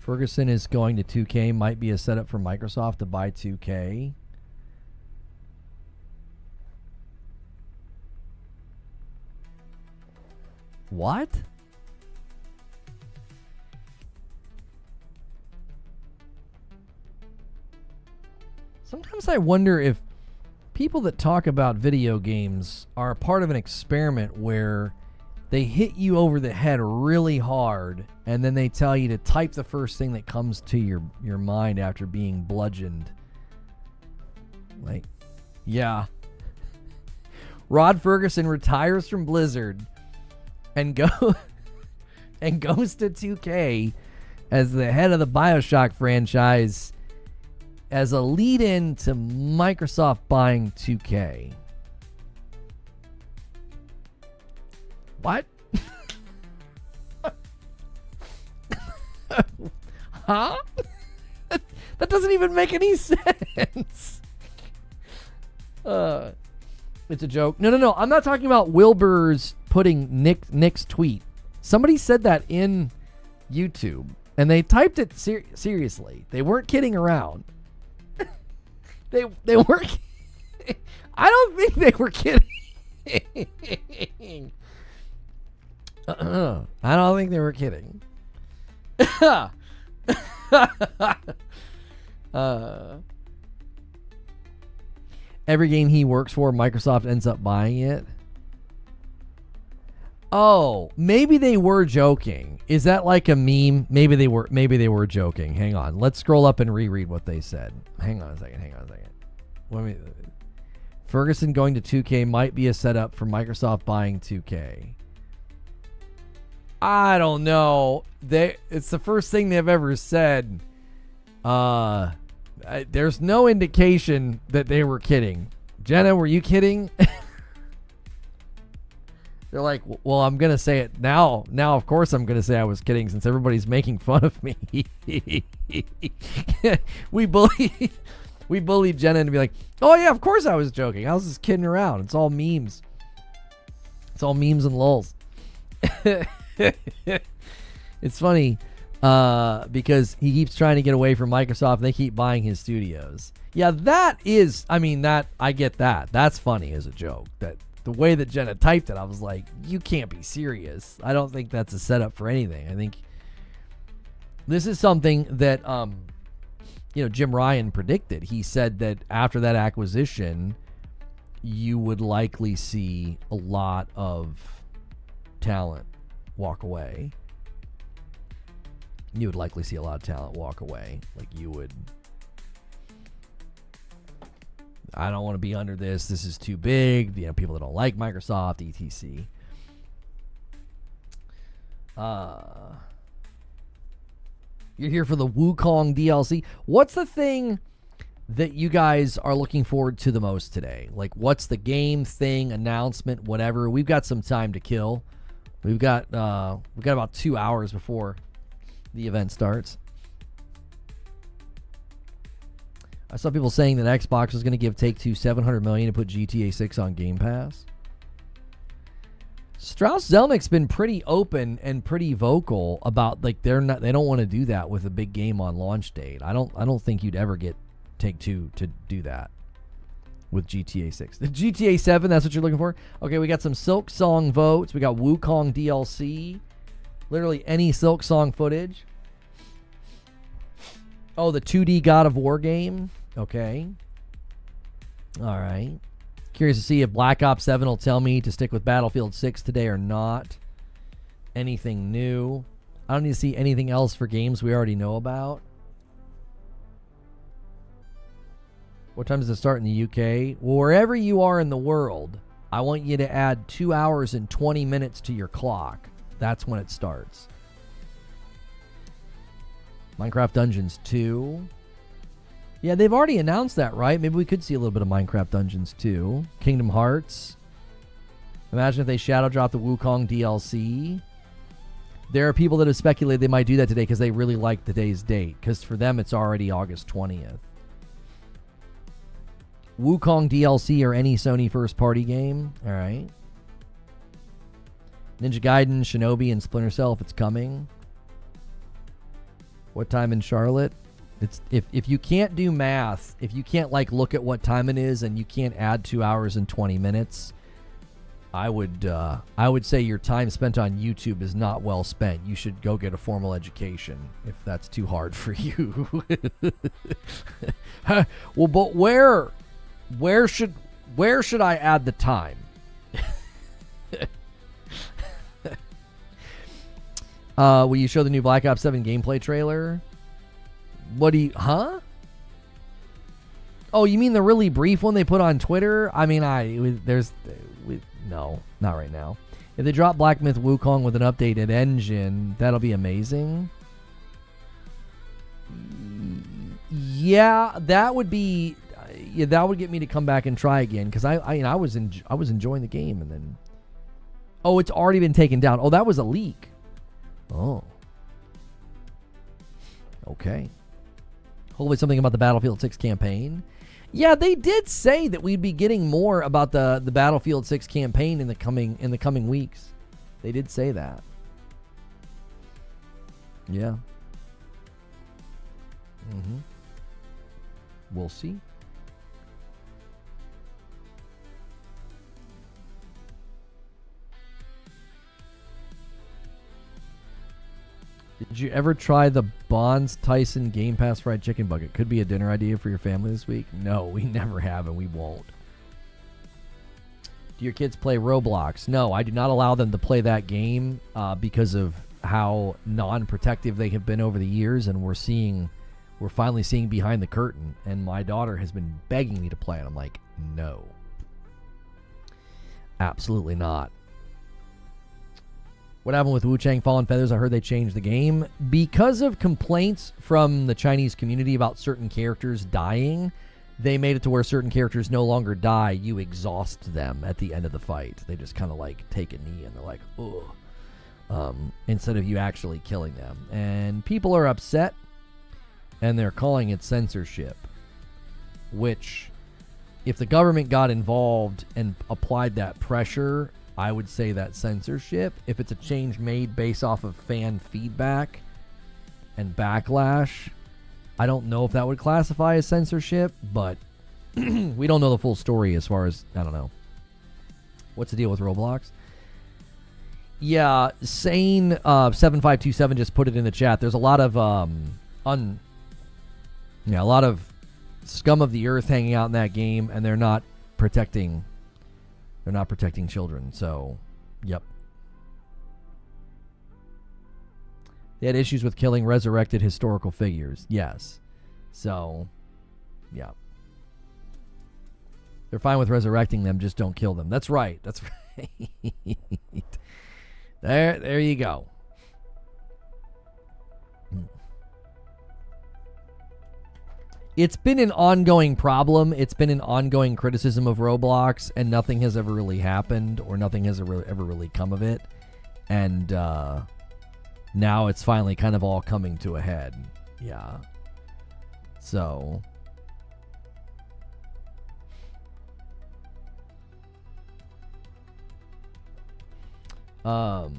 Ferguson is going to 2K. Might be a setup for Microsoft to buy 2K. What? Sometimes I wonder if people that talk about video games are a part of an experiment where they hit you over the head really hard and then they tell you to type the first thing that comes to your mind after being bludgeoned. Like, yeah. Rod Ferguson retires from Blizzard and goes to 2K as the head of the BioShock franchise as a lead-in to Microsoft buying 2K. What? Huh? That doesn't even make any sense. It's a joke. No. I'm not talking about Wilbur's putting Nick's tweet. Somebody said that in YouTube, and they typed it seriously. They weren't kidding around. They weren't. I don't think they were kidding. I don't think they were kidding. Every game he works for, Microsoft ends up buying it. Oh, maybe they were joking. Is that like a meme? Maybe they were joking. Hang on. Let's scroll up and reread what they said. Hang on a second. Ferguson going to 2K might be a setup for Microsoft buying 2K. I don't know. It's the first thing they've ever said. There's no indication that they were kidding. Jenna, were you kidding? They're like, well, I'm going to say it now. Now, of course, I'm going to say I was kidding since everybody's making fun of me. We bullied Jenna and be like, oh, yeah, of course I was joking. I was just kidding around. It's all memes. It's all memes and lulz. It's funny because he keeps trying to get away from Microsoft and they keep buying his studios. Yeah, I get that. That's funny as a joke. That the way that Jenna typed it, I was like, you can't be serious. I don't think that's a setup for anything. I think this is something that Jim Ryan predicted. He said that after that acquisition, you would likely see a lot of talent walk away. You would likely see a lot of talent walk away. Like you would. I don't want to be under this. This is too big. People that don't like Microsoft, etc. You're here for the Wukong DLC. What's the thing that you guys are looking forward to the most today? Like, what's the game, thing, announcement, whatever? We've got some time to kill. We've got about 2 hours before the event starts. I saw people saying that Xbox was going to give Take-Two $700 million to put GTA 6 on Game Pass. Strauss Zelnick's been pretty open and pretty vocal about they don't want to do that with a big game on launch date. I don't think you'd ever get Take-Two to do that with GTA 6. The GTA 7, that's what you're looking for? Okay, we got some Silksong votes. We got Wukong DLC. Literally any Silksong footage. Oh, the 2D God of War game. Okay. All right. Curious to see if Black Ops 7 will tell me to stick with Battlefield 6 today or not. Anything new? I don't need to see anything else for games we already know about. What time does it start in the UK? Well, wherever you are in the world, I want you to add 2 hours and 20 minutes to your clock. That's when it starts. Minecraft Dungeons 2. Yeah, they've already announced that, right? Maybe we could see a little bit of Minecraft Dungeons 2. Kingdom Hearts. Imagine if they shadow drop the Wukong DLC. There are people that have speculated they might do that today because they really like today's date. Because for them, it's already August 20th. Wukong DLC or any Sony first-party game. All right. Ninja Gaiden, Shinobi, and Splinter Cell if it's coming. What time in Charlotte? It's if you can't do math, if you can't like look at what time it is and you can't add 2 hours and 20 minutes, I would say your time spent on YouTube is not well spent. You should go get a formal education if that's too hard for you. Well, but where should I add the time? Will you show the new Black Ops 7 gameplay trailer? What do you... Huh? Oh, you mean the really brief one they put on Twitter? I mean, no, not right now. If they drop Black Myth Wukong with an updated engine, that'll be amazing. Yeah, that would be... Yeah, that would get me to come back and try again, because I was enjoying the game, and then... Oh, it's already been taken down. Oh, that was a leak. Oh. Okay. Hopefully something about the Battlefield 6 campaign. Yeah, they did say that we'd be getting more about the Battlefield 6 campaign in the coming weeks. They did say that. Yeah. Mm-hmm. We'll see. Did you ever try the Bonds Tyson Game Pass fried chicken bucket? Could be a dinner idea for your family this week. No, we never have and we won't. Do your kids play Roblox? No, I do not allow them to play that game because of how non-protective they have been over the years, and we're finally seeing behind the curtain, and my daughter has been begging me to play it. I'm like, no. Absolutely not. What happened with Wu Chang Fallen Feathers? I heard they changed the game. Because of complaints from the Chinese community about certain characters dying, they made it to where certain characters no longer die. You exhaust them at the end of the fight. They just kind of like take a knee and they're like, ugh. Instead of you actually killing them. And people are upset, and they're calling it censorship. Which, if the government got involved and applied that pressure, I would say that's censorship. If it's a change made based off of fan feedback and backlash, I don't know if that would classify as censorship, but we don't know the full story as far as, I don't know. What's the deal with Roblox? Yeah, Sane7527 just put it in the chat. There's a lot of a lot of scum of the earth hanging out in that game, and they're not protecting children. So, yep. They had issues with killing resurrected historical figures. Yes. So, yeah. They're fine with resurrecting them, just don't kill them. That's right. That's right. There you go. It's been an ongoing problem. It's been an ongoing criticism of Roblox, and nothing has ever really happened, or nothing has ever really come of it. And now it's finally kind of all coming to a head. Yeah. So. I'm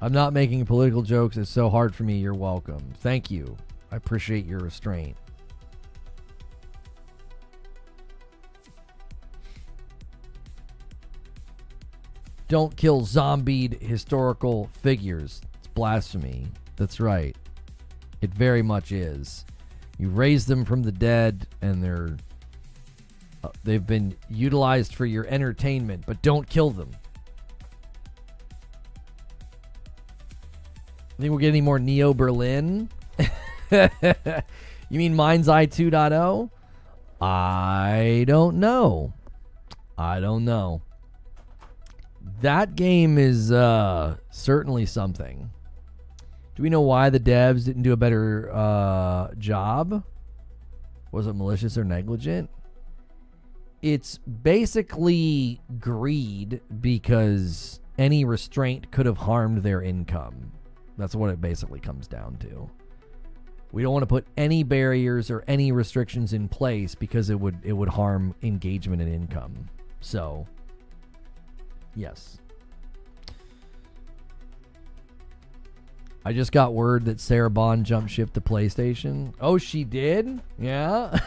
not making political jokes. It's so hard for me. You're welcome. Thank you. I appreciate your restraint. Don't kill zombied historical figures. It's blasphemy. That's right. It very much is. You raise them from the dead, and they've been utilized for your entertainment, but don't kill them. Think we'll get any more Neo Berlin? You mean Mind's Eye 2.0? I don't know. That game is certainly something. Do we know why the devs didn't do a better job? Was it malicious or negligent? It's basically greed, because any restraint could have harmed their income. That's what it basically comes down to. We don't want to put any barriers or any restrictions in place because it would harm engagement and income. So, yes. I just got word that Sarah Bond jumped ship to PlayStation. Oh, she did? Yeah.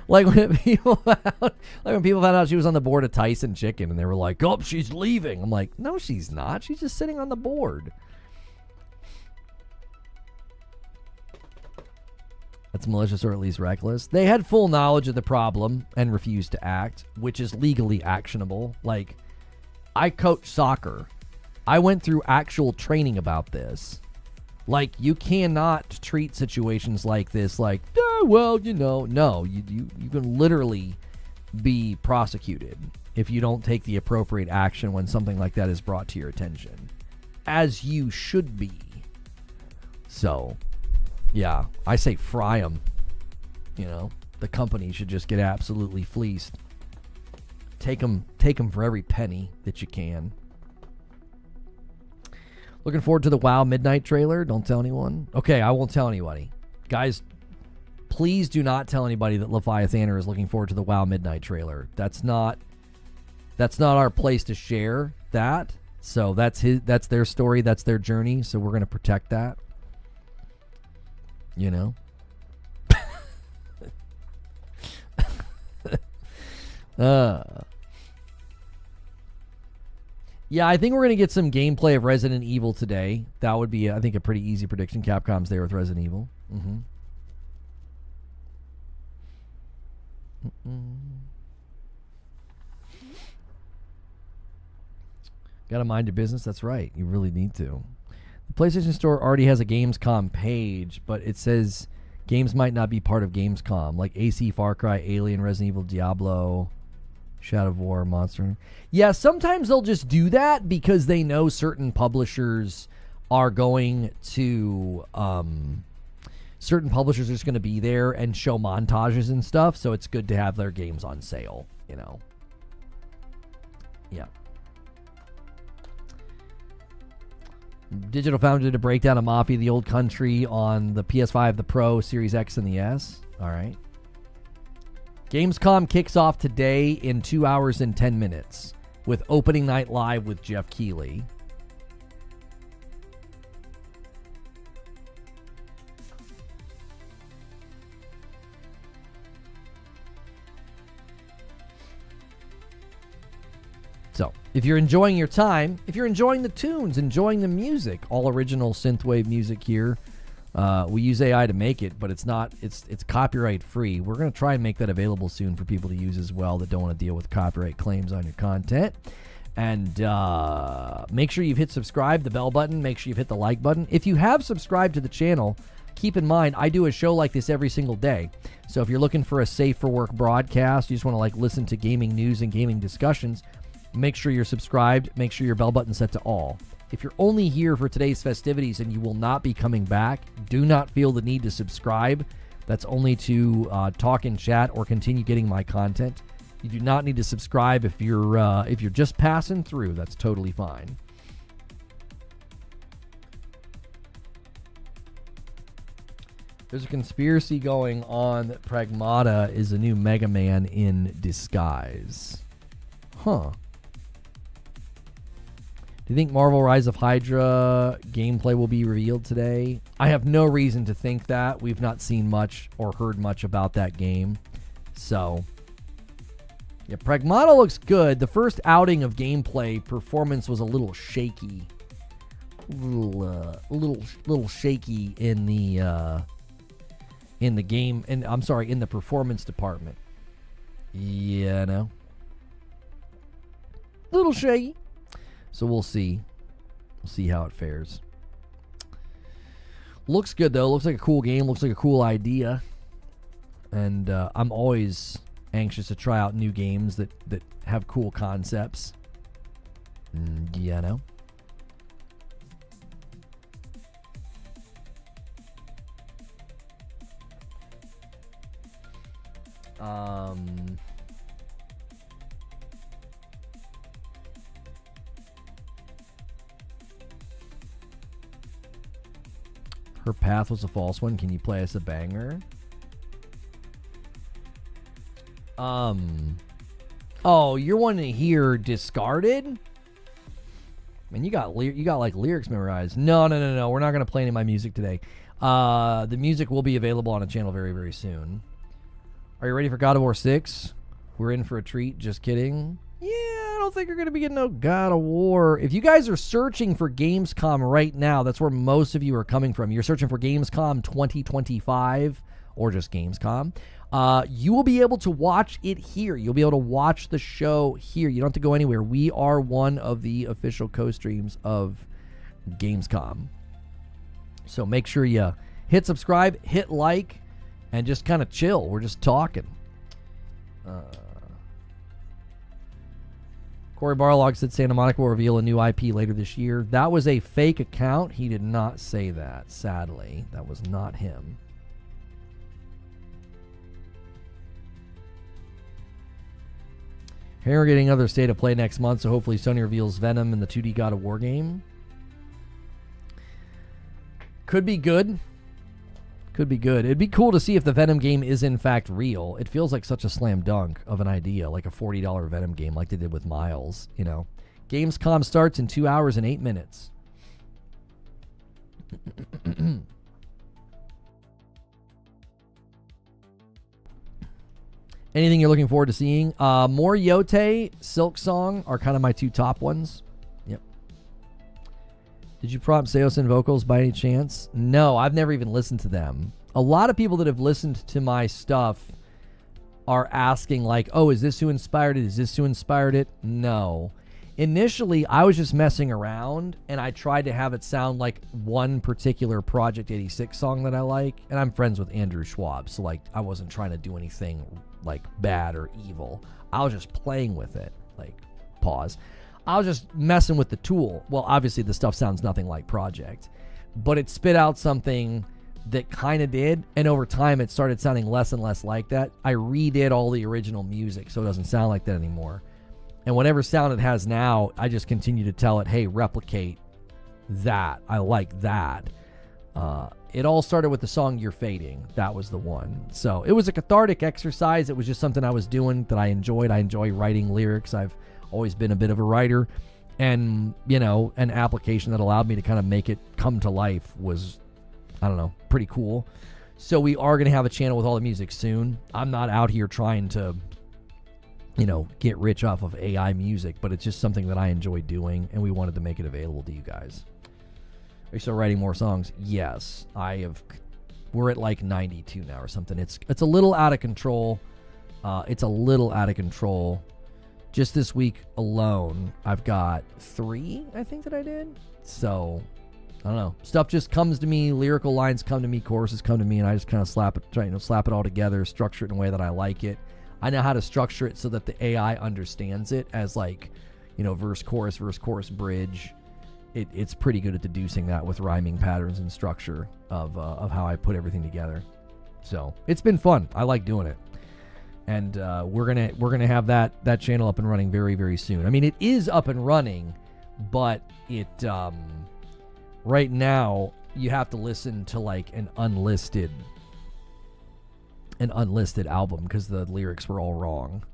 like when people found out she was on the board of Tyson Chicken, and they were like, "Oh, she's leaving." I'm like, "No, she's not. She's just sitting on the board." That's malicious or at least reckless. They had full knowledge of the problem and refused to act, which is legally actionable. Like, I coach soccer. I went through actual training about this. Like, you cannot treat situations like this like, oh, well, you know. No, you can literally be prosecuted if you don't take the appropriate action when something like that is brought to your attention. As you should be. So, yeah, I say fry them. You know, the company should just get absolutely fleeced. Take them for every penny that you can. Looking forward to the WoW Midnight trailer. Don't tell anyone. Okay, I won't tell anybody. Guys, please do not tell anybody that Leviathaner is looking forward to the WoW Midnight trailer. That's not our place to share that. So that's their story, that's their journey, so we're going to protect that. You know? Yeah, I think we're going to get some gameplay of Resident Evil today. That would be, I think, a pretty easy prediction. Capcom's there with Resident Evil. Got to mind your business. That's right. You really need to. The PlayStation Store already has a Gamescom page, but it says games might not be part of Gamescom, like AC, Far Cry, Alien, Resident Evil, Diablo, Shadow of War, Monster. Yeah, sometimes they'll just do that because they know certain publishers are going to, certain publishers are just going to be there and show montages and stuff, so it's good to have their games on sale, you know. Yeah. Digital Foundry did a breakdown of Mafia the Old Country on the PS5, the Pro, Series X, and the S. All right. Gamescom kicks off today in 2 hours and 10 minutes with Opening Night Live with Geoff Keighley. So, if you're enjoying your time, if you're enjoying the tunes, enjoying the music, all original synthwave music here, we use AI to make it, but it's copyright free. We're going to try and make that available soon for people to use as well that don't want to deal with copyright claims on your content. And make sure you've hit subscribe, the bell button. Make sure you've hit the like button. If you have subscribed to the channel, keep in mind, I do a show like this every single day. So if you're looking for a safe for work broadcast, you just want to listen to gaming news and gaming discussions, make sure you're subscribed. Make sure your bell button's set to all. If you're only here for today's festivities and you will not be coming back, do not feel the need to subscribe. That's only to talk and chat or continue getting my content. You do not need to subscribe if you're just passing through. That's totally fine. There's a conspiracy going on that Pragmata is a new Mega Man in disguise. Huh. Do you think Marvel Rise of Hydra gameplay will be revealed today? I have no reason to think that. We've not seen much or heard much about that game. So, yeah, Pragmata looks good. The first outing of gameplay performance was a little shaky. A little shaky in the game, and I'm sorry, in the performance department. Yeah, no. Little shaky. So we'll see. We'll see how it fares. Looks good, though. Looks like a cool game. Looks like a cool idea. And I'm always anxious to try out new games that have cool concepts. Yeah, no. Her path was a false one. Can you play us a banger? Oh, you're wanting to hear Discarded? Man, you got like lyrics memorized. No. We're not gonna play any of my music today. The music will be available on a channel very, very soon. Are you ready for God of War 6? We're in for a treat. Just kidding. Yeah, I don't think you're going to be getting no God of War. If you guys are searching for Gamescom right now, that's where most of you are coming from. You're searching for Gamescom 2025 or just Gamescom. You will be able to watch it here. You'll be able to watch the show here. You don't have to go anywhere. We are one of the official co-streams of Gamescom. So make sure you hit subscribe, hit like, and just kind of chill. We're just talking. Corey Barlog said Santa Monica will reveal a new IP later this year. That was a fake account. He did not say that, sadly. That was not him. Here we're getting another state of play next month, so hopefully Sony reveals Venom in the 2D God of War game. Could be good. Could be good. It'd be cool to see if the Venom game is in fact real. It feels like such a slam dunk of an idea, like a $40 Venom game like they did with Miles, you know. Gamescom starts in 2 hours and 8 minutes. Anything you're looking forward to seeing? More Yotei, Silksong are kind of my two top ones. Yep. Did you prompt Seosin vocals by any chance? No, I've never even listened to them. A lot of people that have listened to my stuff are asking like, oh, is this who inspired it? Is this who inspired it? No. Initially, I was just messing around, and I tried to have it sound like one particular Project 86 song that I like, and I'm friends with Andrew Schwab, so like I wasn't trying to do anything like bad or evil. I was just playing with it. Like, pause. I was just messing with the tool. Well, obviously the stuff sounds nothing like Project, but it spit out something that kind of did, and over time it started sounding less and less like that. I redid all the original music so it doesn't sound like that anymore. And whatever sound it has now, I just continue to tell it, hey, replicate that. I like that. It all started with the song You're Fading. That was the one. So it was a cathartic exercise. It was just something I was doing that I enjoyed. I enjoy writing lyrics. I've always been a bit of a writer. And, you know, an application that allowed me to kind of make it come to life was, I don't know, pretty cool. So we are going to have a channel with all the music soon. I'm not out here trying to, you know, get rich off of AI music, but it's just something that I enjoy doing, and we wanted to make it available to you guys. Are you still writing more songs? Yes, I have. We're at like 92 now or something. It's a little out of control. It's a little out of control. Just this week alone, I've got 3, I think, that I did. So, I don't know. Stuff just comes to me. Lyrical lines come to me. Choruses come to me, and I just kind of slap it all together, structure it in a way that I like it. I know how to structure it so that the AI understands it as like, you know, verse, chorus, bridge. It's pretty good at deducing that with rhyming patterns and structure of how I put everything together. So it's been fun. I like doing it, and we're gonna have that channel up and running very, very soon. I mean, it is up and running, but it right now you have to listen to like an unlisted album because the lyrics were all wrong.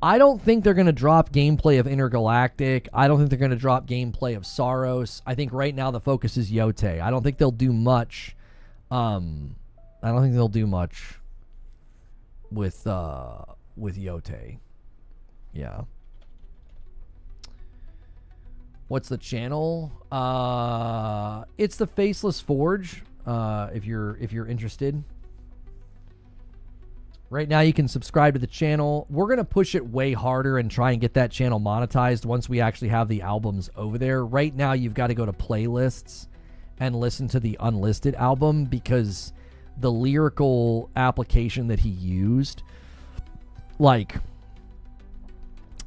I don't think they're going to drop gameplay of Intergalactic. I don't think they're going to drop gameplay of Saros. I think right now the focus is Yotei. I don't think they'll do much. I don't think they'll do much with Yotei. Yeah. What's the channel? It's the Faceless Forge. If you're interested. Right now you can subscribe to the channel. We're going to push it way harder and try and get that channel monetized once we actually have the albums over there. Right now you've got to go to playlists and listen to the unlisted album because the lyrical application that he used, like,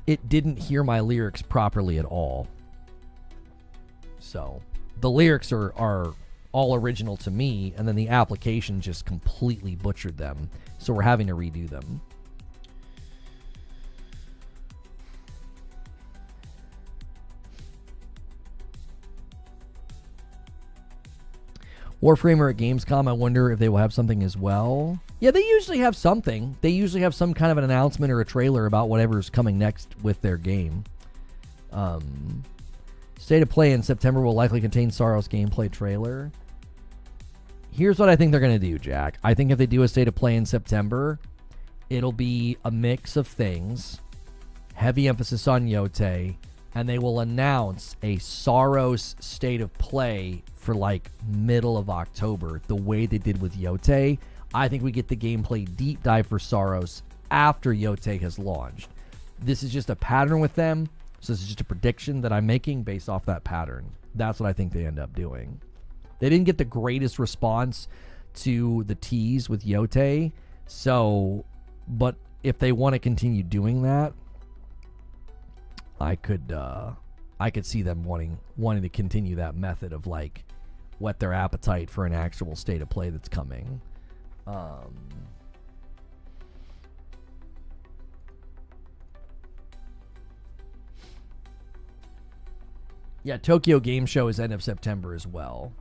it didn't hear my lyrics properly at all. So the lyrics are all original to me, and then the application just completely butchered them. So we're having to redo them. Warframer at Gamescom, I wonder if they will have something as well. Yeah, they usually have something. They usually have some kind of an announcement or a trailer about whatever's coming next with their game. State of Play in September will likely contain Sorrow's gameplay trailer. Here's what I think they're going to do, Jack. I think if they do a State of Play in September, it'll be a mix of things, heavy emphasis on Yotei, and they will announce a Sorrow's State of Play for like middle of October, the way they did with Yotei. I think we get the gameplay deep dive for Sorrow's after Yotei has launched. This is just a pattern with them, so this is just a prediction that I'm making based off that pattern. That's what I think they end up doing. They didn't get the greatest response to the tease with Yotei, so, but if they want to continue doing that, I could see them wanting to continue that method of like whet their appetite for an actual State of Play that's coming. Yeah, Tokyo Game Show is end of September as well.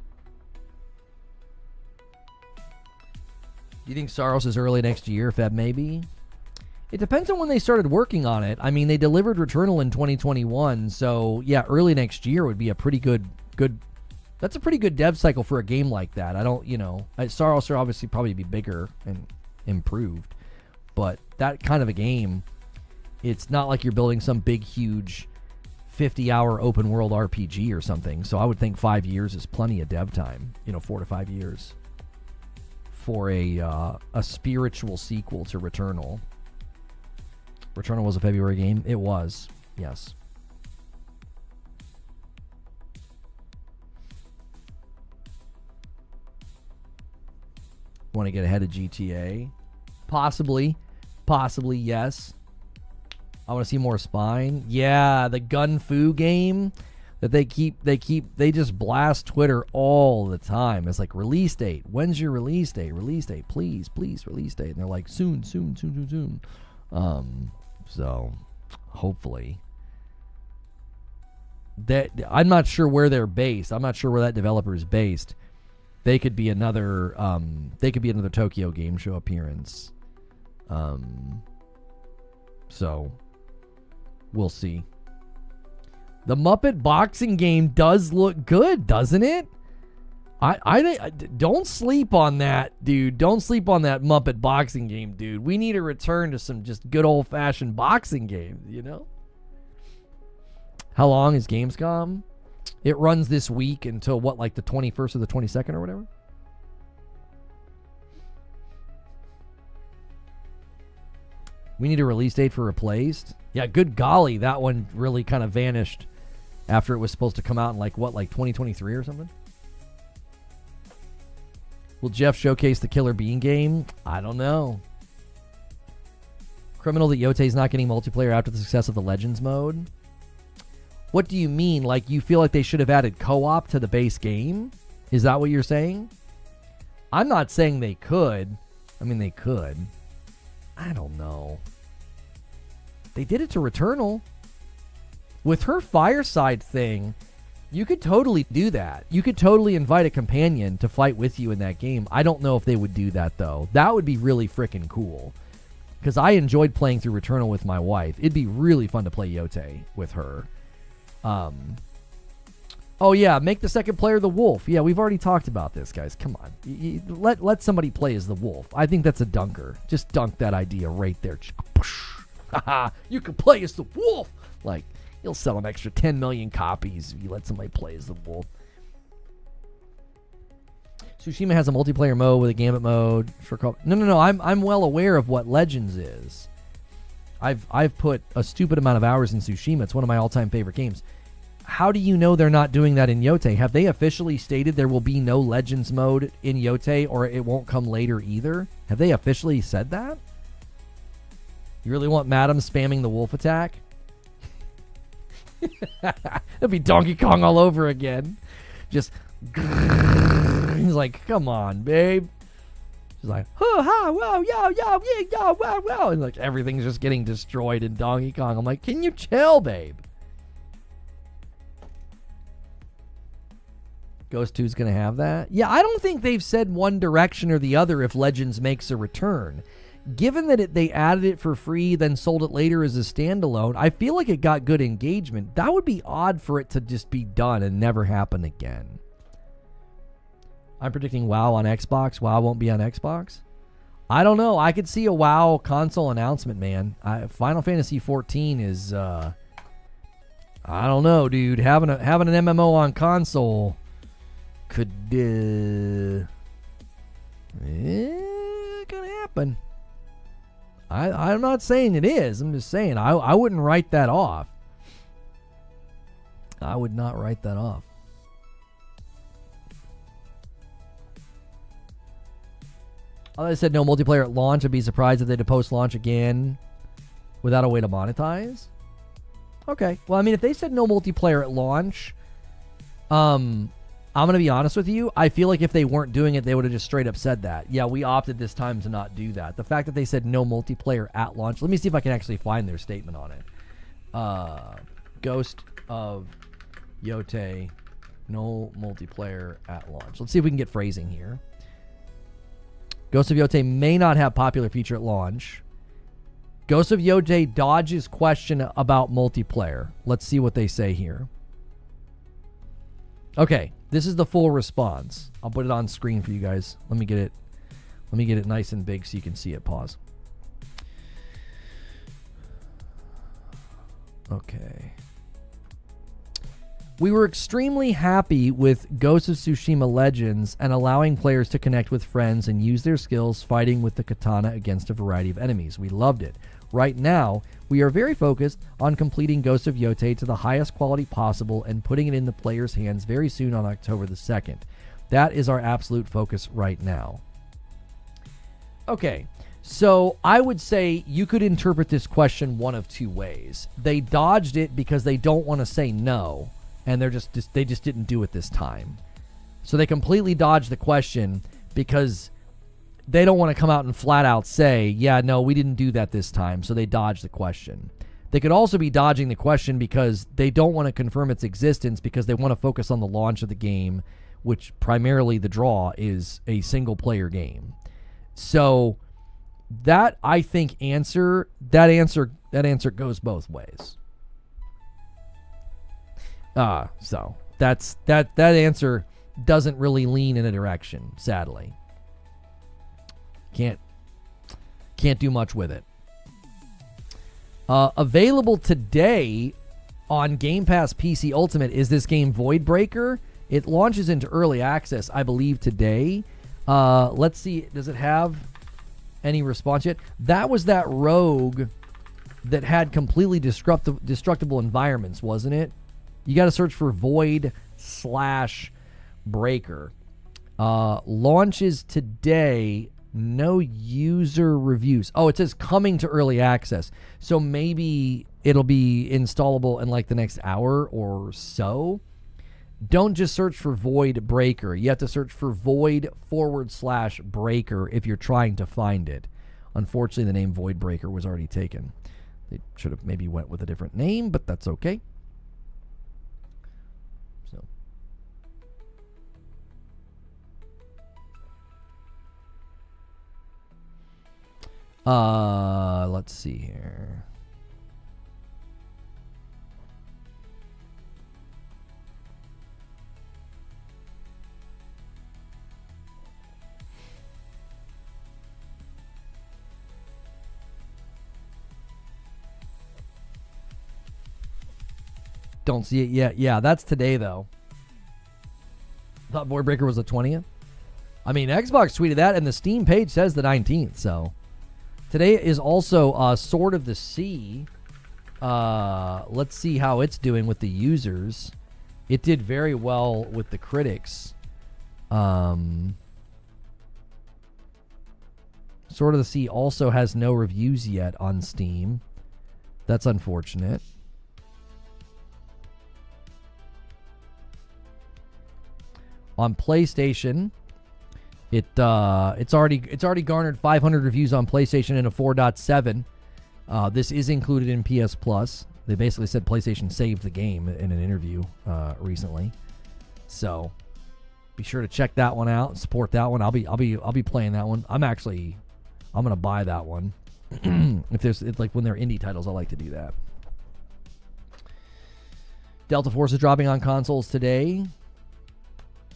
Do you think Sorrow's is early next year, Feb maybe? It depends on when they started working on it. I mean, they delivered Returnal in 2021, so yeah, early next year would be a pretty good. That's a pretty good dev cycle for a game like that. I don't, Sorrow's will obviously probably be bigger and improved, but that kind of a game, it's not like you're building some big, huge 50-hour open world RPG or something. So I would think 5 years is plenty of dev time. 4 to 5 years for a spiritual sequel to Returnal. Returnal was a February game? It was, yes. Want to get ahead of GTA? Possibly, yes. I want to see more Spine. Yeah, the Gun Fu game that they just blast Twitter all the time. It's like, release date. When's your release date? Release date, please, release date. And they're like, soon. So, hopefully. I'm not sure where they're based. I'm not sure where that developer is based. They could be another Tokyo Game Show appearance. So, we'll see. The Muppet boxing game does look good, doesn't it? I don't sleep on that, dude. Don't sleep on that Muppet boxing game, dude. We need a return to some just good old-fashioned boxing games, How long is Gamescom? It runs this week until what, like the 21st or the 22nd or whatever? We need a release date for Replaced. Yeah, good golly, that one really kind of vanished after it was supposed to come out in like 2023 or something? Will Geoff showcase the Killer Bean game? I don't know. Criminal that Yotei's not getting multiplayer after the success of the Legends mode? What do you mean? Like, you feel like they should have added co-op to the base game? Is that what you're saying? I'm not saying they could. I mean, they could. I don't know. They did it to Returnal. With her Fireside thing, you could totally do that. You could totally invite a companion to fight with you in that game. I don't know if they would do that, though. That would be really freaking cool. Because I enjoyed playing through Returnal with my wife. It'd be really fun to play Yotei with her. Oh, yeah, make the second player the wolf. Yeah, we've already talked about this, guys. Come on. Let somebody play as the wolf. I think that's a dunker. Just dunk that idea right there. You can play as the wolf. Like, you'll sell an extra 10 million copies if you let somebody play as the wolf. Tsushima has a multiplayer mode with a gambit mode. No. I'm well aware of what Legends is. I've put a stupid amount of hours in Tsushima. It's one of my all-time favorite games. How do you know they're not doing that in Yotei? Have they officially stated there will be no Legends mode in Yotei, or it won't come later either? Have they officially said that? You really want Madam spamming the wolf attack? It'll be Donkey Kong all over again. Just... He's like, come on, babe. She's like, ha, wow, yo, wow. And like, everything's just getting destroyed in Donkey Kong. I'm like, can you chill, babe? Ghost 2's going to have that? Yeah, I don't think they've said one direction or the other if Legends makes a return. given that they added it for free, then sold it later as a standalone, I feel like it got good engagement. That would be odd for it to just be done and never happen again. I'm predicting WoW on Xbox. WoW won't be on Xbox. I don't know. I could see a WoW console announcement, man. Final Fantasy 14 is, I don't know, dude. Having an MMO on console could, could happen. I'm not saying it is. I'm just saying I wouldn't write that off. I would not write that off. Oh, they said no multiplayer at launch. I'd be surprised if they did post-launch again without a way to monetize. Okay. Well, I mean, if they said no multiplayer at launch, I'm going to be honest with you. I feel like if they weren't doing it, they would have just straight up said that. Yeah, we opted this time to not do that. The fact that they said no multiplayer at launch. Let me see if I can actually find their statement on it. Ghost of Yotei, no multiplayer at launch. Let's see if we can get phrasing here. Ghost of Yotei may not have popular feature at launch. Ghost of Yotei dodges question about multiplayer. Let's see what they say here. Okay, this is the full response. I'll put it on screen for you guys. Let me get it nice and big so you can see it. Pause. Okay. We were extremely happy with Ghost of Tsushima Legends and allowing players to connect with friends and use their skills fighting with the katana against a variety of enemies. We loved it. Right now, we are very focused on completing Ghost of Yotei to the highest quality possible and putting it in the player's hands very soon on October the 2nd. That is our absolute focus right now. Okay, so I would say you could interpret this question one of two ways. They dodged it because they don't want to say no, and they just didn't do it this time. So they completely dodged the question because they don't want to come out and flat out say, yeah, no, we didn't do that this time, so they dodged the question. They could also be dodging the question because they don't want to confirm its existence because they want to focus on the launch of the game, which primarily the draw is a single-player game. So that, I think, answer goes both ways. So that answer doesn't really lean in a direction, sadly. Can't do much with it. Available today on Game Pass PC Ultimate is this game Voidbreaker. It launches into early access, I believe, today. Let's see, does it have any response yet? That was that rogue that had completely destructible environments, wasn't it? You got to search for Void/Breaker. Launches today. No user reviews. Oh, it says coming to early access. So maybe it'll be installable in like the next hour or so. Don't just search for Void Breaker. You have to search for Void/Breaker if you're trying to find it. Unfortunately, the name Void Breaker was already taken. They should have maybe went with a different name, but that's okay. Let's see here. Don't see it yet. Yeah, that's today, though. Thought Voidbreaker was the 20th. I mean, Xbox tweeted that, and the Steam page says the 19th, so... Today is also Sword of the Sea. Let's see how it's doing with the users. It did very well with the critics. Sword of the Sea also has no reviews yet on Steam. That's unfortunate. On PlayStation... It's already garnered 500 reviews on PlayStation and a 4.7. This is included in PS Plus. They basically said PlayStation saved the game in an interview recently. So be sure to check that one out, support that one. I'll be playing that one. I'm I'm going to buy that one. It's like when they're indie titles, I like to do that. Delta Force is dropping on consoles today.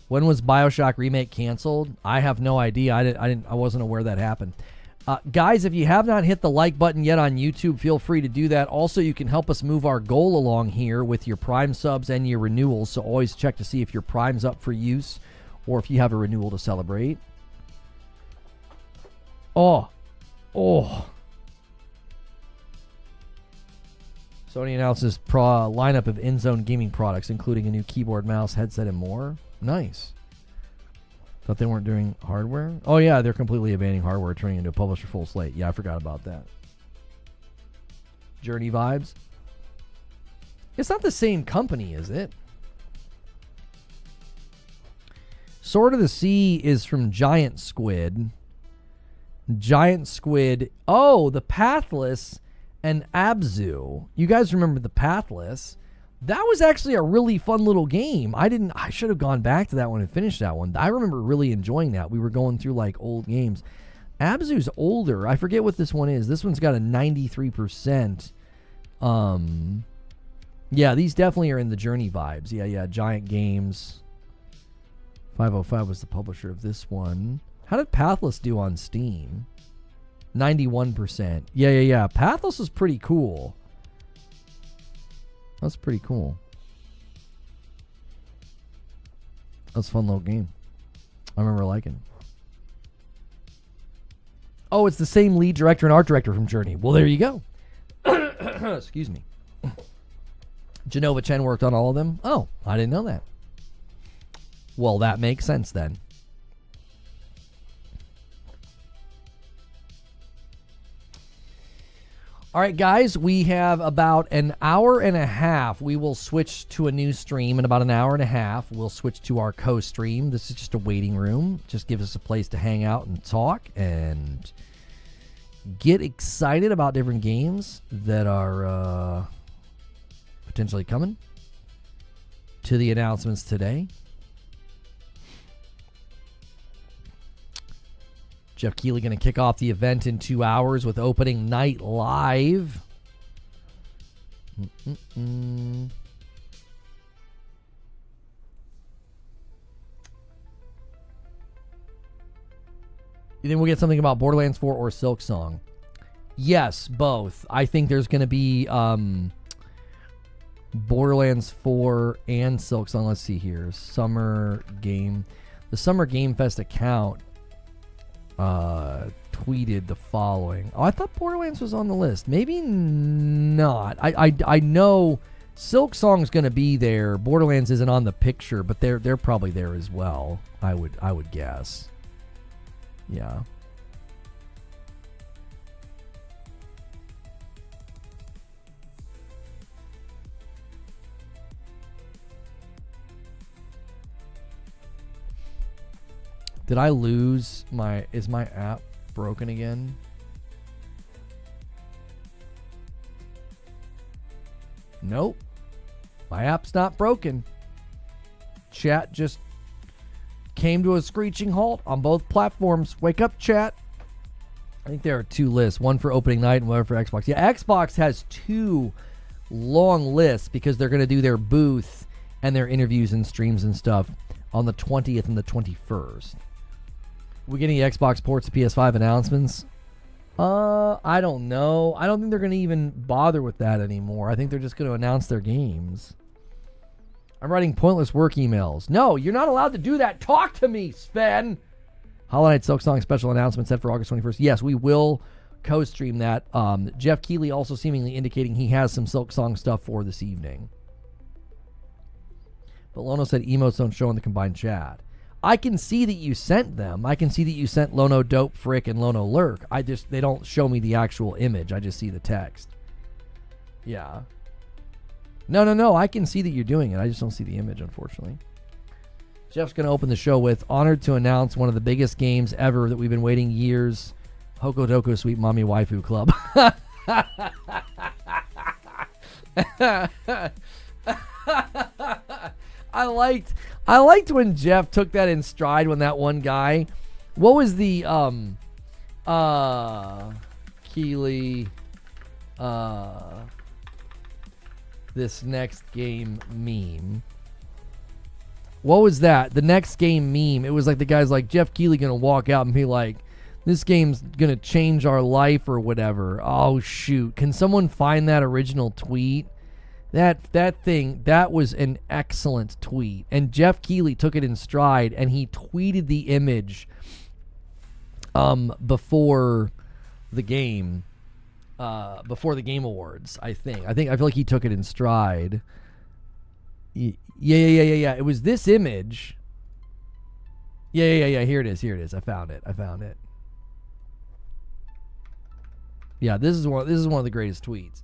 When was BioShock Remake canceled? I have no idea. I wasn't aware that happened. Guys, if you have not hit the like button yet on YouTube, feel free to do that. Also, you can help us move our goal along here with your Prime subs and your renewals. So always check to see if your Prime's up for use or if you have a renewal to celebrate. Oh. Sony announces lineup of in-zone gaming products, including a new keyboard, mouse, headset, and more. Nice. Thought they weren't doing hardware? Oh, yeah, they're completely abandoning hardware, turning into a publisher full slate. Yeah, I forgot about that. Journey vibes. It's not the same company, is it? Sword of the Sea is from Giant Squid. Giant Squid. Oh, the Pathless and Abzu. You guys remember the Pathless? That was actually a really fun little game. I should have gone back to that one and finished that one. I remember really enjoying that. We were going through like old games. Abzu's older. I forget what this one is. This one's got a 93%. Yeah, these definitely are in the Journey vibes. Yeah, Giant Games. 505 was the publisher of this one. How did Pathless do on Steam? 91%. Yeah. Pathless is pretty cool. That's pretty cool. That's a fun little game. I remember liking it. Oh, it's the same lead director and art director from Journey. Well, there you go. Excuse me. Genova Chen worked on all of them? Oh, I didn't know that. Well, that makes sense then. All right, guys, we have about an hour and a half. We will switch to a new stream in about an hour and a half. We'll switch to our co-stream. This is just a waiting room. Just gives us a place to hang out and talk and get excited about different games that are potentially coming to the announcements today. Geoff Keighley going to kick off the event in 2 hours with Opening Night Live. You think we'll get something about Borderlands 4 or Silksong? Yes, both. I think there's going to be Borderlands 4 and Silksong. Let's see here. Summer Game. The Summer Game Fest account tweeted the following. Oh, I thought Borderlands was on the list. Maybe not. I know Silksong's going to be there. Borderlands isn't on the picture, but they're probably there as well. I would guess. Yeah. Did I lose is my app broken again? Nope. My app's not broken. Chat just came to a screeching halt on both platforms. Wake up, chat. I think there are two lists. One for opening night and one for Xbox. Yeah, Xbox has two long lists because they're going to do their booth and their interviews and streams and stuff on the 20th and the 21st. We getting Xbox ports to PS5 announcements? I don't know. I don't think they're going to even bother with that anymore. I think they're just going to announce their games. I'm writing pointless work emails. No, you're not allowed to do that. Talk to me, Sven. Hollow Knight Silksong special announcement set for August 21st. Yes, we will co-stream that. Geoff Keighley also seemingly indicating he has some Silksong stuff for this evening. But Lono said emotes don't show in the combined chat. I can see that you sent them. I can see that you sent Lono Dope Frick and Lono Lurk. They don't show me the actual image. I just see the text. Yeah. No. I can see that you're doing it. I just don't see the image, unfortunately. Jeff's going to open the show with honored to announce one of the biggest games ever that we've been waiting years. Hokodoko Sweet Mommy Waifu Club. I liked when Geoff took that in stride when that one guy, what was the Keighley, this next game meme. What was that? The next game meme. It was like the guy's like, Geoff Keighley gonna walk out and be like, this game's gonna change our life or whatever. Oh shoot. Can someone find that original tweet? That was an excellent tweet. And Geoff Keighley took it in stride and he tweeted the image before the game awards, I feel like he took it in stride. Yeah. It was this image. Yeah. Here it is. I found it. Yeah, this is one of the greatest tweets.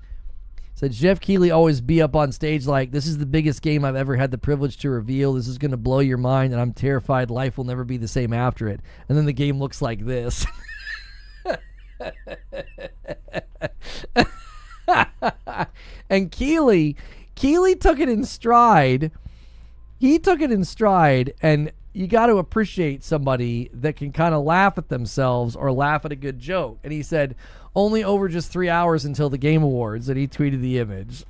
Said Geoff Keighley always be up on stage like, this is the biggest game I've ever had the privilege to reveal. This is going to blow your mind, and I'm terrified life will never be the same after it. And then the game looks like this. And Keighley took it in stride. He took it in stride, and you got to appreciate somebody that can kind of laugh at themselves or laugh at a good joke. And he said, only over just 3 hours until the Game Awards, and he tweeted the image.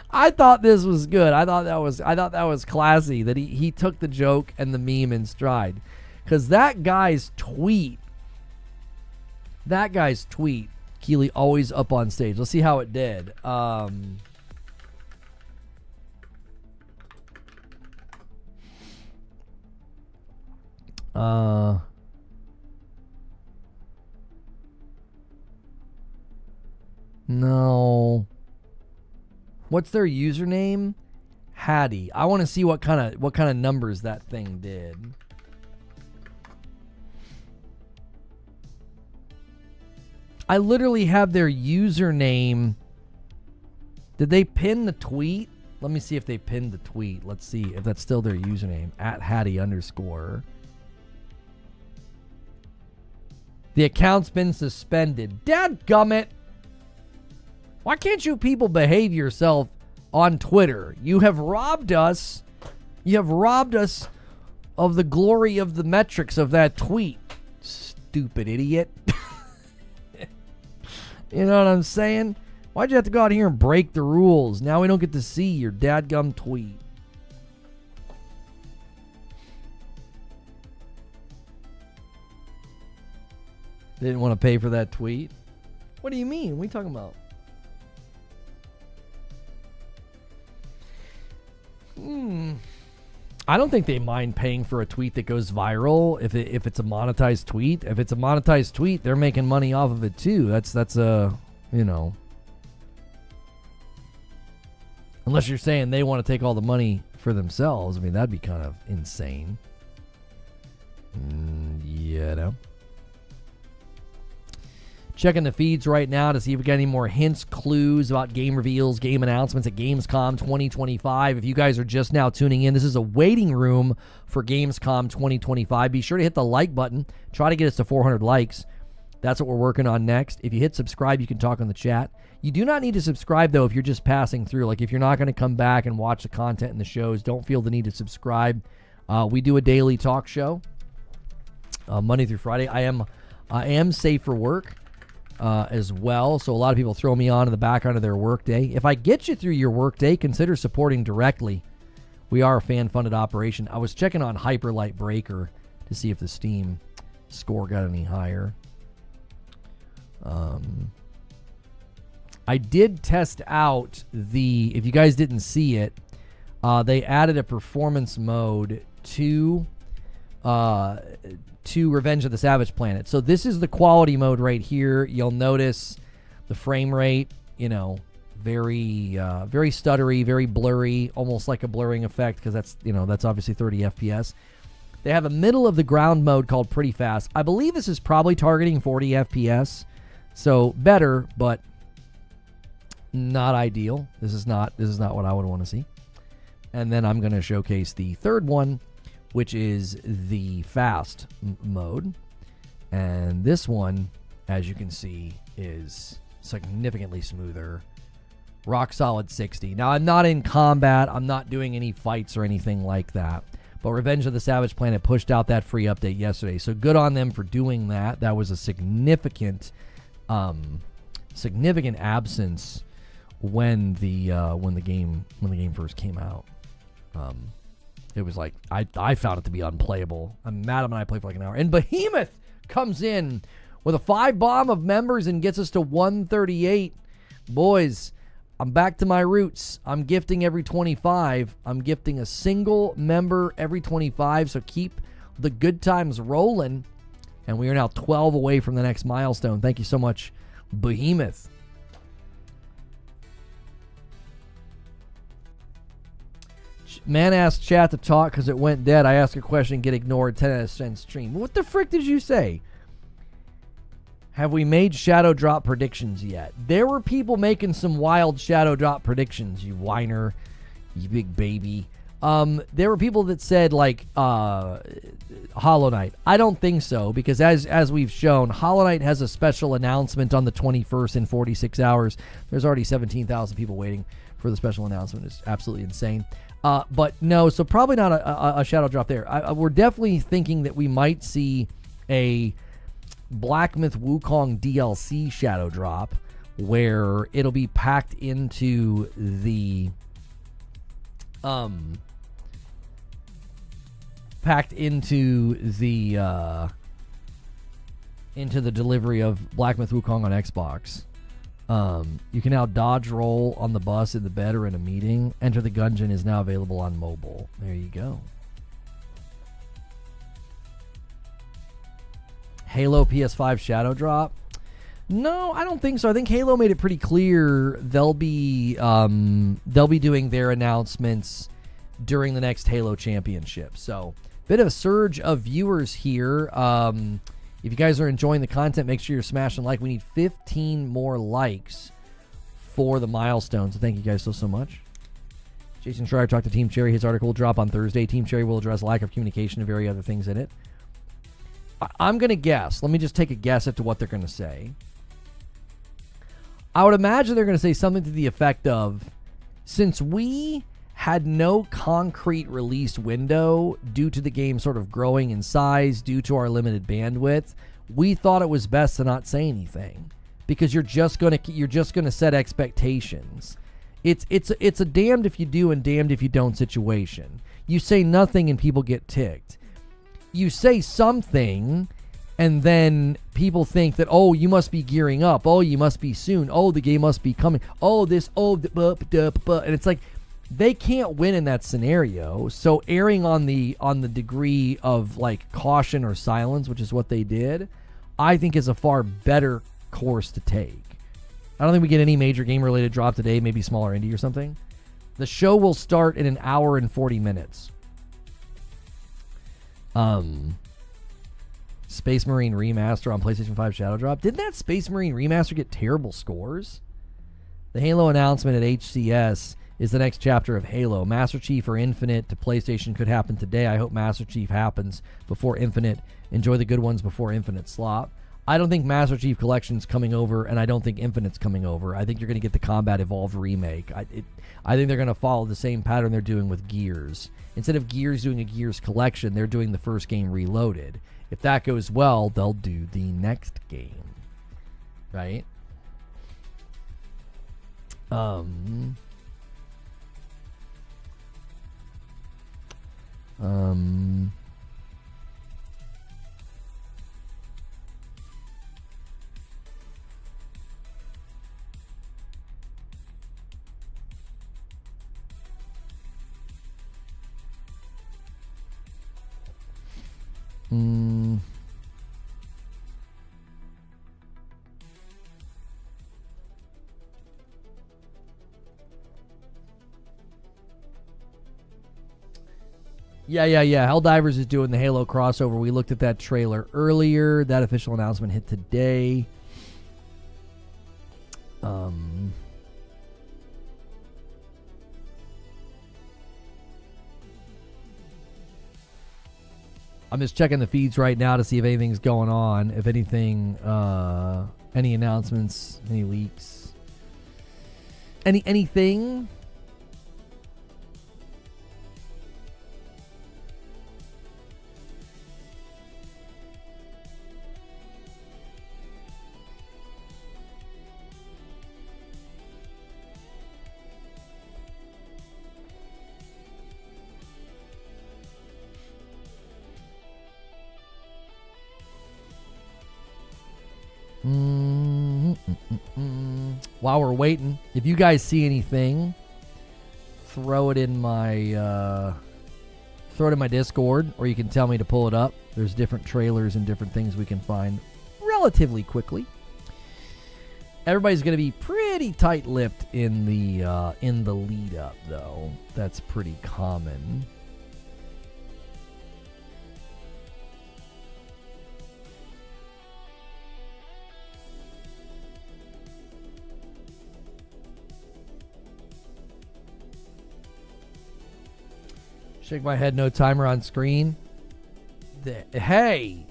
I thought this was good. I thought that was classy that he took the joke and the meme in stride. Because that guy's tweet, Keighley always up on stage. Let's see how it did. No. What's their username? Hattie. I want to see what kind of numbers that thing did. I literally have their username. Did they pin the tweet? Let me see if they pinned the tweet. Let's see if that's still their username. @Hattie_. The account's been suspended. Dadgummit. Why can't you people behave yourself on Twitter? You have robbed us. You have robbed us of the glory of the metrics of that tweet. Stupid idiot. You know what I'm saying? Why'd you have to go out here and break the rules? Now we don't get to see your dadgum tweet. They didn't want to pay for that tweet? What do you mean? What are you talking about? I don't think they mind paying for a tweet that goes viral if it's a monetized tweet. If it's a monetized tweet, they're making money off of it too. That's unless you're saying they want to take all the money for themselves. I mean, that'd be kind of insane. Checking the feeds right now to see if we got any more hints, clues about game reveals, game announcements at Gamescom 2025. If you guys are just now tuning in, this is a waiting room for Gamescom 2025. Be sure to hit the like button. Try to get us to 400 likes. That's what we're working on next. If you hit subscribe, you can talk on the chat. You do not need to subscribe, though, if you're just passing through. Like, if you're not going to come back and watch the content in the shows, don't feel the need to subscribe. We do a daily talk show, Monday through Friday. I am safe for work. As well, so a lot of people throw me on in the background of their workday. If I get you through your workday, consider supporting directly. We are a fan-funded operation. I was checking on Hyperlight Breaker to see if the Steam score got any higher. I did test out if you guys didn't see it, they added a performance mode to Revenge of the Savage Planet. So this is the quality mode right here. You'll notice the frame rate, very stuttery, very blurry, almost like a blurring effect, because that's obviously 30 FPS. They have a middle of the ground mode called Pretty Fast. I believe this is probably targeting 40 FPS. So better, but not ideal. This is not what I would want to see. And then I'm going to showcase the third one, which is the fast mode. And this one, as you can see, is significantly smoother. Rock solid 60. Now, I'm not in combat. I'm not doing any fights or anything like that. But Revenge of the Savage Planet pushed out that free update yesterday. So good on them for doing that. That was a significant absence when the game first came out. It was like I found it to be unplayable. Madam and I played for like an hour. And Behemoth comes in with a 5 bomb of members and gets us to 138. Boys, I'm back to my roots. I'm gifting every 25. I'm gifting a single member every 25. So keep the good times rolling. And we are now 12 away from the next milestone. Thank you so much, Behemoth. Man asked chat to talk because it went dead. I ask a question, get ignored. 10 out of 10 stream. What the frick did you say? Have we made Shadow Drop predictions yet? There were people making some wild Shadow Drop predictions, you whiner, you big baby. There were people that said, like, Hollow Knight. I don't think so, because as we've shown, Hollow Knight has a special announcement on the 21st in 46 hours. There's already 17,000 people waiting for the special announcement. It's absolutely insane. But no, so probably not a Shadow Drop there. We're definitely thinking that we might see a Black Myth Wukong DLC Shadow Drop, where it'll be packed into the delivery of Black Myth Wukong on Xbox. You can now dodge roll on the bus, in the bed, or in a meeting. Enter the Gungeon is now available on mobile. There you go. Halo PS5 Shadow Drop? No, I don't think so. I think Halo made it pretty clear they'll be doing their announcements during the next Halo Championship. So, bit of a surge of viewers here. If you guys are enjoying the content, make sure you're smashing like. We need 15 more likes for the milestone. So thank you guys so much. Jason Schreier talked to Team Cherry. His article will drop on Thursday. Team Cherry will address lack of communication and various other things in it. I'm going to guess. Let me just take a guess at to what they're going to say. I would imagine they're going to say something to the effect of, since we had no concrete release window due to the game sort of growing in size, due to our limited bandwidth, we thought it was best to not say anything, because you're just going to set expectations. It's a damned if you do and damned if you don't situation. You say nothing and people get ticked. You say something and then people think that, oh, you must be gearing up. Oh, you must be soon. Oh, the game must be coming. Oh, this, oh, and it's like, they can't win in that scenario. So erring on the degree of like caution or silence, which is what they did, I think is a far better course to take. I don't think we get any major game related drop today, maybe smaller indie or something. The show will start in an hour and 40 minutes. Space Marine Remaster on PlayStation 5 Shadow Drop. Didn't that Space Marine Remaster get terrible scores? The Halo announcement at HCS is the next chapter of Halo. Master Chief or Infinite to PlayStation could happen today. I hope Master Chief happens before Infinite. Enjoy the good ones before Infinite slop. I don't think Master Chief Collection's coming over, and I don't think Infinite's coming over. I think you're going to get the Combat Evolved remake. I think they're going to follow the same pattern they're doing with Gears. Instead of Gears doing a Gears Collection, they're doing the first game reloaded. If that goes well, they'll do the next game. Right? Yeah. Helldivers is doing the Halo crossover. We looked at that trailer earlier. That official announcement hit today. I'm just checking the feeds right now to see if anything's going on. If anything, any announcements, any leaks, anything. While we're waiting, if you guys see anything, throw it in my Discord, or you can tell me to pull it up. There's different trailers and different things we can find relatively quickly. Everybody's going to be pretty tight-lipped in the lead up, though. That's pretty common. Shake my head, no timer on screen. Hey,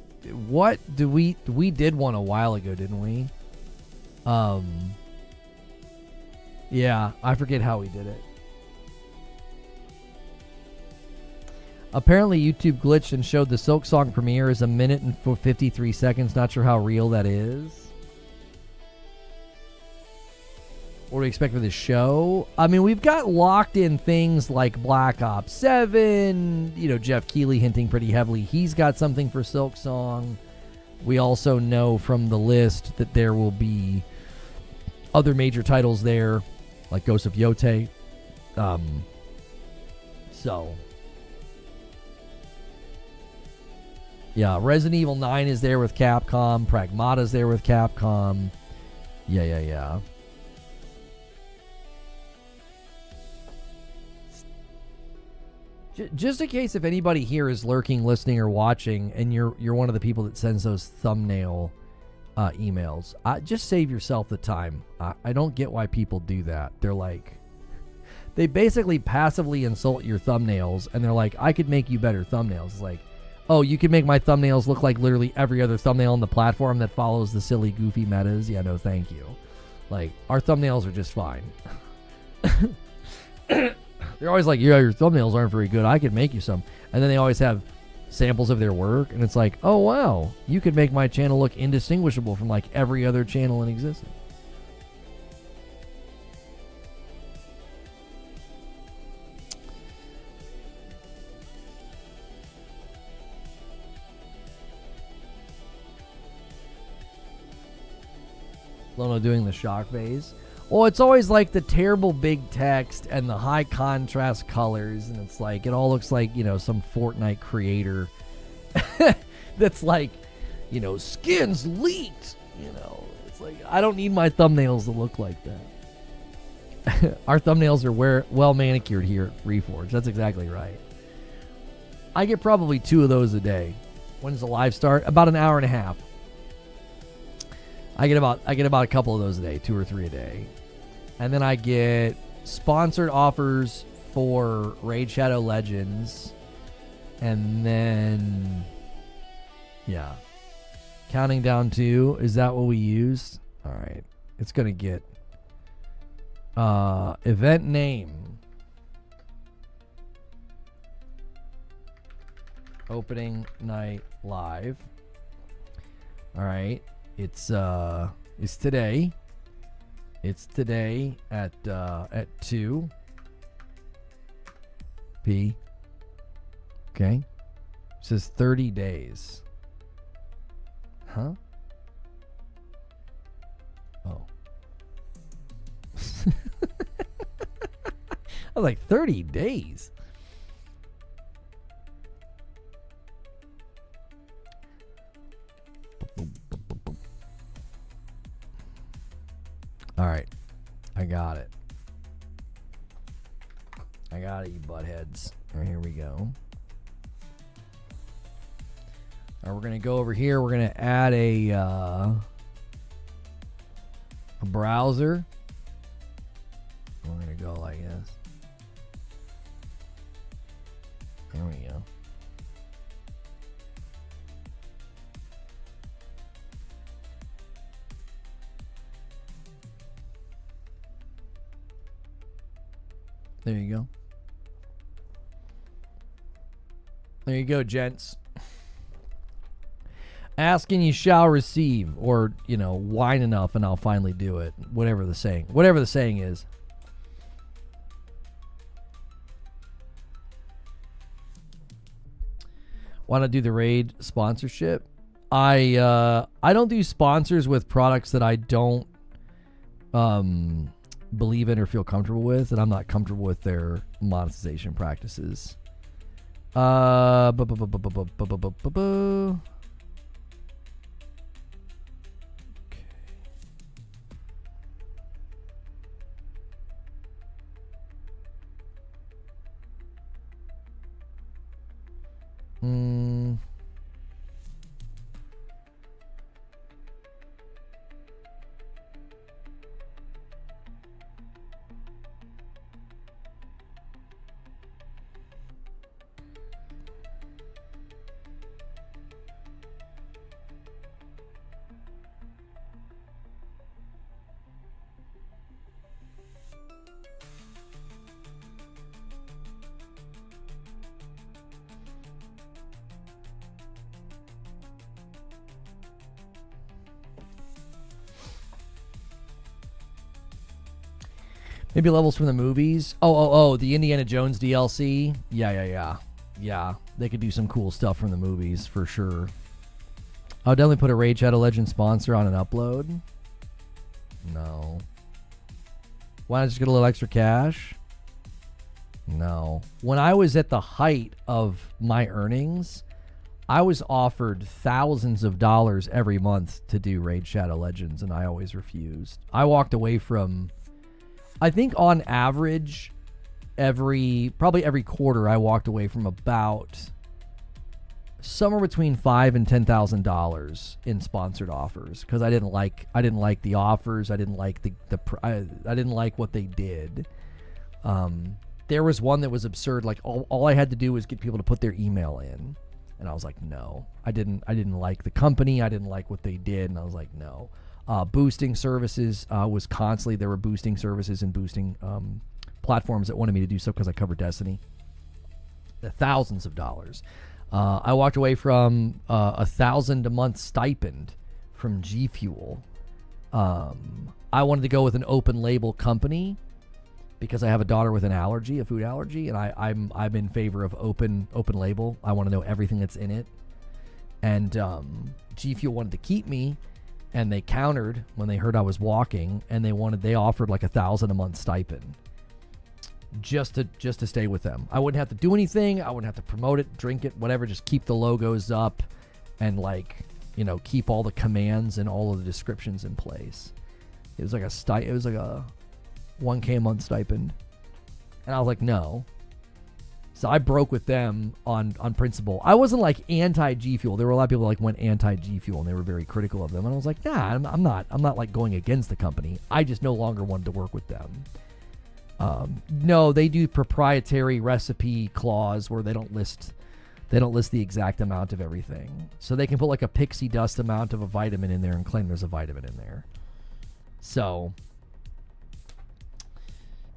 what do we did one a while ago, didn't we? Yeah, I forget how we did it. Apparently YouTube glitched and showed the Silksong premiere as 1 minute and 53 seconds. Not sure how real that is. What do we expect for this show? I mean, we've got locked in things like Black Ops 7. You know, Geoff Keighley hinting pretty heavily he's got something for Silksong. We also know from the list that there will be other major titles there, like Ghost of Yotei. Yeah, Resident Evil 9 is there with Capcom. Pragmata's there with Capcom. Yeah. Just in case if anybody here is lurking, listening, or watching, and you're one of the people that sends those thumbnail emails, just save yourself the time. I don't get why people do that. They're like, they basically passively insult your thumbnails, and they're like, I could make you better thumbnails. It's like, oh, you can make my thumbnails look like literally every other thumbnail on the platform that follows the silly, goofy metas? Yeah, no, thank you. Like, our thumbnails are just fine. They're always like, yeah, your thumbnails aren't very good. I could make you some. And then they always have samples of their work, and it's like, oh, wow, you could make my channel look indistinguishable from like every other channel in existence. Lono doing the shock phase. Well, it's always like the terrible big text and the high contrast colors, and it's like, it all looks like, you know, some Fortnite creator that's like, you know, skins leaked, you know. It's like, I don't need my thumbnails to look like that. Our thumbnails are well manicured here at Reforge. That's exactly right. I get probably 2 of those a day. When's the live start? About an hour and a half. I get about a couple of those a day, 2 or 3 a day. And then I get sponsored offers for Raid Shadow Legends. And then, yeah. Counting down to, is that what we used? All right. It's going to get event name. Opening Night Live. All right. It's today. It's today at 2 p. Okay. It says 30 days. Huh? Oh. I was like, 30 days. All right. I got it. I got it, you buttheads. All right, here we go. All right, we're going to go over here. We're going to add a browser. We're going to go like this. There we go. There you go. There you go, gents. Ask and you shall receive, or, you know, whine enough and I'll finally do it. Whatever the saying is. Want to do the raid sponsorship? I don't do sponsors with products that I don't believe in or feel comfortable with, and I'm not comfortable with their monetization practices. Maybe levels from the movies. Oh, the Indiana Jones DLC. Yeah. They could do some cool stuff from the movies for sure. I'll definitely put a Raid Shadow Legends sponsor on an upload. No. Why not just get a little extra cash? No. When I was at the height of my earnings, I was offered thousands of dollars every month to do Raid Shadow Legends, and I always refused. I walked away from... I think on average, probably every quarter, I walked away from about somewhere between $5,000 and $10,000 in sponsored offers because I didn't like the offers. I didn't like I didn't like what they did. There was one that was absurd. Like all I had to do was get people to put their email in, and I was like, no. I didn't like the company. I didn't like what they did, and I was like, no. Boosting services was constantly, there were boosting services and boosting platforms that wanted me to do so because I covered Destiny. Thousands of dollars. I walked away from $1,000 a month stipend from G Fuel. I wanted to go with an open label company because I have a daughter with an allergy, a food allergy, and I'm in favor of open label. I want to know everything that's in it. And G Fuel wanted to keep me. And they countered when they heard I was walking, and they offered like $1,000 a month stipend just to stay with them. I wouldn't have to do anything. I wouldn't have to promote it, drink it, whatever. Just keep the logos up, and keep all the commands and all of the descriptions in place. It was like a $1K a month stipend, and I was like, no. So I broke with them on principle. I wasn't like anti-G Fuel. There were a lot of people that went anti-G Fuel, and they were very critical of them. And I was like, nah, I'm not like going against the company. I just no longer wanted to work with them. No, they do proprietary recipe clause where they don't list the exact amount of everything. So they can put like a pixie dust amount of a vitamin in there and claim there's a vitamin in there. So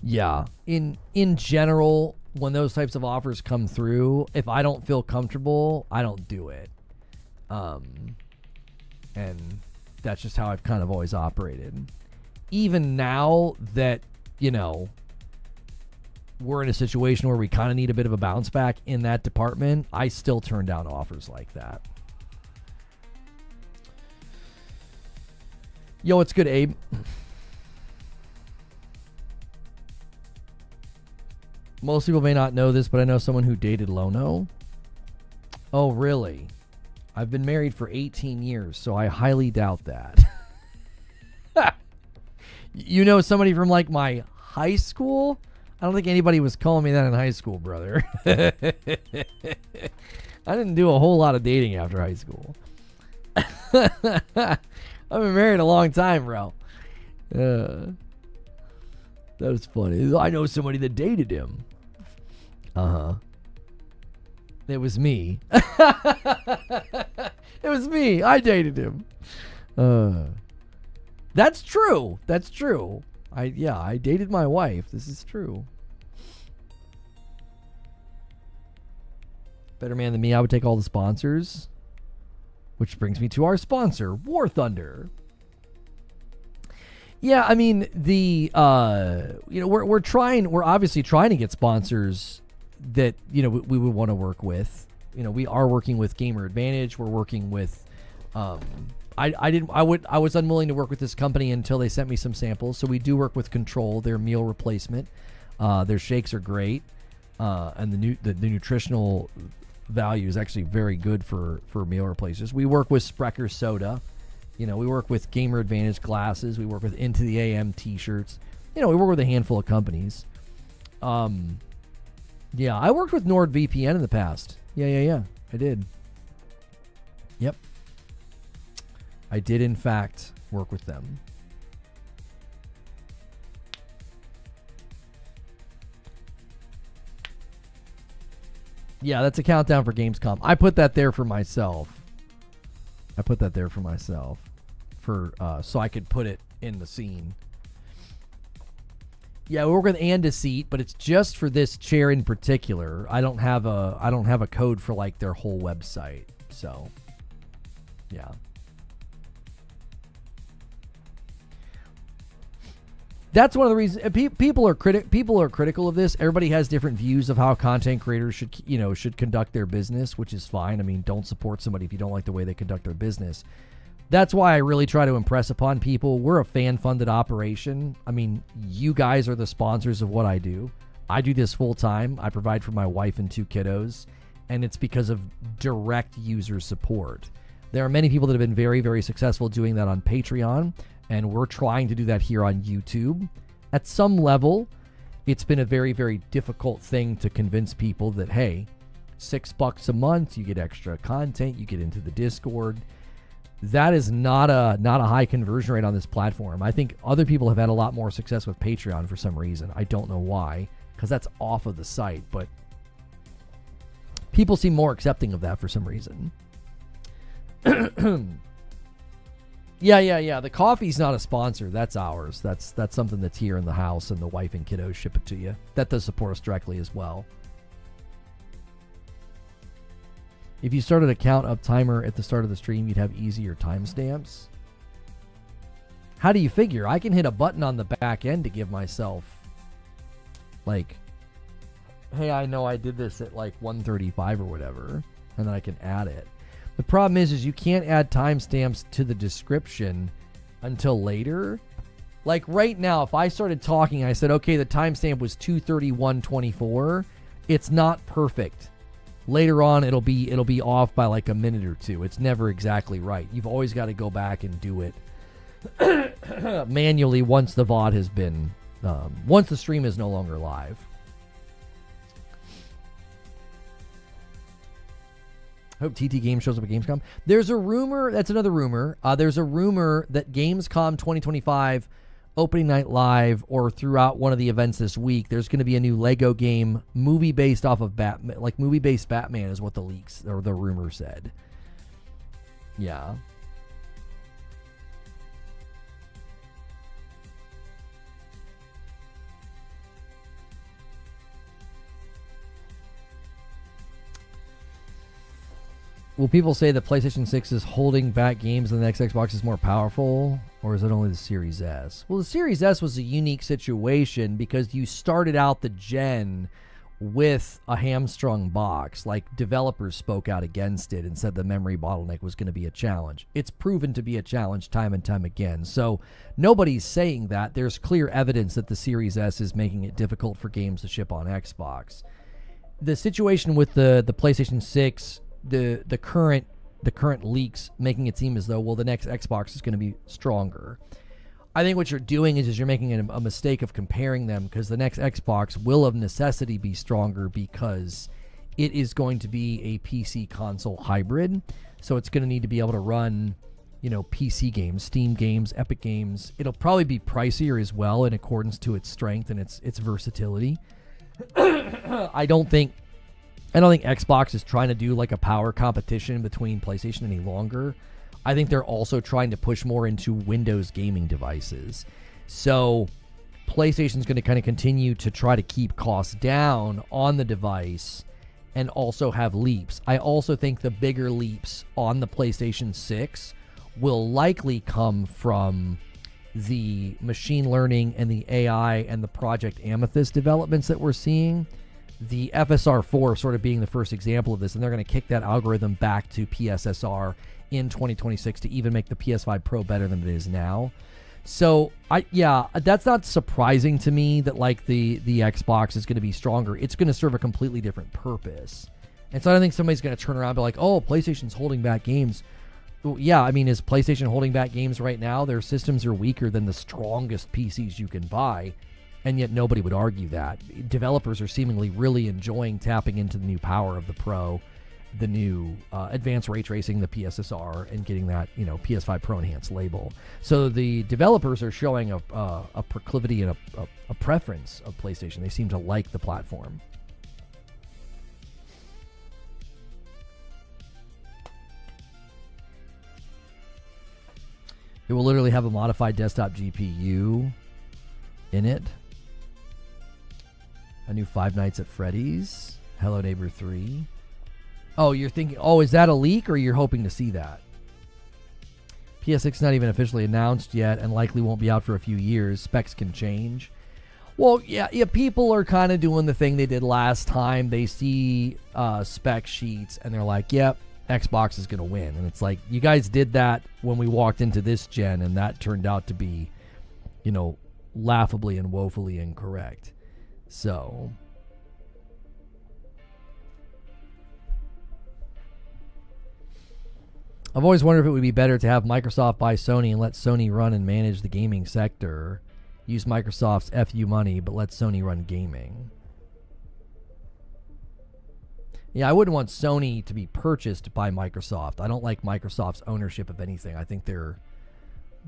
yeah, in general, when those types of offers come through, if I don't feel comfortable, I don't do it. And that's just how I've kind of always operated. Even now that, we're in a situation where we kind of need a bit of a bounce back in that department, I still turn down offers like that. Yo, it's good, Abe. Most people may not know this, but I know someone who dated Lono. Oh, really? I've been married for 18 years, so I highly doubt that. You know somebody from like my high school? I don't think anybody was calling me that in high school, brother. I didn't do a whole lot of dating after high school. I've been married a long time, bro. That was funny. I know somebody that dated him. It was me. It was me. I dated him. That's true. That's true. I dated my wife. This is true. Better man than me, I would take all the sponsors. Which brings me to our sponsor, War Thunder. Yeah, I mean, we're obviously trying to get sponsors that, we would want to work with. We are working with Gamer Advantage. We're working with I was unwilling to work with this company until they sent me some samples. So we do work with Control, their meal replacement. Their shakes are great, and the nutritional value is actually very good for meal replacers. We work with Sprecher Soda. We work with Gamer Advantage glasses. We work with Into the AM t-shirts. We work with a handful of companies. Yeah, I worked with NordVPN in the past. Yeah, I did. Yep. I did, in fact, work with them. Yeah, that's a countdown for Gamescom. I put that there for myself. So I could put it in the scene. Yeah, we work with Andaseat, but it's just for this chair in particular. I don't have a code for like their whole website. So, yeah. That's one of the reasons people are critical of this. Everybody has different views of how content creators should conduct their business, which is fine. I mean, don't support somebody if you don't like the way they conduct their business. That's why I really try to impress upon people. We're a fan-funded operation. I mean, you guys are the sponsors of what I do. I do this full-time. I provide for my wife and 2 kiddos, and it's because of direct user support. There are many people that have been very, very successful doing that on Patreon, and we're trying to do that here on YouTube. At some level, it's been a very, very difficult thing to convince people that, hey, $6 a month, you get extra content, you get into the Discord. That is not a high conversion rate on this platform. I think other people have had a lot more success with Patreon for some reason. I don't know why, because that's off of the site, but people seem more accepting of that for some reason. Yeah. The coffee's not a sponsor. That's ours. That's something that's here in the house, and the wife and kiddos ship it to you. That does support us directly as well. If you started a count up timer at the start of the stream, you'd have easier timestamps. How do you figure? I can hit a button on the back end to give myself, like, hey, I know I did this at like 1:35 or whatever, and then I can add it. The problem is you can't add timestamps to the description until later. Like right now, if I started talking, I said, okay, the timestamp was 2:31:24. It's not perfect. Later on, it'll be off by like a minute or two. It's never exactly right. You've always got to go back and do it manually once the VOD has been, once the stream is no longer live. Hope TT Games shows up at Gamescom. There's a rumor, that's another rumor. There's a rumor that Gamescom 2025 Opening Night Live, or throughout one of the events this week, there's going to be a new Lego game, movie based off of Batman, like movie-based Batman is what the leaks or the rumor said. Yeah. Will people say that PlayStation 6 is holding back games and the next Xbox is more powerful? Or is it only the Series S? Well, the Series S was a unique situation because you started out the gen with a hamstrung box. Like, developers spoke out against it and said the memory bottleneck was going to be a challenge. It's proven to be a challenge time and time again. So nobody's saying that. There's clear evidence that the Series S is making it difficult for games to ship on Xbox. The situation with the PlayStation 6... The current leaks making it seem as though, well, the next Xbox is going to be stronger. I think what you're doing is you're making a mistake of comparing them, because the next Xbox will of necessity be stronger because it is going to be a PC console hybrid. So it's going to need to be able to run, PC games, Steam games, Epic games. It'll probably be pricier as well in accordance to its strength and its versatility. I don't think Xbox is trying to do like a power competition between PlayStation any longer. I think they're also trying to push more into Windows gaming devices. So PlayStation's going to kind of continue to try to keep costs down on the device and also have leaps. I also think the bigger leaps on the PlayStation 6 will likely come from the machine learning and the AI and the Project Amethyst developments that we're seeing. the FSR4 sort of being the first example of this, and they're going to kick that algorithm back to PSSR in 2026 to even make the PS5 Pro better than it is now. So that's not surprising to me that like the Xbox is going to be stronger. It's going to serve a completely different purpose. And so I don't think somebody's going to turn around and be like, oh, PlayStation's holding back games. Well, yeah, I mean, is PlayStation holding back games right now? Their systems are weaker than the strongest PCs you can buy, and yet nobody would argue that. Developers are seemingly really enjoying tapping into the new power of the Pro, the new advanced ray tracing, the PSSR, and getting that, PS5 Pro Enhanced label. So the developers are showing a proclivity and a preference of PlayStation. They seem to like the platform. It will literally have a modified desktop GPU in it. A new Five Nights at Freddy's. Hello Neighbor 3. Oh, you're thinking, is that a leak, or you're hoping to see that? PS6 not even officially announced yet and likely won't be out for a few years. Specs can change. Well, yeah, people are kind of doing the thing they did last time. They see spec sheets and they're like, yep, Xbox is going to win. And it's like, you guys did that when we walked into this gen, and that turned out to be, laughably and woefully incorrect. So I've always wondered if it would be better to have Microsoft buy Sony and let Sony run and manage the gaming sector. Use Microsoft's FU money, but let Sony run gaming. Yeah, I wouldn't want Sony to be purchased by Microsoft. I don't like Microsoft's ownership of anything. I think they're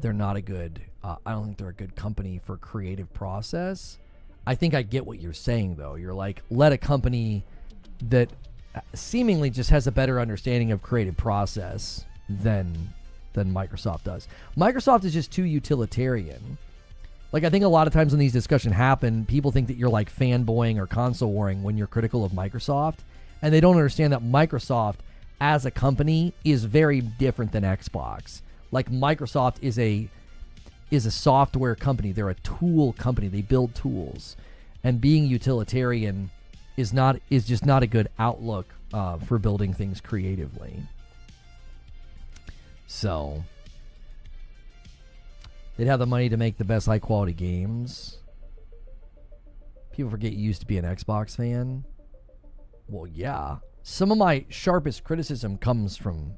not a good. I don't think they're a good company for creative process. I think I get what you're saying, though. You're like, let a company that seemingly just has a better understanding of creative process than Microsoft does. Microsoft is just too utilitarian. Like, I think a lot of times when these discussions happen, people think that you're like fanboying or console warring when you're critical of Microsoft. And they don't understand that Microsoft as a company is very different than Xbox. Like, Microsoft is a software company. They're a tool company. They build tools. And being utilitarian is just not a good outlook for building things creatively. So they'd have the money to make the best high quality games. People forget you used to be an Xbox fan. Well, yeah. Some of my sharpest criticism comes from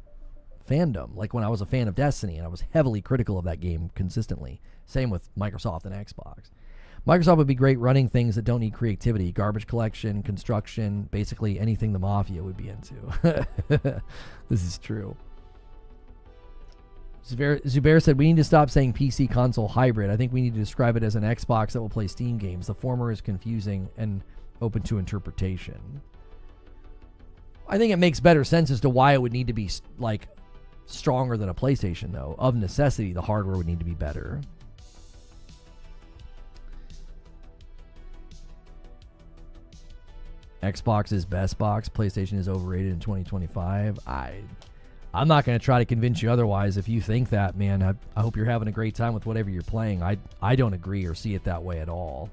fandom. Like when I was a fan of Destiny, and I was heavily critical of that game consistently. Same with Microsoft and Xbox. Microsoft would be great running things that don't need creativity. Garbage collection, construction, basically anything the Mafia would be into. This is true. Zubair said, we need to stop saying PC console hybrid. I think we need to describe it as an Xbox that will play Steam games. The former is confusing and open to interpretation. I think it makes better sense as to why it would need to be like stronger than a PlayStation, though. Of necessity, the hardware would need to be better. Xbox is best box. PlayStation is overrated in 2025. I'm not going to try to convince you otherwise. If you think that, man, I hope you're having a great time with whatever you're playing. I don't agree or see it that way at all.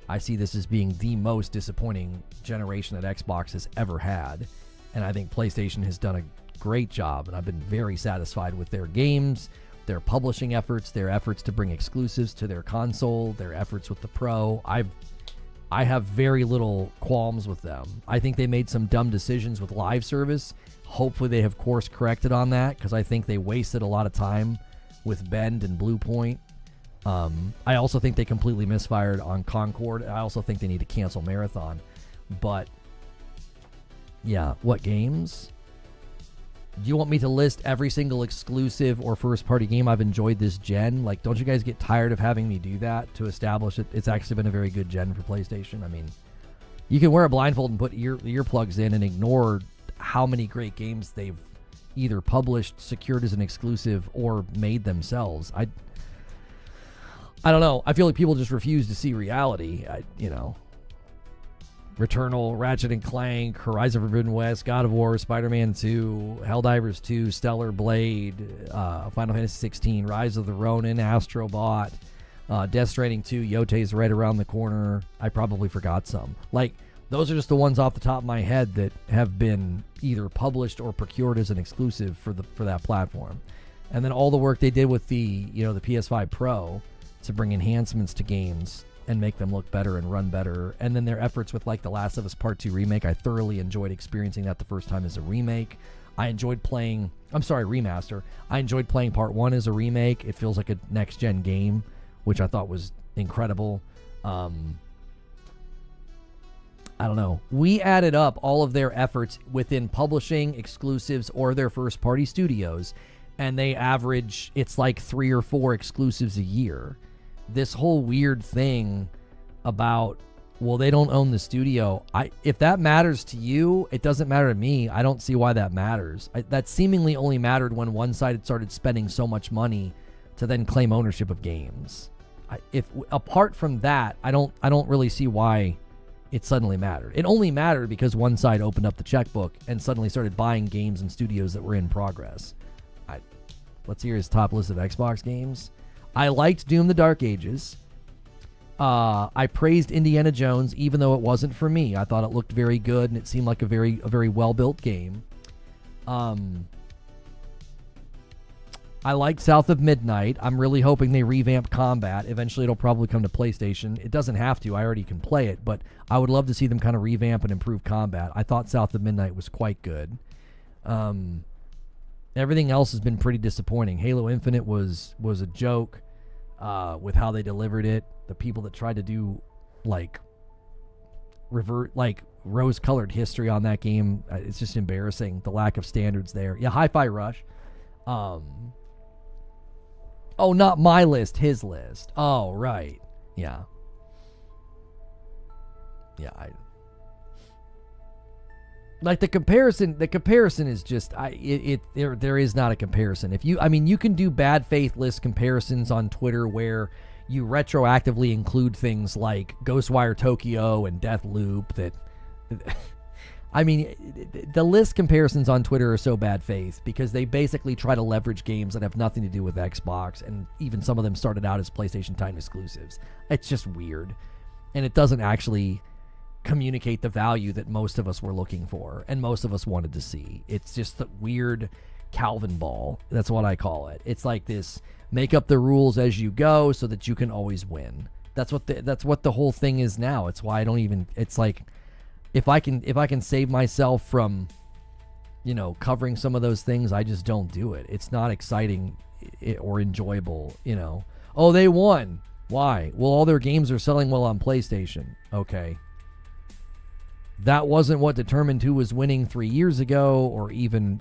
I see this as being the most disappointing generation that Xbox has ever had. And I think PlayStation has done a great job, and I've been very satisfied with their games, their publishing efforts, their efforts to bring exclusives to their console, their efforts with the Pro. I have very little qualms with them. I think they made some dumb decisions with live service. Hopefully they have course corrected on that, because I think they wasted a lot of time with Bend and Bluepoint. I also think they completely misfired on Concord. I also think they need to cancel Marathon. But, yeah, what games? Do you want me to list every single exclusive or first-party game I've enjoyed this gen? Like, don't you guys get tired of having me do that to establish that it's actually been a very good gen for PlayStation? I mean, you can wear a blindfold and put earplugs in and ignore how many great games they've either published, secured as an exclusive, or made themselves. I don't know. I feel like people just refuse to see reality. Returnal, Ratchet and Clank, Horizon Forbidden West, God of War, Spider-Man 2, Helldivers 2, Stellar Blade, Final Fantasy 16, Rise of the Ronin, Astro Bot, Death Stranding 2, Yotei's right around the corner. I probably forgot some. Like, Those are just the ones off the top of my head that have been either published or procured as an exclusive for that platform. And then all the work they did with the PS5 Pro to bring enhancements to games and make them look better and run better. And then their efforts with like The Last of Us Part 2 remake, I thoroughly enjoyed experiencing that the first time as a remake. I enjoyed playing, remaster. I enjoyed playing Part 1 as a remake. It feels like a next-gen game, which I thought was incredible. I don't know. We added up all of their efforts within publishing, exclusives, or their first-party studios, and they average, it's like 3 or 4 exclusives a year. This whole weird thing about, well, they don't own the studio. If that matters to you, it doesn't matter to me. I don't see why that matters. That seemingly only mattered when one side had started spending so much money to then claim ownership of games. If apart from that, I don't really see why it suddenly mattered. It only mattered because one side opened up the checkbook and suddenly started buying games and studios that were in progress. Let's hear his top list of Xbox games. I liked Doom: The Dark Ages. I praised Indiana Jones, even though it wasn't for me. I thought it looked very good and it seemed like a very well-built game. I liked South of Midnight. I'm really hoping they revamp combat. Eventually it'll probably come to PlayStation. It doesn't have to. I already can play it, but I would love to see them kind of revamp and improve combat. I thought South of Midnight was quite good. Everything else has been pretty disappointing. Halo Infinite was a joke with how they delivered it. The people that tried to do rose-colored history on that game, it's just embarrassing. The lack of standards there. Yeah, Hi-Fi Rush. Oh, not my list, his list. Oh, right. Yeah. Yeah, like the comparison is just there is not a comparison. You can do bad faith list comparisons on Twitter where you retroactively include things like Ghostwire Tokyo and Deathloop that the list comparisons on Twitter are so bad faith because they basically try to leverage games that have nothing to do with Xbox, and even some of them started out as PlayStation Time exclusives. It's just weird, and it doesn't actually communicate the value that most of us were looking for and most of us wanted to see. It's just the weird Calvin ball. That's what I call it. It's like this, make up the rules as you go so that you can always win. That's what the whole thing is now. It's why I don't even, it's like, if I can save myself from, covering some of those things, I just don't do it. It's not exciting or enjoyable, Oh, they won. Why? Well, all their games are selling well on PlayStation. Okay. That wasn't what determined who was winning 3 years ago or even,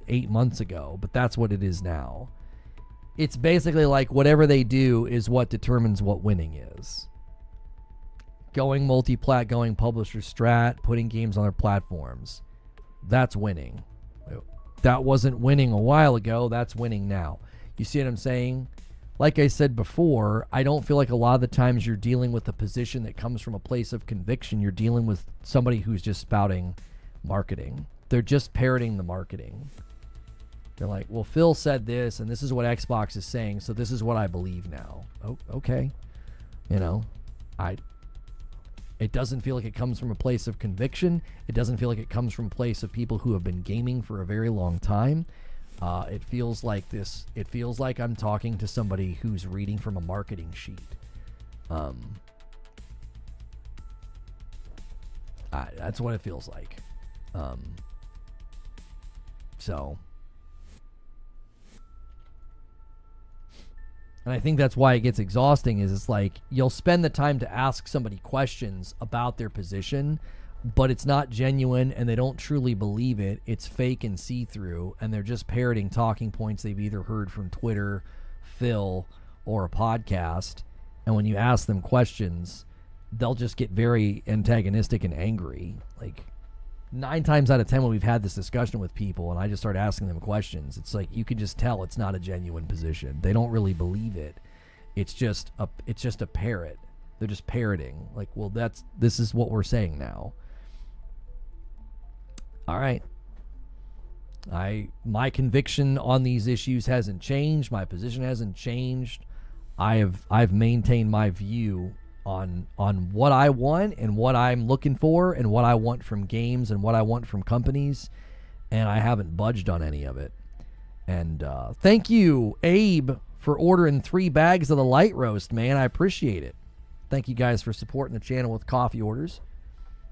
8 months ago, but that's what it is now. It's basically like whatever they do is what determines what winning is. Going multi-plat, going publisher strat, putting games on their platforms. That's winning. That wasn't winning a while ago. That's winning now. You see what I'm saying? Like I said before, I don't feel like a lot of the times you're dealing with a position that comes from a place of conviction. You're dealing with somebody who's just spouting marketing. They're just parroting the marketing. They're like, well, Phil said this, and this is what Xbox is saying, so this is what I believe now. Oh, okay. It doesn't feel like it comes from a place of conviction. It doesn't feel like it comes from a place of people who have been gaming for a very long time. It feels like this. It feels like I'm talking to somebody who's reading from a marketing sheet. That's what it feels like. And I think that's why it gets exhausting, is it's like you'll spend the time to ask somebody questions about their position, but it's not genuine and they don't truly believe it. It's fake and see-through, and they're just parroting talking points they've either heard from Twitter, Phil, or a podcast. And when you ask them questions, they'll just get very antagonistic and angry. Like 9 times out of 10 when we've had this discussion with people and I just start asking them questions, it's like you can just tell it's not a genuine position. They don't really believe it. It's just a parrot. They're just parroting. Like, well, this is what we're saying now. All right. My conviction on these issues hasn't changed. My position hasn't changed. I've maintained my view on what I want and what I'm looking for and what I want from games and what I want from companies, and I haven't budged on any of it. And thank you, Abe, for ordering 3 bags of the light roast, man. I appreciate it. Thank you guys for supporting the channel with coffee orders.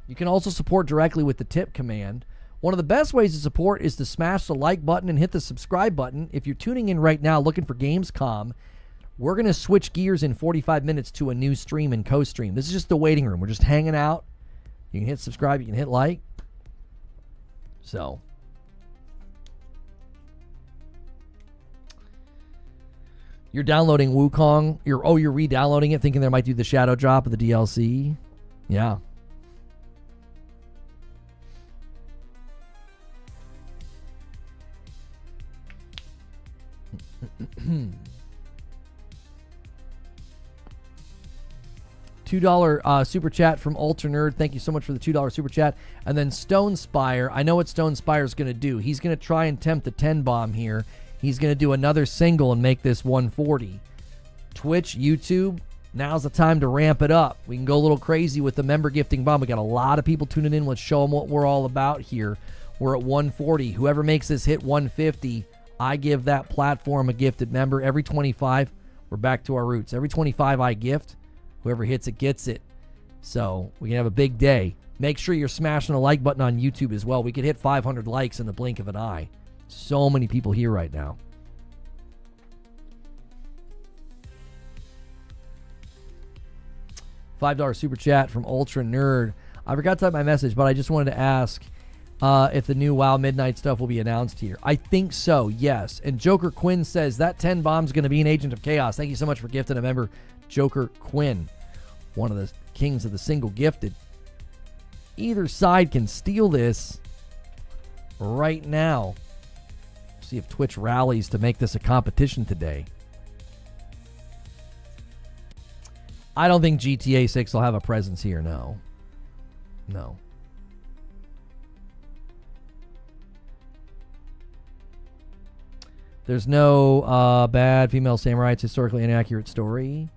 You can also support directly with the tip command. One of the best ways to support is to smash the like button and hit the subscribe button. If you're tuning in right now looking for Gamescom, we're going to switch gears in 45 minutes to a new stream and co-stream. This is just the waiting room. We're just hanging out. You can hit subscribe. You can hit like. So, you're downloading Wukong. You're re-downloading it thinking there might do the shadow drop of the DLC. Yeah. $2 super chat from Ultra Nerd. Thank you so much for the $2 super chat. And then Stone Spire. I know what Stone Spire is going to do. He's going to try and tempt the 10 bomb here. He's going to do another single and make this 140. Twitch, YouTube, now's the time to ramp it up. We can go a little crazy with the member gifting bomb. We got a lot of people tuning in. Let's show them what we're all about here. We're at 140. Whoever makes this hit 150, I give that platform a gifted member. Every 25, we're back to our roots. Every 25 I gift. Whoever hits it gets it. So we can have a big day. Make sure you're smashing the like button on YouTube as well. We could hit 500 likes in the blink of an eye. So many people here right now. $5 super chat from Ultra Nerd. I forgot to type my message, but I just wanted to ask if the new WoW Midnight stuff will be announced here. I think so, yes. And Joker Quinn says that 10 bomb's going to be an Agent of Chaos. Thank you so much for gifting a member, Joker Quinn, one of the kings of the single gifted. Either side can steal this right now. See if Twitch rallies to make this a competition today. I don't think GTA 6 will have a presence here, no. No. There's no bad female samurai. It's historically inaccurate story.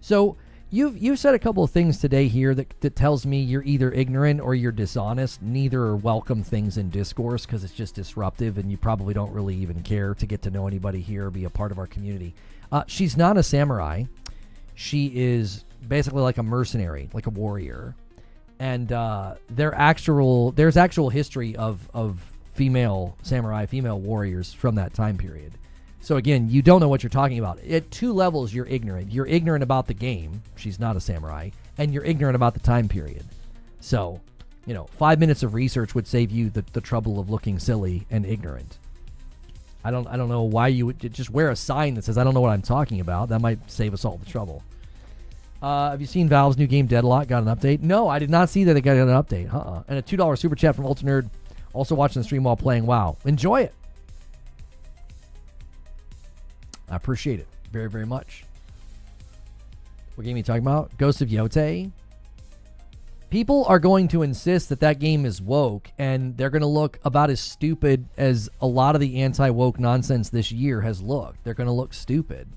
So you've said a couple of things today here that tells me you're either ignorant or you're dishonest. Neither are welcome things in discourse because it's just disruptive and you probably don't really even care to get to know anybody here or be a part of our community. She's not a samurai. She is basically like a mercenary, like a warrior. And there's actual history of female samurai, female warriors from that time period. So again, you don't know what you're talking about. At 2 levels, you're ignorant. You're ignorant about the game. She's not a samurai. And you're ignorant about the time period. So, 5 minutes of research would save you the trouble of looking silly and ignorant. I don't know why you would just wear a sign that says, I don't know what I'm talking about. That might save us all the trouble. Have you seen Valve's new game Deadlock got an update? No, I did not see that it got an update. And a $2 super chat from Ultra Nerd. Also watching the stream while playing WoW. Enjoy it. I appreciate it very, very much. What game are you talking about? Ghost of Yotei? People are going to insist that game is woke, and they're going to look about as stupid as a lot of the anti-woke nonsense this year has looked. They're going to look stupid.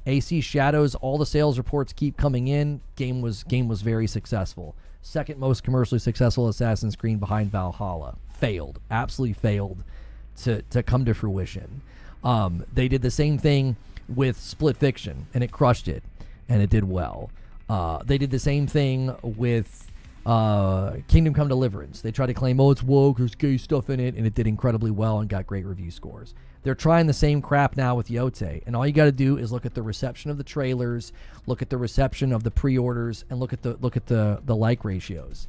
AC Shadows, all the sales reports keep coming in. Game was very successful. Second most commercially successful Assassin's Creed behind Valhalla. Failed. Absolutely failed to come to fruition. They did the same thing with Split Fiction, and it crushed it, and it did well. They did the same thing with Kingdom Come Deliverance. They tried to claim, it's woke, there's gay stuff in it, and it did incredibly well and got great review scores. They're trying the same crap now with Yotei, and all you got to do is look at the reception of the trailers, look at the reception of the pre-orders, and look at the like ratios.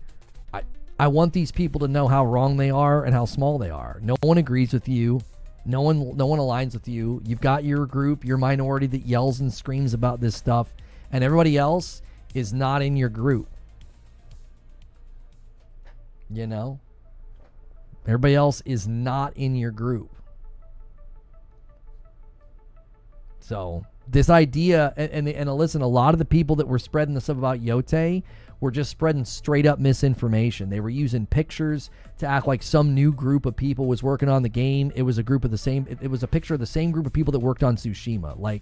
I want these people to know how wrong they are and how small they are. No one agrees with you. No one aligns with you. You've got your group, your minority that yells and screams about this stuff, and everybody else is not in your group. Everybody else is not in your group. So this idea, and listen, a lot of the people that were spreading this stuff about Yotei were just spreading straight up misinformation. They were using pictures to act like some new group of people was working on the game. It was a group of the same. It was a picture of the same group of people that worked on Tsushima.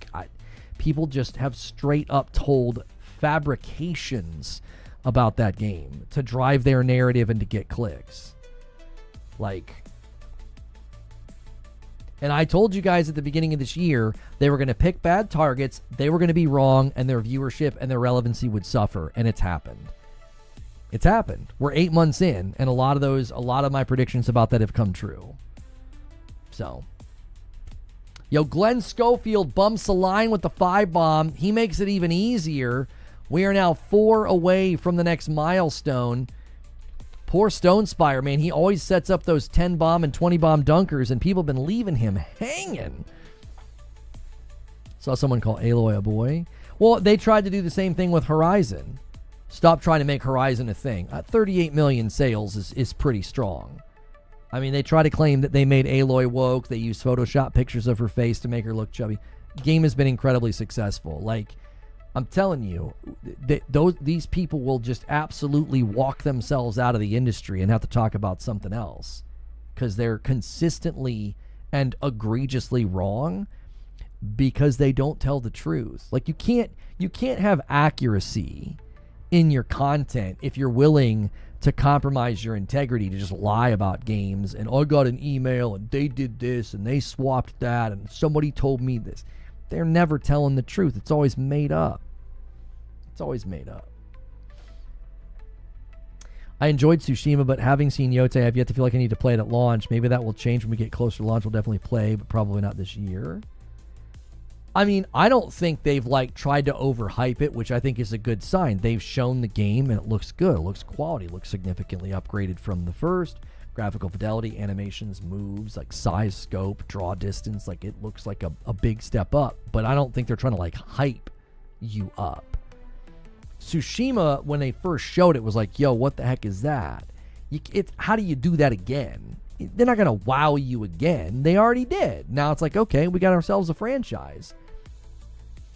People just have straight up told fabrications about that game to drive their narrative and to get clicks. Like, and I told you guys at the beginning of this year, they were going to pick bad targets, they were going to be wrong, and their viewership and their relevancy would suffer, and it's happened. It's happened. We're 8 months in, and a lot of my predictions about that have come true. So, yo, Glenn Schofield bumps the line with the 5-bomb. He makes it even easier. We are now 4 away from the next milestone. Poor Stonespire, man. He always sets up those 10-bomb and 20-bomb dunkers, and people have been leaving him hanging. Saw someone call Aloy a boy. Well, they tried to do the same thing with Horizon. Stop trying to make Horizon a thing. 38 million sales is pretty strong. I mean, they try to claim that they made Aloy woke. They used Photoshop pictures of her face to make her look chubby. Game has been incredibly successful. Like, I'm telling you, these people will just absolutely walk themselves out of the industry and have to talk about something else because they're consistently and egregiously wrong because they don't tell the truth. Like, you can't have accuracy in your content if you're willing to compromise your integrity to just lie about games and I got an email and they did this and they swapped that and somebody told me this. They're never telling the truth. It's always made up. It's always made up. I enjoyed Tsushima, but having seen Yotei, I've yet to feel like I need to play it at launch. Maybe that will change when we get closer to launch. We'll definitely play, but probably not this year. I mean, I don't think they've tried to overhype it, which I think is a good sign. They've shown the game and it looks good. It looks quality. It looks significantly upgraded from the first. Graphical fidelity, animations, moves, like size, scope, draw distance. Like, it looks like a big step up. But I don't think they're trying to hype you up. Tsushima, when they first showed it, was like, yo, what the heck is that? How do you do that again? They're not going to wow you again. They already did. Now it's like, okay, we got ourselves a franchise.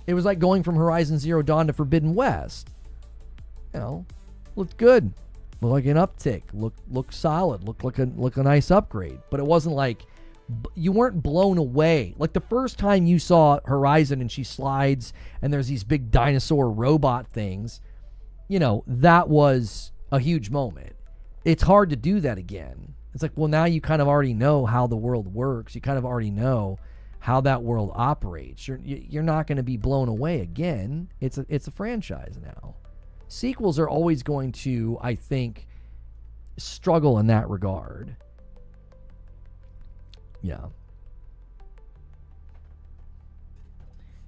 It was like going from Horizon Zero Dawn to Forbidden West. You know, looked good. Looked like an uptick. Looked solid. Looked like a nice upgrade. But it wasn't like, you weren't blown away. Like the first time you saw Horizon and she slides and there's these big dinosaur robot things, you know, that was a huge moment. It's hard to do that again. It's like, well, now you kind of already know how the world works. You kind of already know how that world operates. You're not going to be blown away again. It's a franchise now. Sequels are always going to, I think, struggle in that regard. Yeah.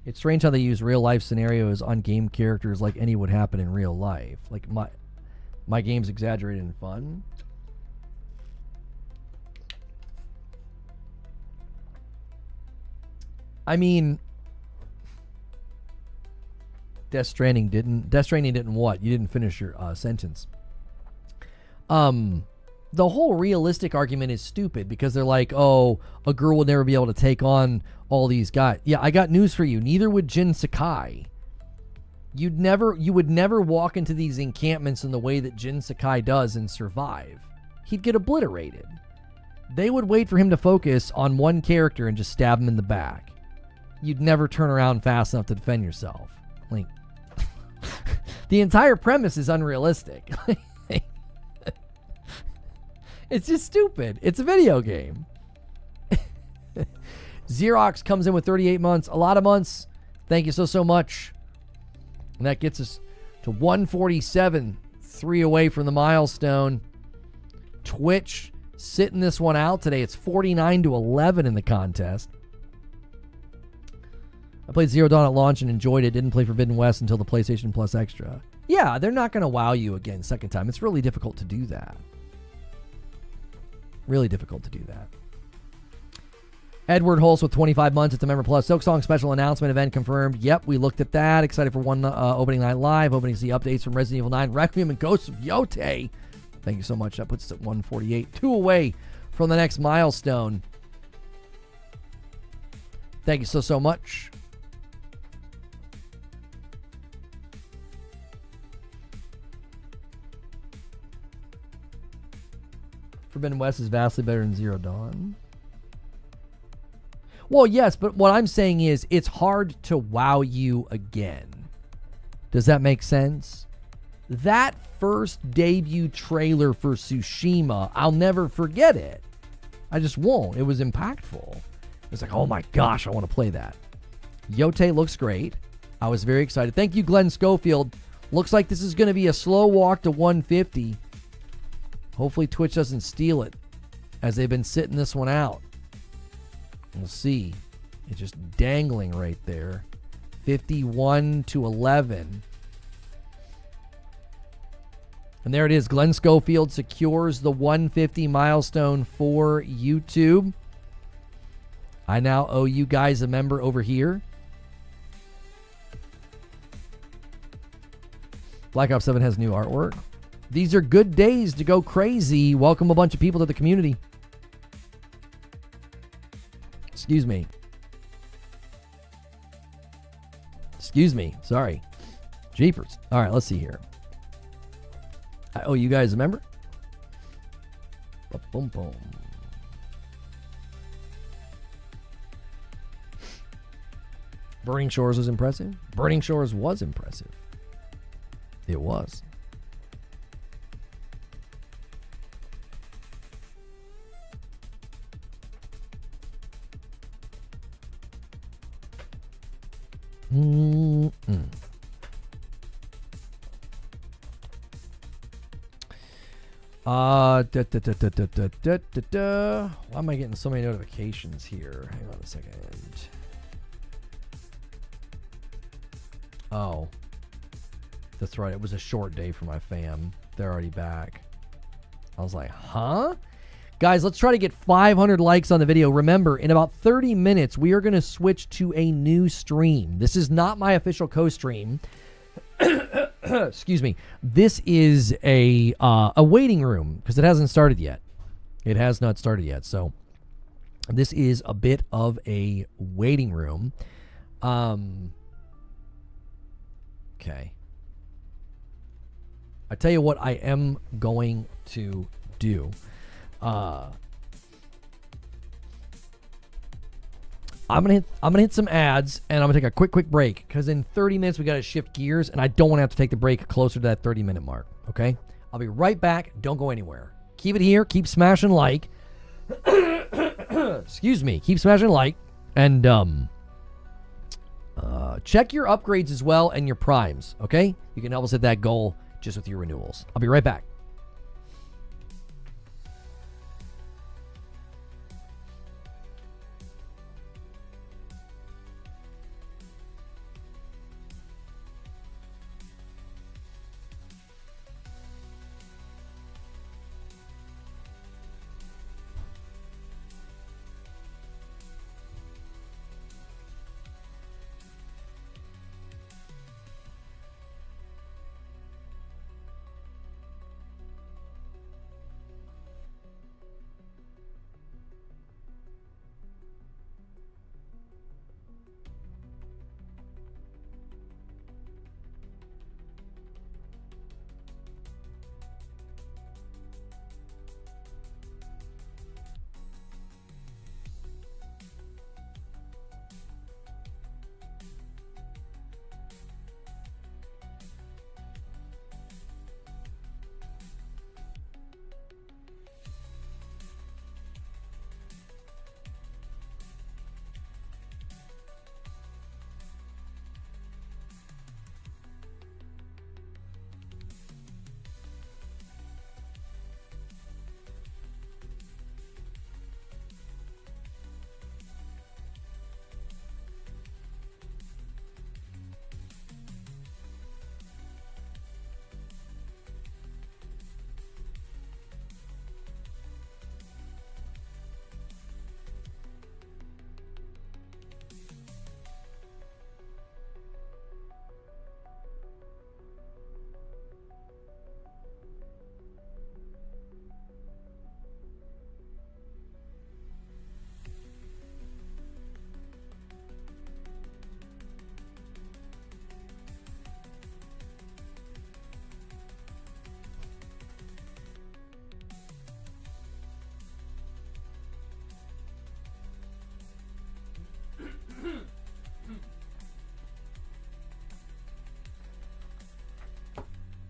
It's strange how they use real life scenarios on game characters like any would happen in real life. Like my game's exaggerated and fun. I mean, Death Stranding didn't what? You didn't finish your sentence. The whole realistic argument is stupid because they're like, oh, a girl would never be able to take on all these guys. Yeah, I got news for you. Neither would Jin Sakai. You would never walk into these encampments in the way that Jin Sakai does and survive. He'd get obliterated. They would wait for him to focus on one character and just stab him in the back. You'd never turn around fast enough to defend yourself. Like, the entire premise is unrealistic. It's just stupid. It's a video game. Xerox comes in with 38 months. A lot of months. Thank you so much. And that gets us to 147. 3 away from the milestone. Twitch sitting this one out today. It's 49-11 in the contest. I played Zero Dawn at launch and enjoyed it. Didn't play Forbidden West until the PlayStation Plus Extra. Yeah, they're not going to wow you again second time. It's really difficult to do that. Really difficult to do that. Edward Holst with 25 months. It's a Member Plus Silksong special announcement event confirmed. Yep, we looked at that. Excited for one opening night live. Hoping to see updates from Resident Evil 9, Requiem, and Ghost of Yotei. Thank you so much. That puts us at 148. 2 away from the next milestone. Thank you so much. Forbidden West is vastly better than Zero Dawn. Well, yes, but what I'm saying is it's hard to wow you again. Does that make sense? That first debut trailer for Tsushima, I'll never forget it. I just won't. It was impactful. It's like, oh my gosh, I want to play that. Yotei looks great. I was very excited. Thank you, Glenn Schofield. Looks like this is going to be a slow walk to 150. Hopefully Twitch doesn't steal it, as they've been sitting this one out. We'll see. It's just dangling right there. 51 to 11. And there it is. Glenn Schofield secures the 150 milestone for YouTube. I now owe you guys a member over here. Black Ops 7 has new artwork. These are good days to go crazy. Welcome a bunch of people to the community. Excuse me. Excuse me. Sorry. Jeepers. All right, let's see here. I owe you guys a member. Boom, boom. Burning Shores was impressive. Burning Shores was impressive. It was. Why am I getting so many notifications here? Hang on a second. Oh, that's right. It was a short day for my fam. They're already back. I was like, huh? Guys, let's try to get 500 likes on the video. Remember, in about 30 minutes, we are going to switch to a new stream. This is not my official co-stream. Excuse me. This is a waiting room because it hasn't started yet. It has not started yet. So this is a bit of a waiting room. Okay. I tell you what I am going to do. I'm gonna hit some ads, and I'm gonna take a quick break because in 30 minutes we gotta shift gears, and I don't want to have to take the break closer to that 30-minute mark. Okay, I'll be right back. Don't go anywhere. Keep it here. Keep smashing like. Excuse me. Keep smashing like, and check your upgrades as well and your primes. Okay, you can help us hit that goal just with your renewals. I'll be right back.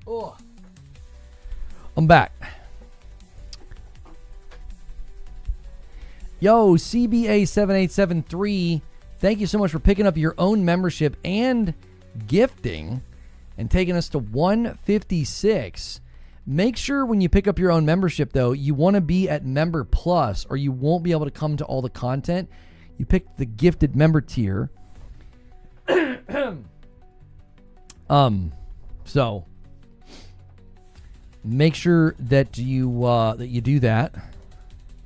Oh. I'm back. Yo, CBA7873, thank you so much for picking up your own membership and gifting and taking us to 156. Make sure when you pick up your own membership, though, you want to be at Member Plus or you won't be able to come to all the content. You pick the gifted member tier. So make sure that you do that.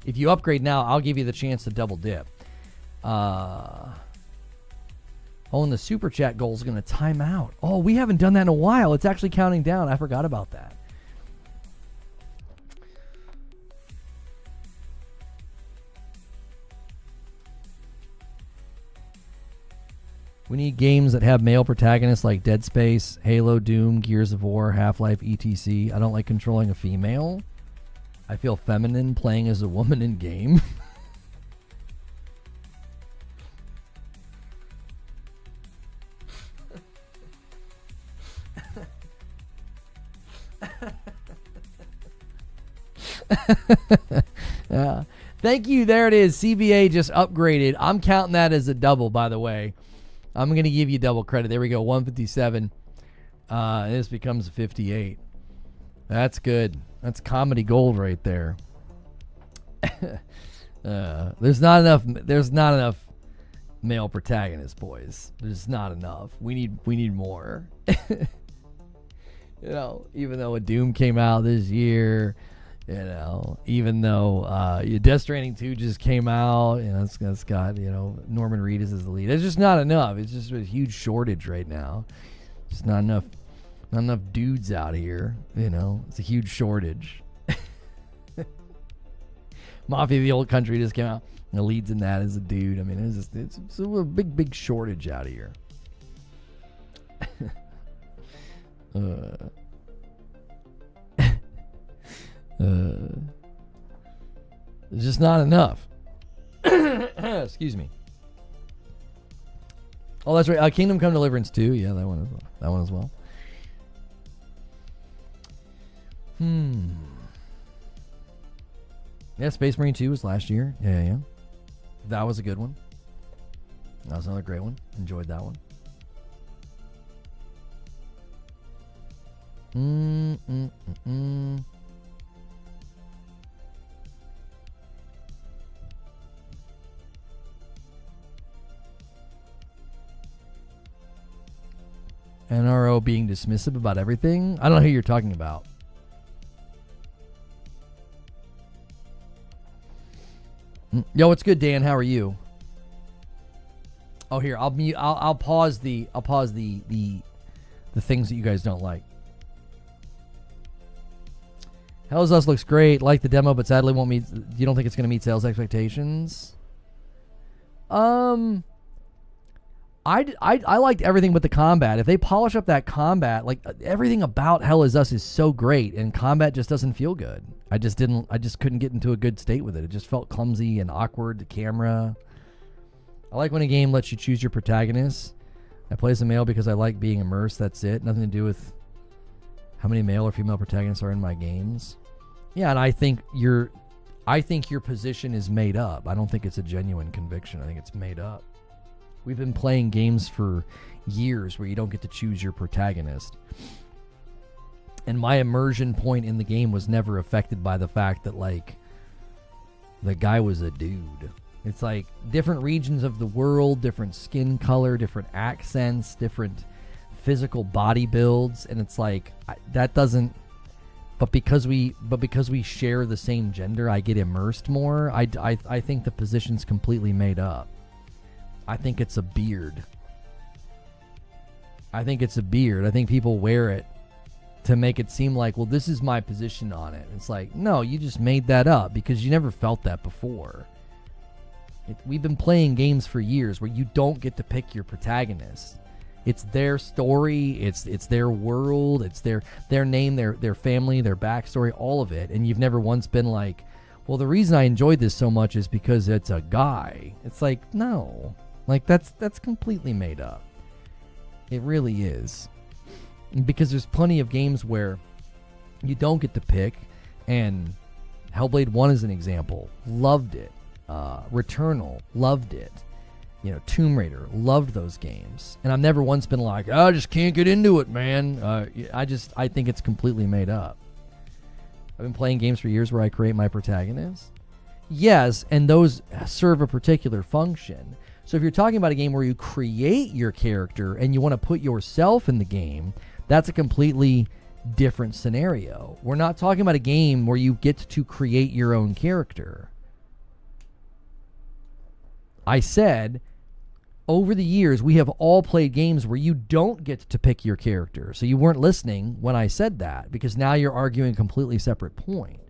If you upgrade now, I'll give you the chance to double dip. Oh, and the super chat goal is going to time out. Oh, we haven't done that in a while. It's actually counting down. I forgot about that. We need games that have male protagonists like Dead Space, Halo, Doom, Gears of War, Half-Life, etc. I don't like controlling a female. I feel feminine playing as a woman in game. Thank you. There it is. CBA just upgraded. I'm counting that as a double, by the way. I'm going to give you double credit. There we go. 157. This becomes 58. That's good. That's comedy gold right there. There's not enough male protagonists, boys. There's not enough. We need more. You know, even though a Doom came out this year, you know, even though Death Stranding 2 just came out, you know, it's got, you know, Norman Reedus as the lead. It's just not enough. It's just a huge shortage right now. Just not enough dudes out here, you know. It's a huge shortage. Mafia of the Old Country just came out. And the lead's in that as a dude. I mean, it's a big shortage out of here. It's just not enough. Excuse me. Oh, that's right. Kingdom Come Deliverance 2. Yeah, that one as well. Yeah, Space Marine 2 was last year. Yeah. That was a good one. That was another great one. Enjoyed that one. NRO being dismissive about everything? I don't know who you're talking about. Yo, what's good, Dan? How are you? Oh, here, I'll pause the things that you guys don't like. Hell's Us looks great. Like the demo, but sadly won't meet. You don't think it's going to meet sales expectations? I liked everything but the combat. If they polish up that combat, like everything about Hell is Us is so great, and combat just doesn't feel good. I just couldn't get into a good state with it. It just felt clumsy and awkward. The camera. I like when a game lets you choose your protagonist. I play as a male because I like being immersed. That's it. Nothing to do with how many male or female protagonists are in my games. Yeah, and I think your position is made up. I don't think it's a genuine conviction. I think it's made up. We've been playing games for years where you don't get to choose your protagonist. And my immersion point in the game was never affected by the fact that, like, the guy was a dude. It's like different regions of the world, different skin color, different accents, different physical body builds, and it's like that doesn't. But because we share the same gender, I get immersed more. I think the position's completely made up. I think it's a beard. I think people wear it to make it seem like, well, this is my position on it. It's like, no, you just made that up because you never felt that before. We've been playing games for years where you don't get to pick your protagonist. It's their story, it's their world, it's their name, their family, their backstory, all of it. And you've never once been like, well, the reason I enjoyed this so much is because it's a guy. It's like, no. Like, that's completely made up. It really is. Because there's plenty of games where you don't get to pick, and Hellblade 1 is an example. Loved it. Returnal, loved it. Tomb Raider, loved those games. And I've never once been like, I just can't get into it, man. I think it's completely made up. I've been playing games for years where I create my protagonist. Yes, and those serve a particular function. So if you're talking about a game where you create your character and you want to put yourself in the game, that's a completely different scenario. We're not talking about a game where you get to create your own character. I said, over the years, we have all played games where you don't get to pick your character. So you weren't listening when I said that, because now you're arguing a completely separate point.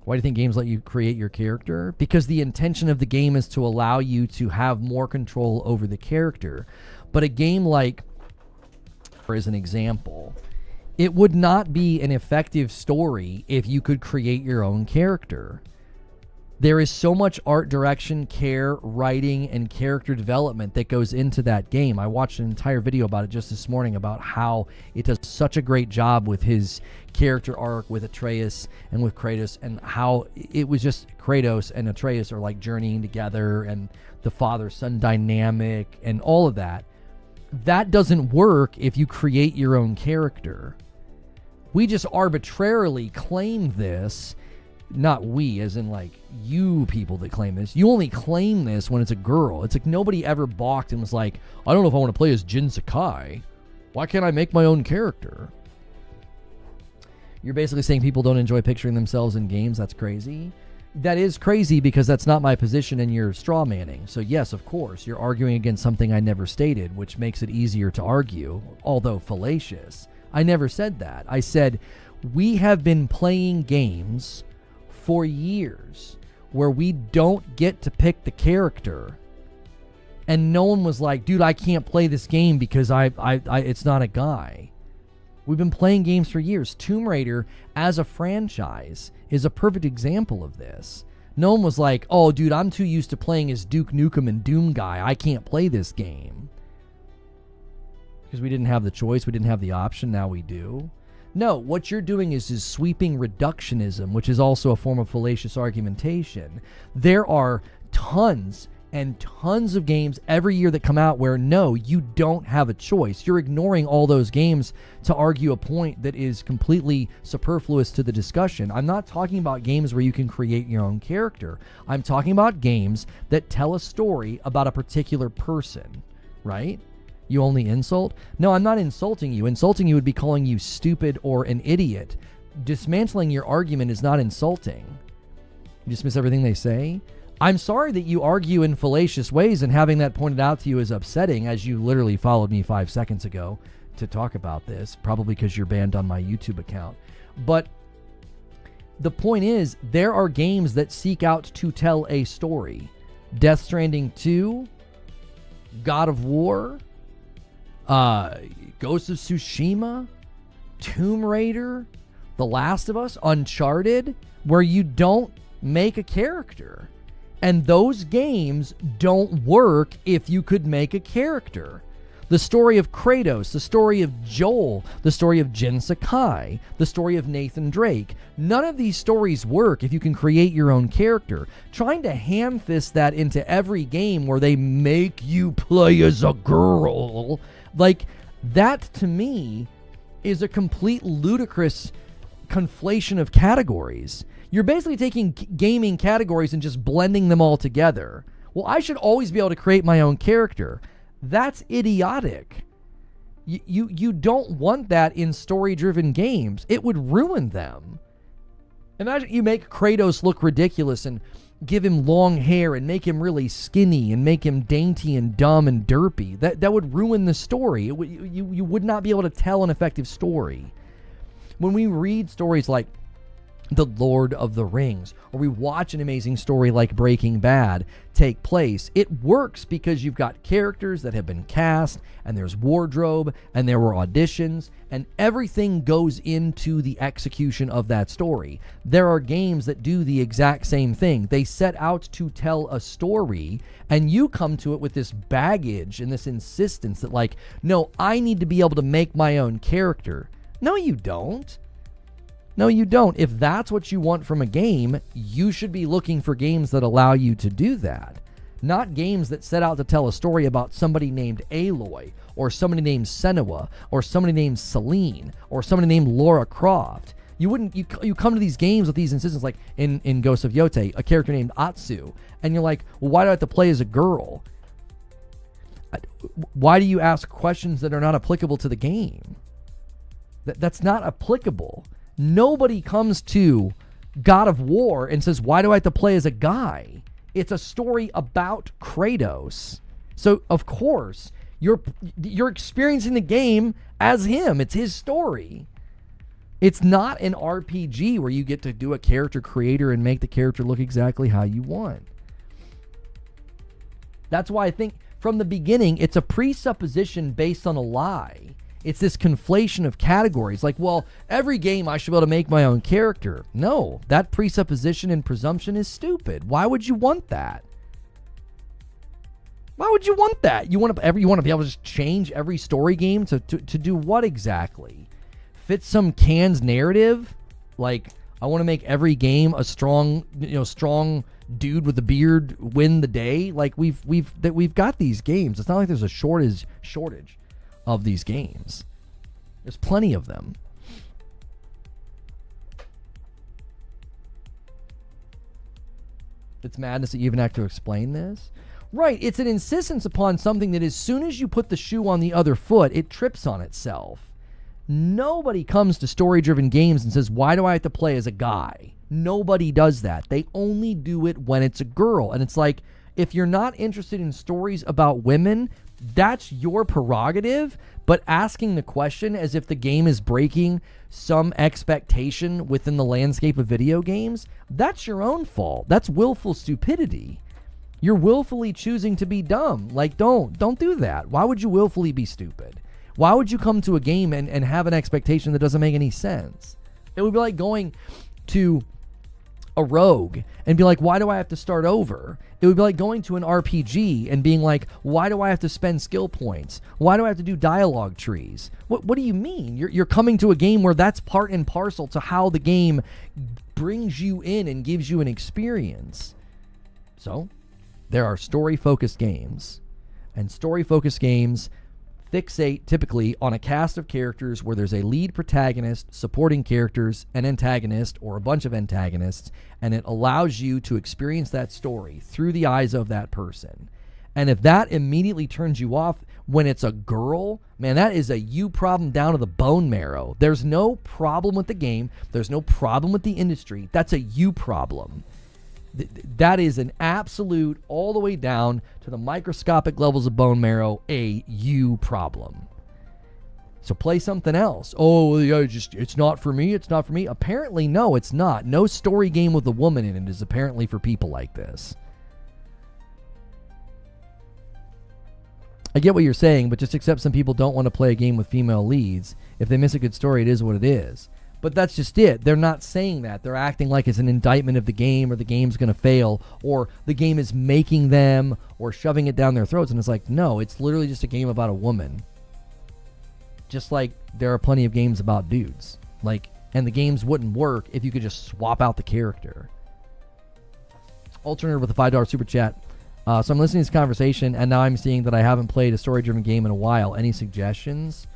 Why do you think games let you create your character? Because the intention of the game is to allow you to have more control over the character. But a game like, for as an example, it would not be an effective story if you could create your own character. There is so much art direction, care, writing, and character development that goes into that game. I watched an entire video about it just this morning about how it does such a great job with his character arc with Atreus and with Kratos, and how it was just Kratos and Atreus are like journeying together, and the father-son dynamic and all of that. That doesn't work if you create your own character. We just arbitrarily claim this. Not we, as in like you people that claim this. You only claim this when it's a girl. It's like nobody ever balked and was like, I don't know if I want to play as Jin Sakai. Why can't I make my own character? You're basically saying people don't enjoy picturing themselves in games. That's crazy. That is crazy, because that's not my position and you're straw manning. So yes, of course, you're arguing against something I never stated, which makes it easier to argue, although fallacious. I never said that. I said we have been playing games for years where we don't get to pick the character, and no one was like, dude, I can't play this game because I it's not a guy. We've been playing games for years. Tomb Raider as a franchise is a perfect example of this. No one was like, oh dude, I'm too used to playing as Duke Nukem and Doom Guy, I can't play this game. Because we didn't have the choice, we didn't have the option, now we do. No, what you're doing is sweeping reductionism, which is also a form of fallacious argumentation. There are tons and tons of games every year that come out where, no, you don't have a choice. You're ignoring all those games to argue a point that is completely superfluous to the discussion. I'm not talking about games where you can create your own character. I'm talking about games that tell a story about a particular person, right? You only insult? No, I'm not insulting you. Insulting you would be calling you stupid or an idiot. Dismantling your argument is not insulting. You dismiss everything they say? I'm sorry that you argue in fallacious ways, and having that pointed out to you is upsetting, as you literally followed me 5 seconds ago to talk about this, probably because you're banned on my YouTube account. But the point is, there are games that seek out to tell a story. Death Stranding 2, God of War, Ghost of Tsushima, Tomb Raider, The Last of Us, Uncharted, where you don't make a character. And those games don't work if you could make a character. The story of Kratos, the story of Joel, the story of Jin Sakai, the story of Nathan Drake. None of these stories work if you can create your own character. Trying to ham-fist that into every game where they make you play as a girl, like, that to me is a complete ludicrous conflation of categories. You're basically taking gaming categories and just blending them all together. Well, I should always be able to create my own character. That's idiotic. You don't want that in story-driven games. It would ruin them. Imagine you make Kratos look ridiculous and give him long hair and make him really skinny and make him dainty and dumb and derpy. That would ruin the story. You would not be able to tell an effective story. When we read stories like The Lord of the Rings, or we watch an amazing story like Breaking Bad, take place. It works because you've got characters that have been cast, and there's wardrobe, and there were auditions, and everything goes into the execution of that story. There are games that do the exact same thing. They set out to tell a story, and you come to it with this baggage and this insistence that, like, no, I need to be able to make my own character. No, you don't. No, you don't. If that's what you want from a game, you should be looking for games that allow you to do that. Not games that set out to tell a story about somebody named Aloy, or somebody named Senua, or somebody named Celine, or somebody named Lara Croft. You come to these games with these insistence, like in Ghost of Yotei, a character named Atsu, and you're like, well, why do I have to play as a girl? Why do you ask questions that are not applicable to the game? That's not applicable. Nobody comes to God of War and says, why do I have to play as a guy? It's a story about Kratos. So, of course, you're experiencing the game as him. It's his story. It's not an RPG where you get to do a character creator and make the character look exactly how you want. That's why I think from the beginning, it's a presupposition based on a lie. It's this conflation of categories. Like, well, every game I should be able to make my own character. No, that presupposition and presumption is stupid. Why would you want that? Why would you want that? You want to be able to just change every story game to do what exactly? Fit some canned narrative? Like, I want to make every game a strong dude with a beard win the day. Like, we've got these games. It's not like there's a shortage of these games. There's plenty of them. It's madness that you even have to explain this. Right, it's an insistence upon something that as soon as you put the shoe on the other foot, it trips on itself. Nobody comes to story-driven games and says, why do I have to play as a guy? Nobody does that. They only do it when it's a girl. And it's like, if you're not interested in stories about women, that's your prerogative, but asking the question as if the game is breaking some expectation within the landscape of video games, that's your own fault. That's willful stupidity. You're willfully choosing to be dumb. Like, don't do that. Why would you willfully be stupid? Why would you come to a game and have an expectation that doesn't make any sense? It would be like going to a rogue and be like, why do I have to start over? It would be like going to an RPG and being like, why do I have to spend skill points? Why do I have to do dialogue trees? What do you mean? You're coming to a game where that's part and parcel to how the game brings you in and gives you an experience. So, there are story-focused games. And story-focused games fixate typically on a cast of characters where there's a lead protagonist, supporting characters, an antagonist, or a bunch of antagonists, and it allows you to experience that story through the eyes of that person. And if that immediately turns you off when it's a girl, man, that is a you problem down to the bone marrow. There's no problem with the game. There's no problem with the industry. That's a you problem. That is an absolute, all the way down to the microscopic levels of bone marrow, a you problem. So play something else. Oh, yeah, it's not for me. It's not for me. Apparently, no, it's not. No story game with a woman in it is apparently for people like this. I get what you're saying, but just accept some people don't want to play a game with female leads. If they miss a good story, it is what it is. But that's just it. They're not saying that. They're acting like it's an indictment of the game, or the game's going to fail, or the game is making them, or shoving it down their throats. And it's like, no, it's literally just a game about a woman. Just like there are plenty of games about dudes. Like, and the games wouldn't work if you could just swap out the character. Alternative with a $5 super chat. So I'm listening to this conversation, and now I'm seeing that I haven't played a story-driven game in a while. Any suggestions?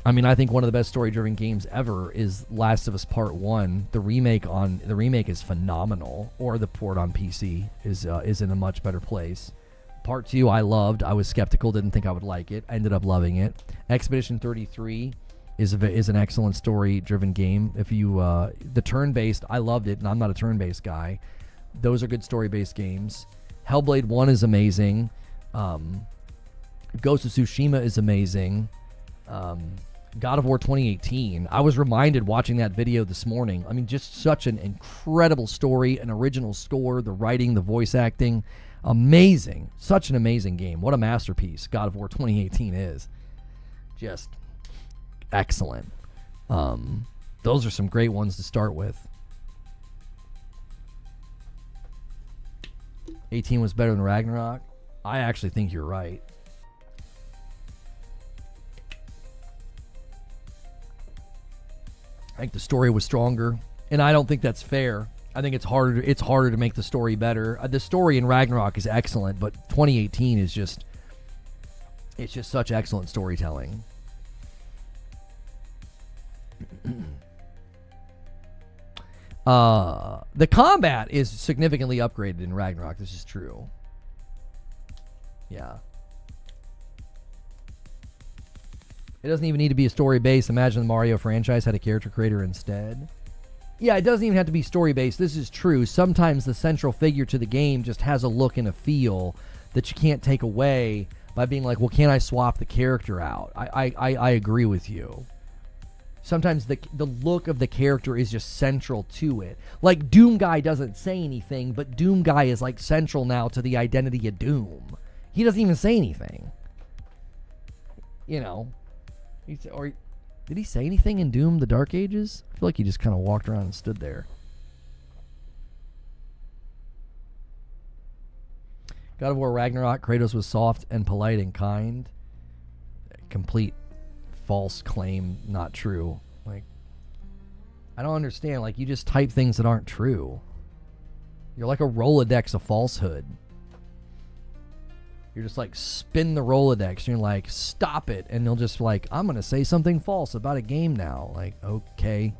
I mean, I think one of the best story-driven games ever is Last of Us Part 1. The remake is phenomenal, or the port on PC is in a much better place. Part 2 I loved. I was skeptical, didn't think I would like it. I ended up loving it. Expedition 33 is an excellent story-driven game. If you the turn-based, I loved it, and I'm not a turn-based guy. Those are good story-based games. Hellblade 1 is amazing. Ghost of Tsushima is amazing. God of War 2018. I was reminded watching that video this morning. I mean, just such an incredible story, an original score, the writing, the voice acting. Amazing. Such an amazing game. What a masterpiece God of War 2018 is. Just excellent. Those are some great ones to start with. 18 was better than Ragnarok. I actually think you're right. I think the story was stronger, and I don't think that's fair. I think it's harder to make the story better. The story in Ragnarok is excellent, but 2018 is just such excellent storytelling. The combat is significantly upgraded in Ragnarok. This is true. Yeah. It doesn't even need to be a story-based. Imagine the Mario franchise had a character creator instead. Yeah, it doesn't even have to be story-based. This is true. Sometimes the central figure to the game just has a look and a feel that you can't take away by being like, well, can I swap the character out? I agree with you. Sometimes the look of the character is just central to it. Like, Doom Guy doesn't say anything, but Doom Guy is, like, central now to the identity of Doom. He doesn't even say anything. You know. Or did he say anything in Doom the Dark Ages? I feel like he just kind of walked around and stood there. God of War Ragnarok, Kratos was soft and polite and kind. Complete false claim, not true. Like, I don't understand. Like, you just type things that aren't true. You're like a Rolodex of falsehood. You're just like, spin the Rolodex. And you're like, stop it. And they'll just like, I'm going to say something false about a game now. Like, okay.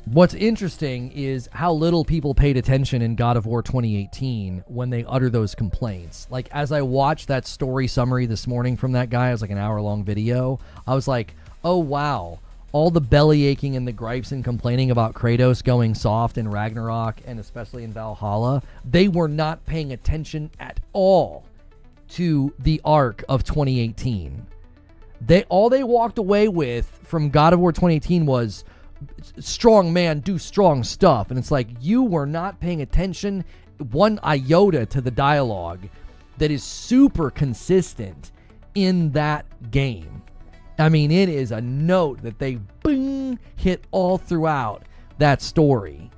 What's interesting is how little people paid attention in God of War 2018 when they utter those complaints. Like, as I watched that story summary this morning from that guy, it was like an hour-long video, I was like, oh, wow. All the belly aching and the gripes and complaining about Kratos going soft in Ragnarok and especially in Valhalla, they were not paying attention at all to the arc of 2018. All they walked away with from God of War 2018 was strong man do strong stuff. And it's like, you were not paying attention one iota to the dialogue that is super consistent in that game. I mean, it is a note that they boom hit all throughout that story.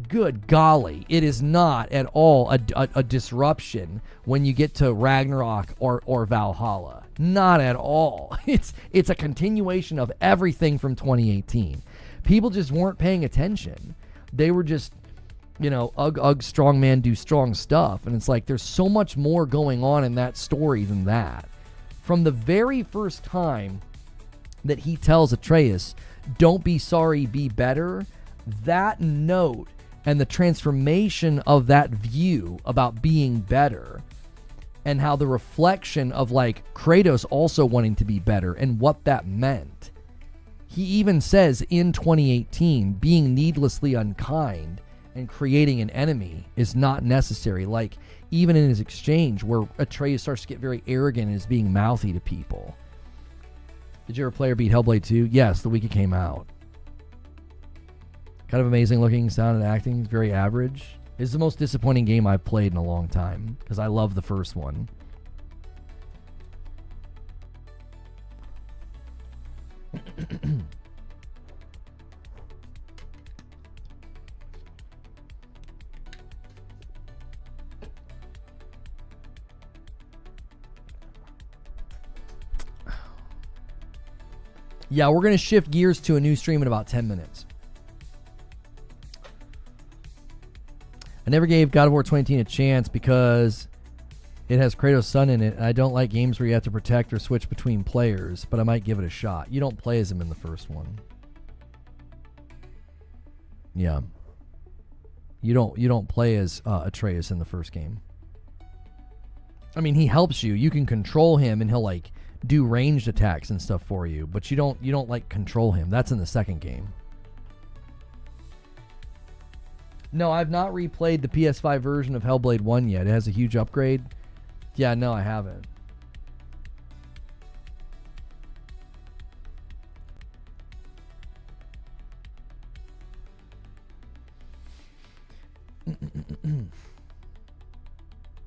Good golly, it is not at all a disruption when you get to Ragnarok or Valhalla. Not at all. It's a continuation of everything from 2018. People just weren't paying attention. They were just, you know, ugh, strong man do strong stuff. And it's like, there's so much more going on in that story than that. From the very first time that he tells Atreus, don't be sorry, be better, that note and the transformation of that view about being better and how the reflection of like Kratos also wanting to be better and what that meant. He even says in 2018, being needlessly unkind and creating an enemy is not necessary. Like, even in his exchange where Atreus starts to get very arrogant and is being mouthy to people. Did you ever play or beat Hellblade 2? Yes, the week it came out. Kind of amazing looking, sound and acting. Very average. It's the most disappointing game I've played in a long time because I love the first one. Yeah, we're going to shift gears to a new stream in about 10 minutes. I never gave God of War 2018 a chance because it has Kratos' son in it, and I don't like games where you have to protect or switch between players, but I might give it a shot. You don't play as him in the first one. Yeah. You don't play as Atreus in the first game. I mean, he helps you. You can control him, and he'll like do ranged attacks and stuff for you, but you don't like control him. That's in the second game. No, I've not replayed the PS5 version of Hellblade 1 yet. It has a huge upgrade. Yeah, no, I haven't.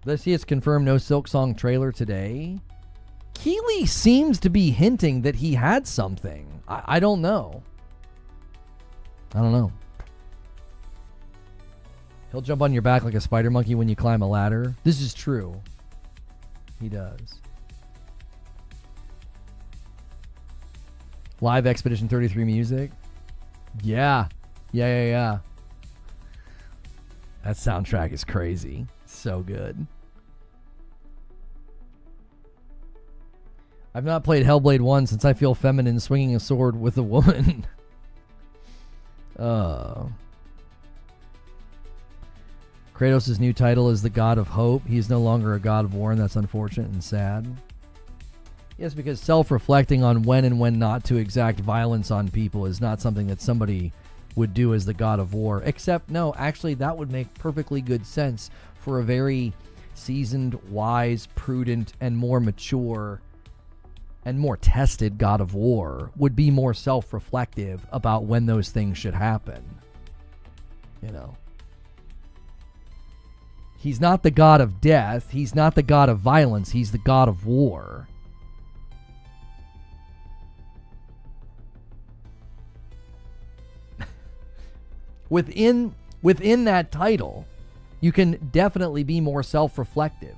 Let's see, it's confirmed no Silksong trailer today. Keighley seems to be hinting that he had something. I don't know. I don't know. He'll jump on your back like a spider monkey when you climb a ladder. This is true. He does. Live Expedition 33 music. Yeah. Yeah. That soundtrack is crazy. So good. I've not played Hellblade 1 since I feel feminine swinging a sword with a woman. Kratos' new title is the God of Hope. He is no longer a God of War, and that's unfortunate and sad. Yes, because self-reflecting on when and when not to exact violence on people is not something that somebody would do as the God of War. Except, no, actually, that would make perfectly good sense for a very seasoned, wise, prudent, and more mature and more tested God of War would be more self-reflective about when those things should happen. You know. He's not the God of death. He's not the God of violence. He's the God of war. Within that title, you can definitely be more self-reflective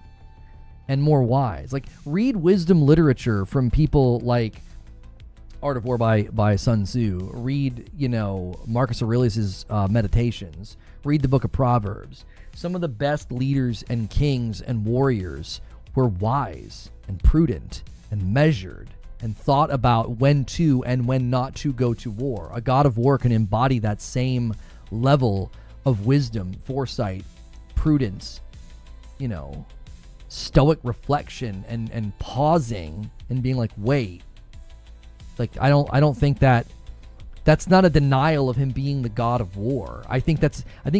and more wise. Like, read wisdom literature from people like Art of War by Sun Tzu. Read, Marcus Aurelius's Meditations. Read the Book of Proverbs. Some of the best leaders and kings and warriors were wise and prudent and measured and thought about when to and when not to go to war. A God of War can embody that same level of wisdom, foresight, prudence, stoic reflection and pausing and being like, wait, like I don't think that's not a denial of him being the God of War. I think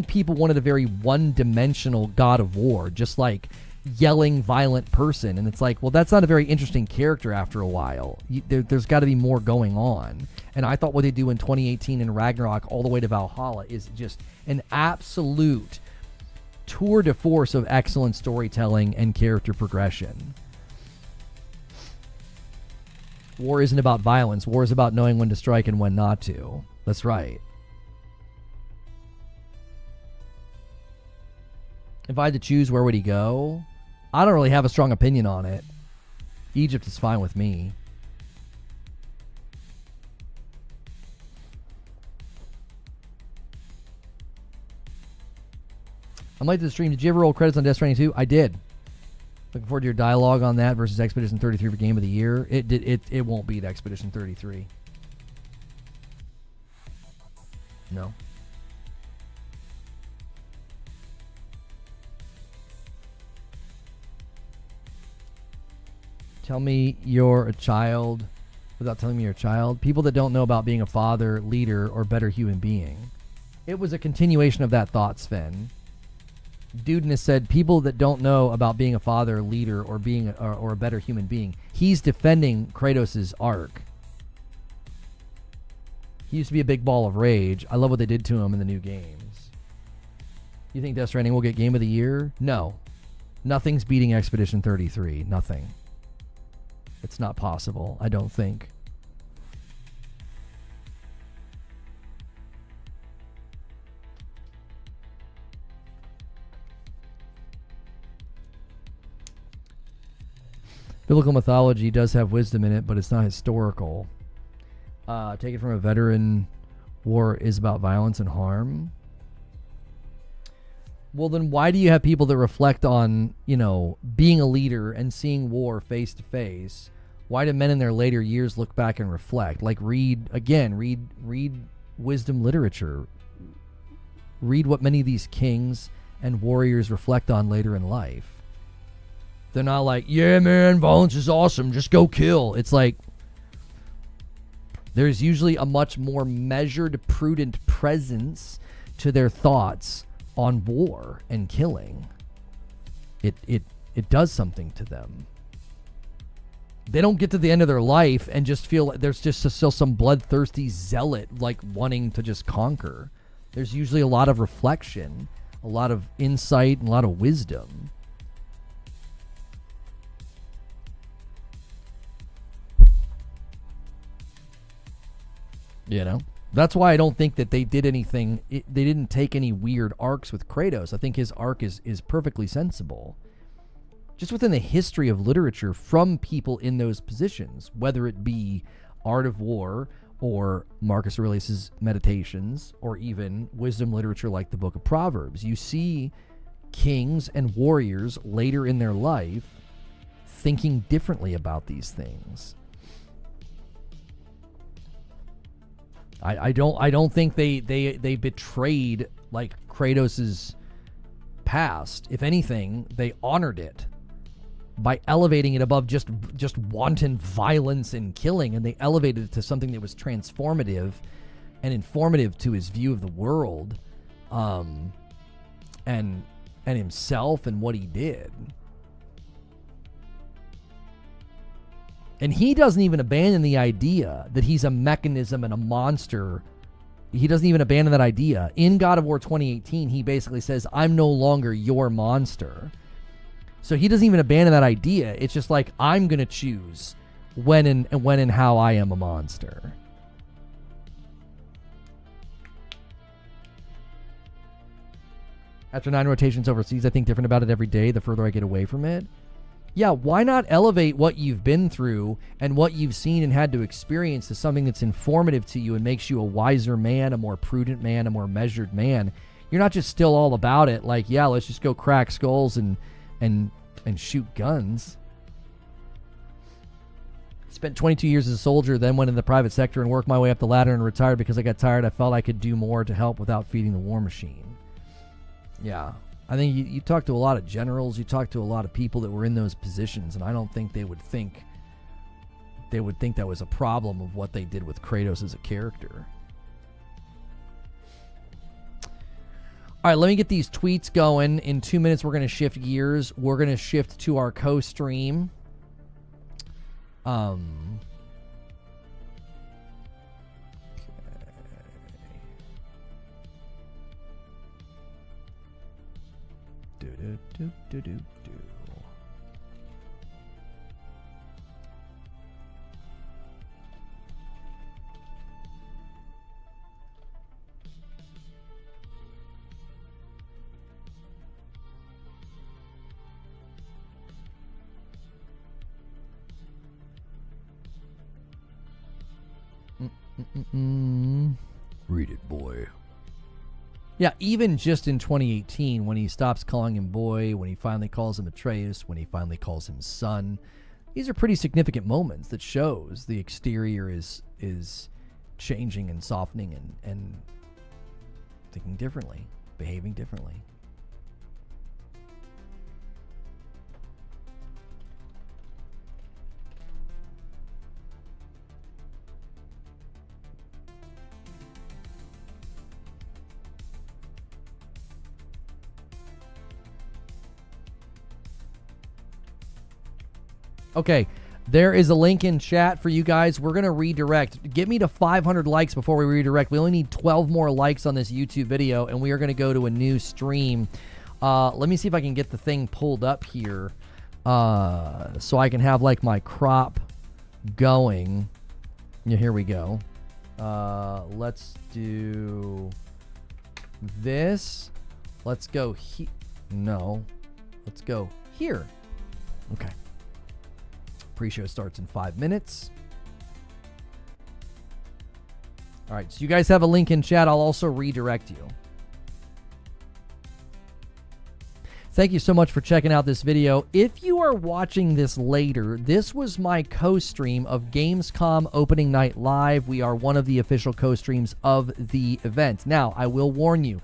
people wanted a very one-dimensional God of War, just like yelling violent person, and it's like, well, that's not a very interesting character after a while. There's got to be more going on. And I thought what they do in 2018 in Ragnarok all the way to Valhalla is just an absolute tour de force of excellent storytelling and character progression. War isn't about violence. War is about knowing when to strike and when not to. That's right. If I had to choose, where would he go? I don't really have a strong opinion on it. Egypt is fine with me. I'm late to the stream. Did you ever roll credits on Death Stranding 2? I did. Looking forward to your dialogue on that versus Expedition 33 for Game of the Year. It won't beat Expedition 33. No. Tell me you're a child without telling me you're a child. People that don't know about being a father, leader, or better human being. It was a continuation of that thought, Sven. Dudeness said people that don't know about being a father, leader, or being or a better human being. He's defending Kratos' arc. He used to be a big ball of rage. I love what they did to him in the new games. You think Death Stranding will get Game of the Year? No. Nothing's beating Expedition 33. Nothing. It's not possible, I don't think. Biblical mythology does have wisdom in it, but it's not historical. Take it from a veteran. War is about violence and harm. Well, then why do you have people that reflect on, being a leader and seeing war face to face? Why do men in their later years look back and reflect? Like, read wisdom literature. Read what many of these kings and warriors reflect on later in life. They're not like, yeah, man, violence is awesome, just go kill. It's like, there's usually a much more measured, prudent presence to their thoughts on war and killing. It does something to them. They don't get to the end of their life and just feel like there's just still some bloodthirsty zealot like wanting to just conquer. There's usually a lot of reflection, a lot of insight, and a lot of wisdom. You know? That's why I don't think that they did anything. They didn't take any weird arcs with Kratos. I think his arc is perfectly sensible. Just within the history of literature from people in those positions, whether it be Art of War or Marcus Aurelius' Meditations or even wisdom literature like the Book of Proverbs, you see kings and warriors later in their life thinking differently about these things. I don't think they betrayed like Kratos' past. If anything, they honored it by elevating it above just wanton violence and killing, and they elevated it to something that was transformative and informative to his view of the world, and himself and what he did. And he doesn't even abandon the idea that he's a mechanism and a monster. He doesn't even abandon that idea. In God of War 2018, he basically says, I'm no longer your monster. So he doesn't even abandon that idea. It's just like, I'm going to choose when and how I am a monster. After 9 rotations overseas, I think different about it every day the further I get away from it. Yeah, why not elevate what you've been through and what you've seen and had to experience to something that's informative to you and makes you a wiser man, a more prudent man, a more measured man? You're not just still all about it like, yeah, let's just go crack skulls and shoot guns. Spent 22 years as a soldier, then went in the private sector and worked my way up the ladder and retired because I got tired. I felt I could do more to help without feeding the war machine. Yeah. I think you talk to a lot of generals, you talk to a lot of people that were in those positions, and I don't think they would think that was a problem of what they did with Kratos as a character. All right, let me get these tweets going. In 2 minutes, we're going to shift gears. We're going to shift to our co-stream. Do. Read it, boy. Yeah, even just in 2018, when he stops calling him boy, when he finally calls him Atreus, when he finally calls him son, these are pretty significant moments that shows the exterior is changing and softening and thinking differently, behaving differently. Okay, there is a link in chat for you guys. We're going to redirect. Get me to 500 likes before we redirect. We only need 12 more likes on this YouTube video, and we are going to go to a new stream. Let me see if I can get the thing pulled up here so I can have, like, my crop going. Yeah, here we go. Let's do this. Let's go here. No. Let's go here. Okay. Pre-show starts in 5 minutes. All right, so you guys have a link in chat. I'll also redirect you. Thank you so much for checking out this video. If you are watching this later, this was my co-stream of Gamescom Opening Night Live. We are one of the official co-streams of the event. Now, I will warn you,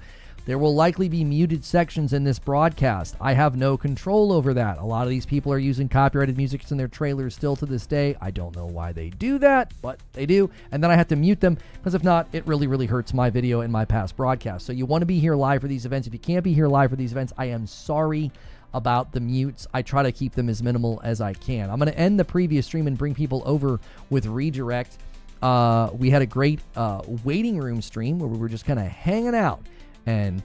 There will likely be muted sections in this broadcast. I have no control over that. A lot of these people are using copyrighted music in their trailers still to this day. I don't know why they do that, but they do. And then I have to mute them, because if not, it really, really hurts my video and my past broadcasts. So you want to be here live for these events. If you can't be here live for these events, I am sorry about the mutes. I try to keep them as minimal as I can. I'm going to end the previous stream and bring people over with redirect. We had a great waiting room stream where we were just kind of hanging out and